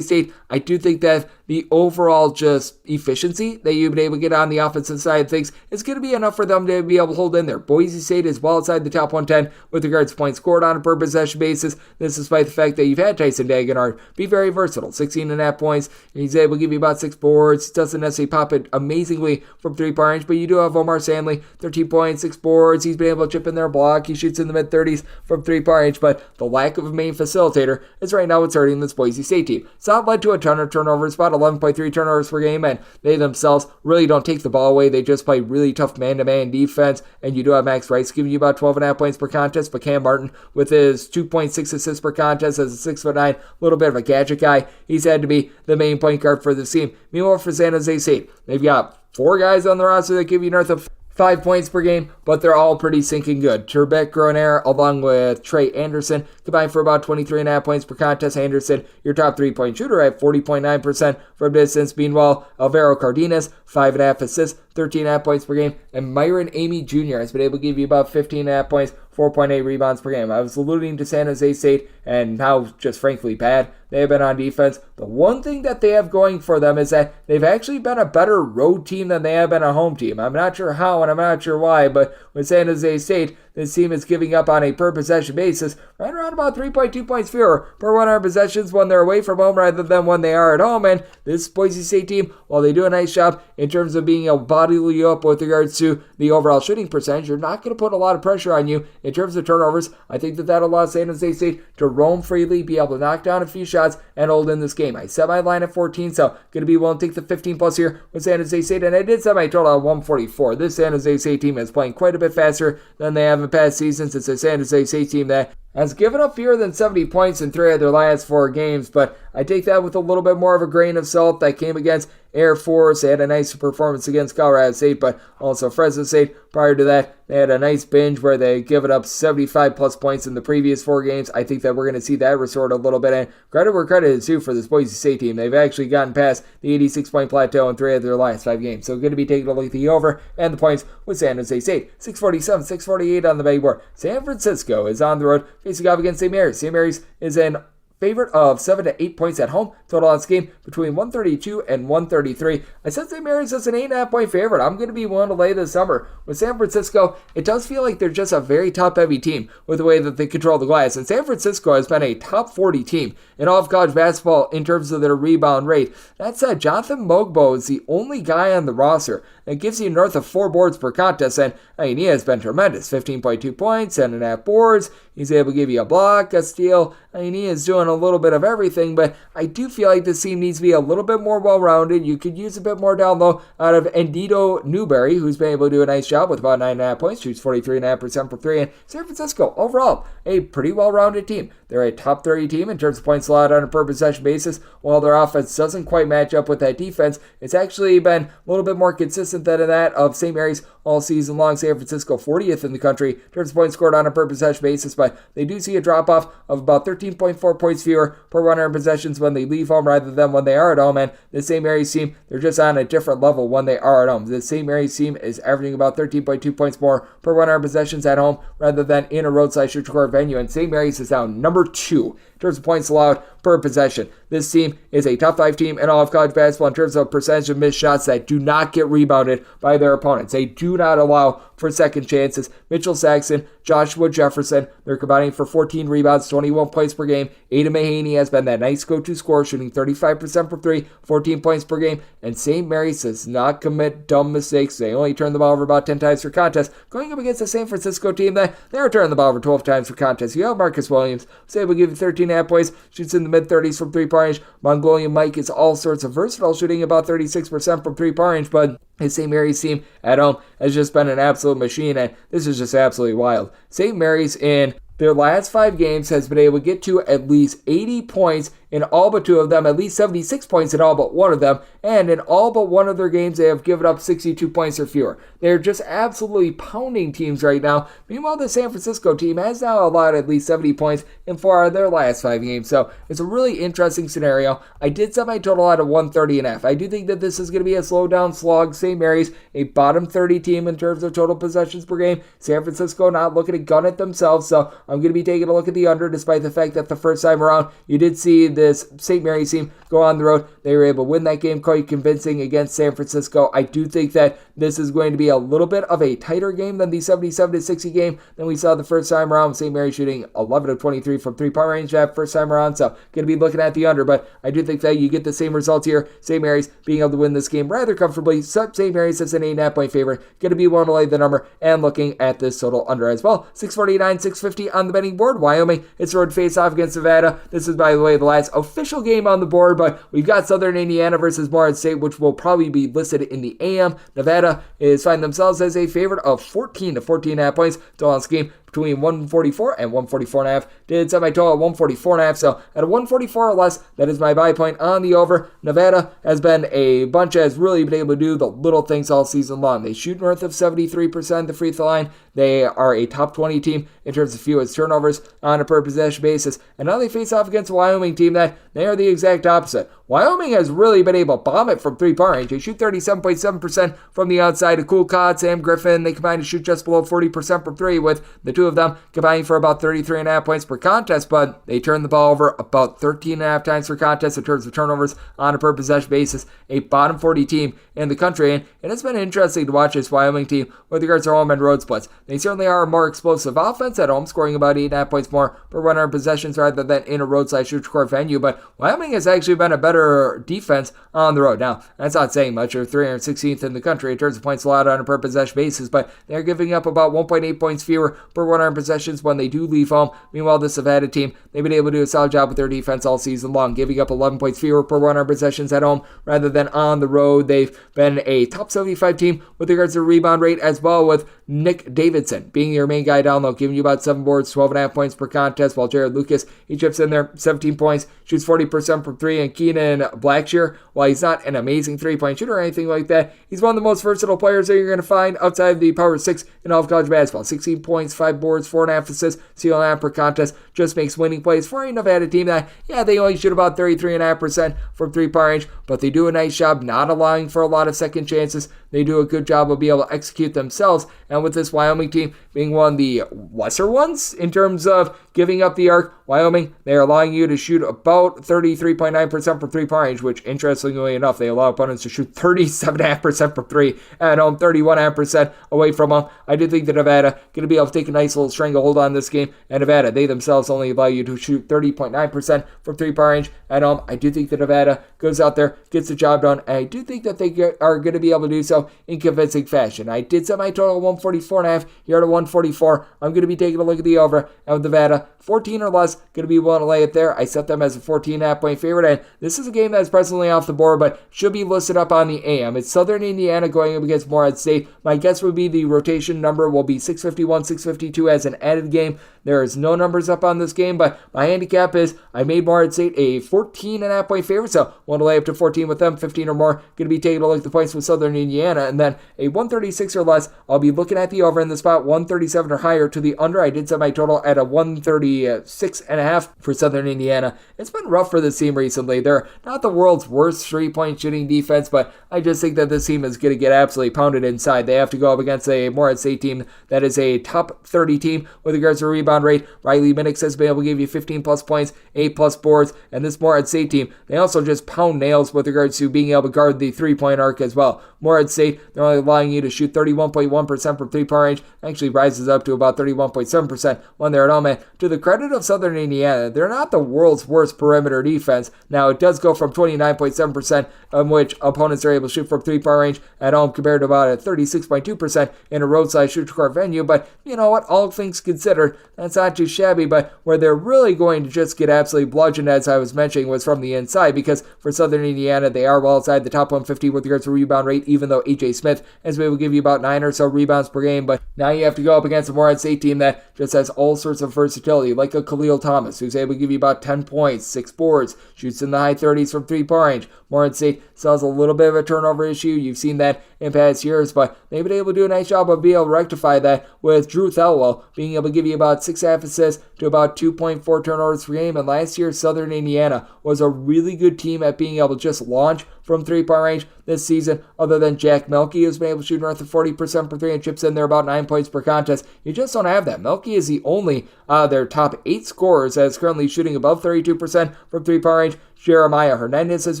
State, I do think that the overall just efficiency that you've been able to get on the offensive side of things is going to be enough for them to be able to hold in there. Boise State is well outside the top 110 with regards to points scored on a per possession basis. This despite the fact that you've had Tyson Dagenhart be very versatile, 16.5 points. He's able to give you about 6 boards. Doesn't necessarily pop it amazingly from 3-point range, but you do have Omar Stanley, 13 points, 6 boards. He's been able to chip in their block. He shoots in the mid-30s from 3-point range, but the lack of a main facilitator is right now what's hurting this Boise State team. It's not led to a ton of turnovers, about 11.3 turnovers per game, and they themselves really don't take the ball away. They just play really tough man-to-man defense, and you do have Max Rice giving you about 12.5 points per contest, but Cam Martin with his 2.6 assists per contest as a 6'9", little bit of a gadget guy, he's had to be the main point guard for this team. Meanwhile, for San Jose State, they've got 4 guys on the roster that give you north of 5 points per game, but they're all pretty sinking good. Turbek Groner along with Trey Anderson combined for about 23.5 points per contest. Anderson, your top 3-point shooter at 40.9% from distance. Meanwhile, Alvaro Cardenas, 5.5 assists, 13.5 points per game. And Myron Amy Jr. has been able to give you about 15.5 points, 4.8 rebounds per game. I was alluding to San Jose State and how just frankly bad they have been on defense. The one thing that they have going for them is that they've actually been a better road team than they have been a home team. I'm not sure how and I'm not sure why, but with San Jose State, this team is giving up on a per possession basis right around about 3.2 points fewer per 100 possessions when they're away from home rather than when they are at home. And this Boise State team, while they do a nice job in terms of being able to body you up with regards to the overall shooting percentage, you're not going to put a lot of pressure on you in terms of turnovers. I think that allows San Jose State to roam freely, be able to knock down a few shots, and hold in this game. I set my line at 14, so going to be willing to take the 15 plus here with San Jose State, and I did set my total at 144. This San Jose State team is playing quite a bit faster than they have in past seasons. It's a San Jose State team that has given up fewer than 70 points in 3 of their last 4 games, but I take that with a little bit more of a grain of salt. That came against Air Force. They had a nice performance against Colorado State, but also Fresno State. Prior to that, they had a nice binge where they given up 75 plus points in the previous 4 games. I think that we're going to see that resort a little bit, and credit where credit is due for this Boise State team. They've actually gotten past the 86-point plateau in 3 of their last 5 games. So going to be taking a look at the over and the points with San Jose State. 647, 648 on the betting board. San Francisco is on the road facing off against St. Mary's. St. Mary's is in favorite of 7 to 8 points at home. Total on this game between 132 and 133. I said St. Mary's is an 8.5 point favorite. I'm going to be willing to lay this number. With San Francisco, it does feel like they're just a very top-heavy team with the way that they control the glass. And San Francisco has been a top 40 team in all of college basketball in terms of their rebound rate. That said, Jonathan Mogbo is the only guy on the roster that gives you north of 4 boards per contest, and I mean, he has been tremendous. 15.2 points, 7.5 boards. He's able to give you a block, a steal. I mean, he is doing a little bit of everything, but I do feel like this team needs to be a little bit more well-rounded. You could use a bit more down low out of Endito Newberry, who's been able to do a nice job with about 9.5 points, shoots 43.5% for 3, and San Francisco, overall, a pretty well-rounded team. They're a top 30 team in terms of points allowed on a per possession basis. While their offense doesn't quite match up with that defense, it's actually been a little bit more consistent than that of St. Mary's all season long. San Francisco 40th in the country in terms of points scored on a per possession basis, but they do see a drop-off of about 13.4 points fewer per 100 possessions when they leave home rather than when they are at home, and the St. Mary's team, they're just on a different level when they are at home. The St. Mary's team is averaging about 13.2 points more per 100 possessions at home rather than in a roadside shooter venue, and St. Mary's is now number 2 in terms of points allowed per possession. This team is a top 5 team in all of college basketball in terms of percentage of missed shots that do not get rebounded by their opponents. They do not allow for second chances. Mitchell Saxon, Joshua Jefferson, they're combining for 14 rebounds, 21 points per game. Ada Mahaney has been that nice go-to scorer, shooting 35% for 3, 14 points per game. And St. Mary's does not commit dumb mistakes. They only turn the ball over about 10 times per contest. Going up against the San Francisco team, they are turning the ball over 12 times per contest. You have Marcus Williams, who's able to give you 13.5 points, shoots in the mid-30s from three-point range. Mongolian Mike is all sorts of versatile, shooting about 36% from three-point range, but his St. Mary's team at home has just been an absolute machine, and this is just absolutely wild. St. Mary's in their last 5 games has been able to get to at least 80 points in all but 2 of them, at least 76 points in all but 1 of them, and in all but 1 of their games, they have given up 62 points or fewer. They're just absolutely pounding teams right now. Meanwhile, the San Francisco team has now allowed at least 70 points in 4 of their last 5 games, so it's a really interesting scenario. I did set my total out of 130.5. I do think that this is going to be a slow down slog. St. Mary's, a bottom 30 team in terms of total possessions per game. San Francisco not looking to gun it themselves, so I'm going to be taking a look at the under, despite the fact that the first time around, you did see this St. Mary's team go on the road. They were able to win that game quite convincing against San Francisco. I do think that this is going to be a little bit of a tighter game than the 77-60 game than we saw the first time around. St. Mary's shooting 11 of 23 from three-point range that first time around, so going to be looking at the under, but I do think that you get the same results here. St. Mary's being able to win this game rather comfortably. St. Mary's is an 8.5 point favorite. Going to be willing to lay the number and looking at this total under as well. 649, 650 on the betting board. Wyoming, it's road face-off against Nevada. This is, by the way, the last official game on the board, but we've got Southern Indiana versus Morehead State, which will probably be listed in the AM. Nevada is finding themselves as a favorite of 14 to 14.5 points. Total on this game between 144 and 144.5. Did set my total at 144.5, so at a 144 or less, that is my buy point on the over. Nevada has been a bunch that has really been able to do the little things all season long. They shoot north of 73% at the free throw line. They are a top 20 team in terms of fewest turnovers on a per possession basis, and now they face off against a Wyoming team that they are the exact opposite. Wyoming has really been able to bomb it from three-point range. They shoot 37.7% from the outside. A cool Cod, Sam Griffin, they combine to shoot just below 40% from 3, with the 2 of them combining for about 33.5 points per contest, but they turn the ball over about 13.5 times per contest in terms of turnovers on a per possession basis. A bottom 40 team in the country, and it's been interesting to watch this Wyoming team with regards to home and road splits. They certainly are a more explosive offense at home, scoring about 8.5 points more per 100 possessions rather than in a roadside shooter court venue, but Wyoming has actually been a better defense on the road. Now, that's not saying much. They're 316th in the country in terms of points allowed on a per possession basis, but they're giving up about 1.8 points fewer per 100 possessions when they do leave home. Meanwhile, this Nevada team, they've been able to do a solid job with their defense all season long, giving up 11 points fewer per 100 possessions at home rather than on the road. They've been a top 75 team with regards to rebound rate as well, with Nick Davidson being your main guy down low, giving you about 7 boards, 12.5 points per contest, while Jared Lucas, he chips in there 17 points, shoots 40% from 3, and Keenan Blackshear, while he's not an amazing 3-point shooter or anything like that, he's one of the most versatile players that you're going to find outside the Power 6 in all of college basketball. 16 points, 5 boards, 4.5 assists, steal and a half per contest, just makes winning plays for a Nevada team that, yeah, they only shoot about 33.5% from 3-point range, but they do a nice job not allowing for a lot of second chances. They do a good job of being able to execute themselves, and with this Wyoming team being one of the lesser ones in terms of giving up the arc, Wyoming, they are allowing you to shoot about 33.9% from 3-point range, which, interestingly enough, they allow opponents to shoot 37.5% from 3 at home, 31.5% away from home. I do think that Nevada going to be able to take a nice little stranglehold on this game, and Nevada, they themselves only allow you to shoot 30.9% from 3-point range at home. I do think that Nevada goes out there, gets the job done, and I do think that they are going to be able to do so so in convincing fashion. I did set my total at 144.5 here at 144. I'm going to be taking a look at the over, and with Nevada, 14 or less, going to be willing to lay it there. I set them as a 14.5 point favorite, and this is a game that's presently off the board, but should be listed up on the AM. It's Southern Indiana going up against Morehead State. My guess would be the rotation number will be 651, 652 as an added game. There is no numbers up on this game, but my handicap is I made Morehead State a 14.5 point favorite, so want to lay up to 14 with them, 15 or more. Going to be taking a look at the points with Southern Indiana, and then a 136 or less. I'll be looking at the over in the spot, 137 or higher to the under. I did set my total at a 136.5 for Southern Indiana. It's been rough for this team recently. They're not the world's worst 3-point shooting defense, but I just think that this team is going to get absolutely pounded inside. They have to go up against a Morehead State team that is a top 30 team with regards to rebound rate. Riley Minnick has been able to give you 15 plus points, 8 plus boards, and this Morehead State team, they also just pound nails with regards to being able to guard the 3-point arc as well. Morehead State, they're only allowing you to shoot 31.1% from 3-point range, actually rises up to about 31.7% when they're at home. And to the credit of Southern Indiana, they're not the world's worst perimeter defense. Now, it does go from 29.7%, in which opponents are able to shoot from 3-point range at home, compared to about 36.2% in a roadside shoot court venue. But you know what? All things considered, that's not too shabby. But where they're really going to just get absolutely bludgeoned, as I was mentioning, was from the inside, because for Southern Indiana, they are well outside the top 150 with regards to rebound rate, even though A.J. Smith has been able to give you about 9 or so rebounds per game. But now you have to go up against a Morehead State team that just has all sorts of versatility, like a Khalil Thomas, who's able to give you about 10 points, 6 boards, shoots in the high 30s from 3-point range. Morehead State still has a little bit of a turnover issue. You've seen that in past years, but they've been able to do a nice job of being able to rectify that with Drew Thelwell being able to give you about 6.5 assists to about 2.4 turnovers per game. And last year, Southern Indiana was a really good team at being able to just launch from 3-point range. This season, other than Jack Melky, who's been able to shoot north of 40% per 3 and chips in there about 9 points per contest, you just don't have that. Melky is the only their top 8 scorers that is currently shooting above 32% from 3-point range. Jeremiah Hernandez has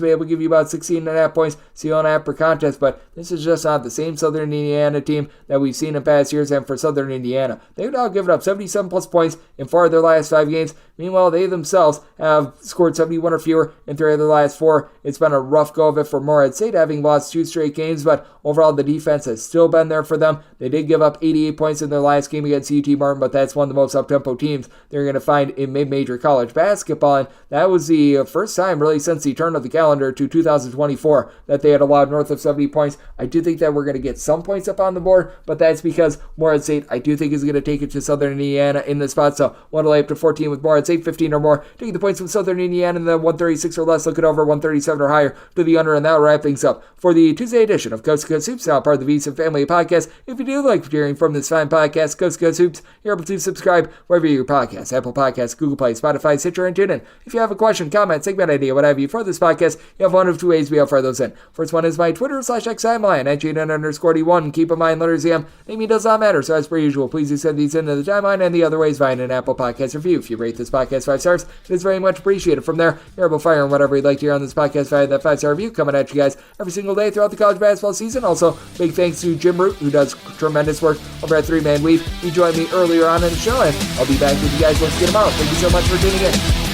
been able to give you about 16.5 points, 7.5 per contest, but this is just not the same Southern Indiana team that we've seen in past years. And for Southern Indiana, they've now given up 77 plus points in 4 of their last 5 games. Meanwhile, they themselves have scored 71 or fewer in 3 of their last 4. It's been a rough go of it for Morehead State, having lost 2 straight games, but overall the defense has still been there for them. They did give up 88 points in their last game against UT Martin, but that's one of the most up-tempo teams they're going to find in mid-major college basketball, and that was the first time really since the turn of the calendar to 2024 that they had allowed north of 70 points. I do think that we're going to get some points up on the board, but that's because Morehead State, I do think, is going to take it to Southern Indiana in this spot, so want to lay up to 14 with Morehead State, 15 or more, taking the points with Southern Indiana, and then 136 or less, looking over 137 or higher to the under, and that'll wrap things up for the Tuesday edition of Coast to Coast Hoops, now part of the VSiN family of podcasts. If you do like hearing from this fine podcast, Coast to Coast Hoops, you're able to subscribe wherever you get your podcasts, Apple Podcasts, Google Play, Spotify, Stitcher, and TuneIn. If you have a question, comment, segment idea, what have you for this podcast, you have one of 2 ways we offer those in. First one is my Twitter /X timeline at @JN_D1. Keep in mind, letters M, naming does not matter, so as per usual, please do send these into the timeline, and the other way is via an Apple Podcast review. If you rate this podcast 5 stars, it is very much appreciated. From there, you're able to fire on whatever you'd like to hear on this podcast via that 5-star review, coming at you guys every single day throughout the college basketball season. Also, big thanks to Jim Root, who does tremendous work over at 3-Man Weave. He joined me earlier on in the show, and I'll be back with you guys once again tomorrow. Thank you so much for tuning in.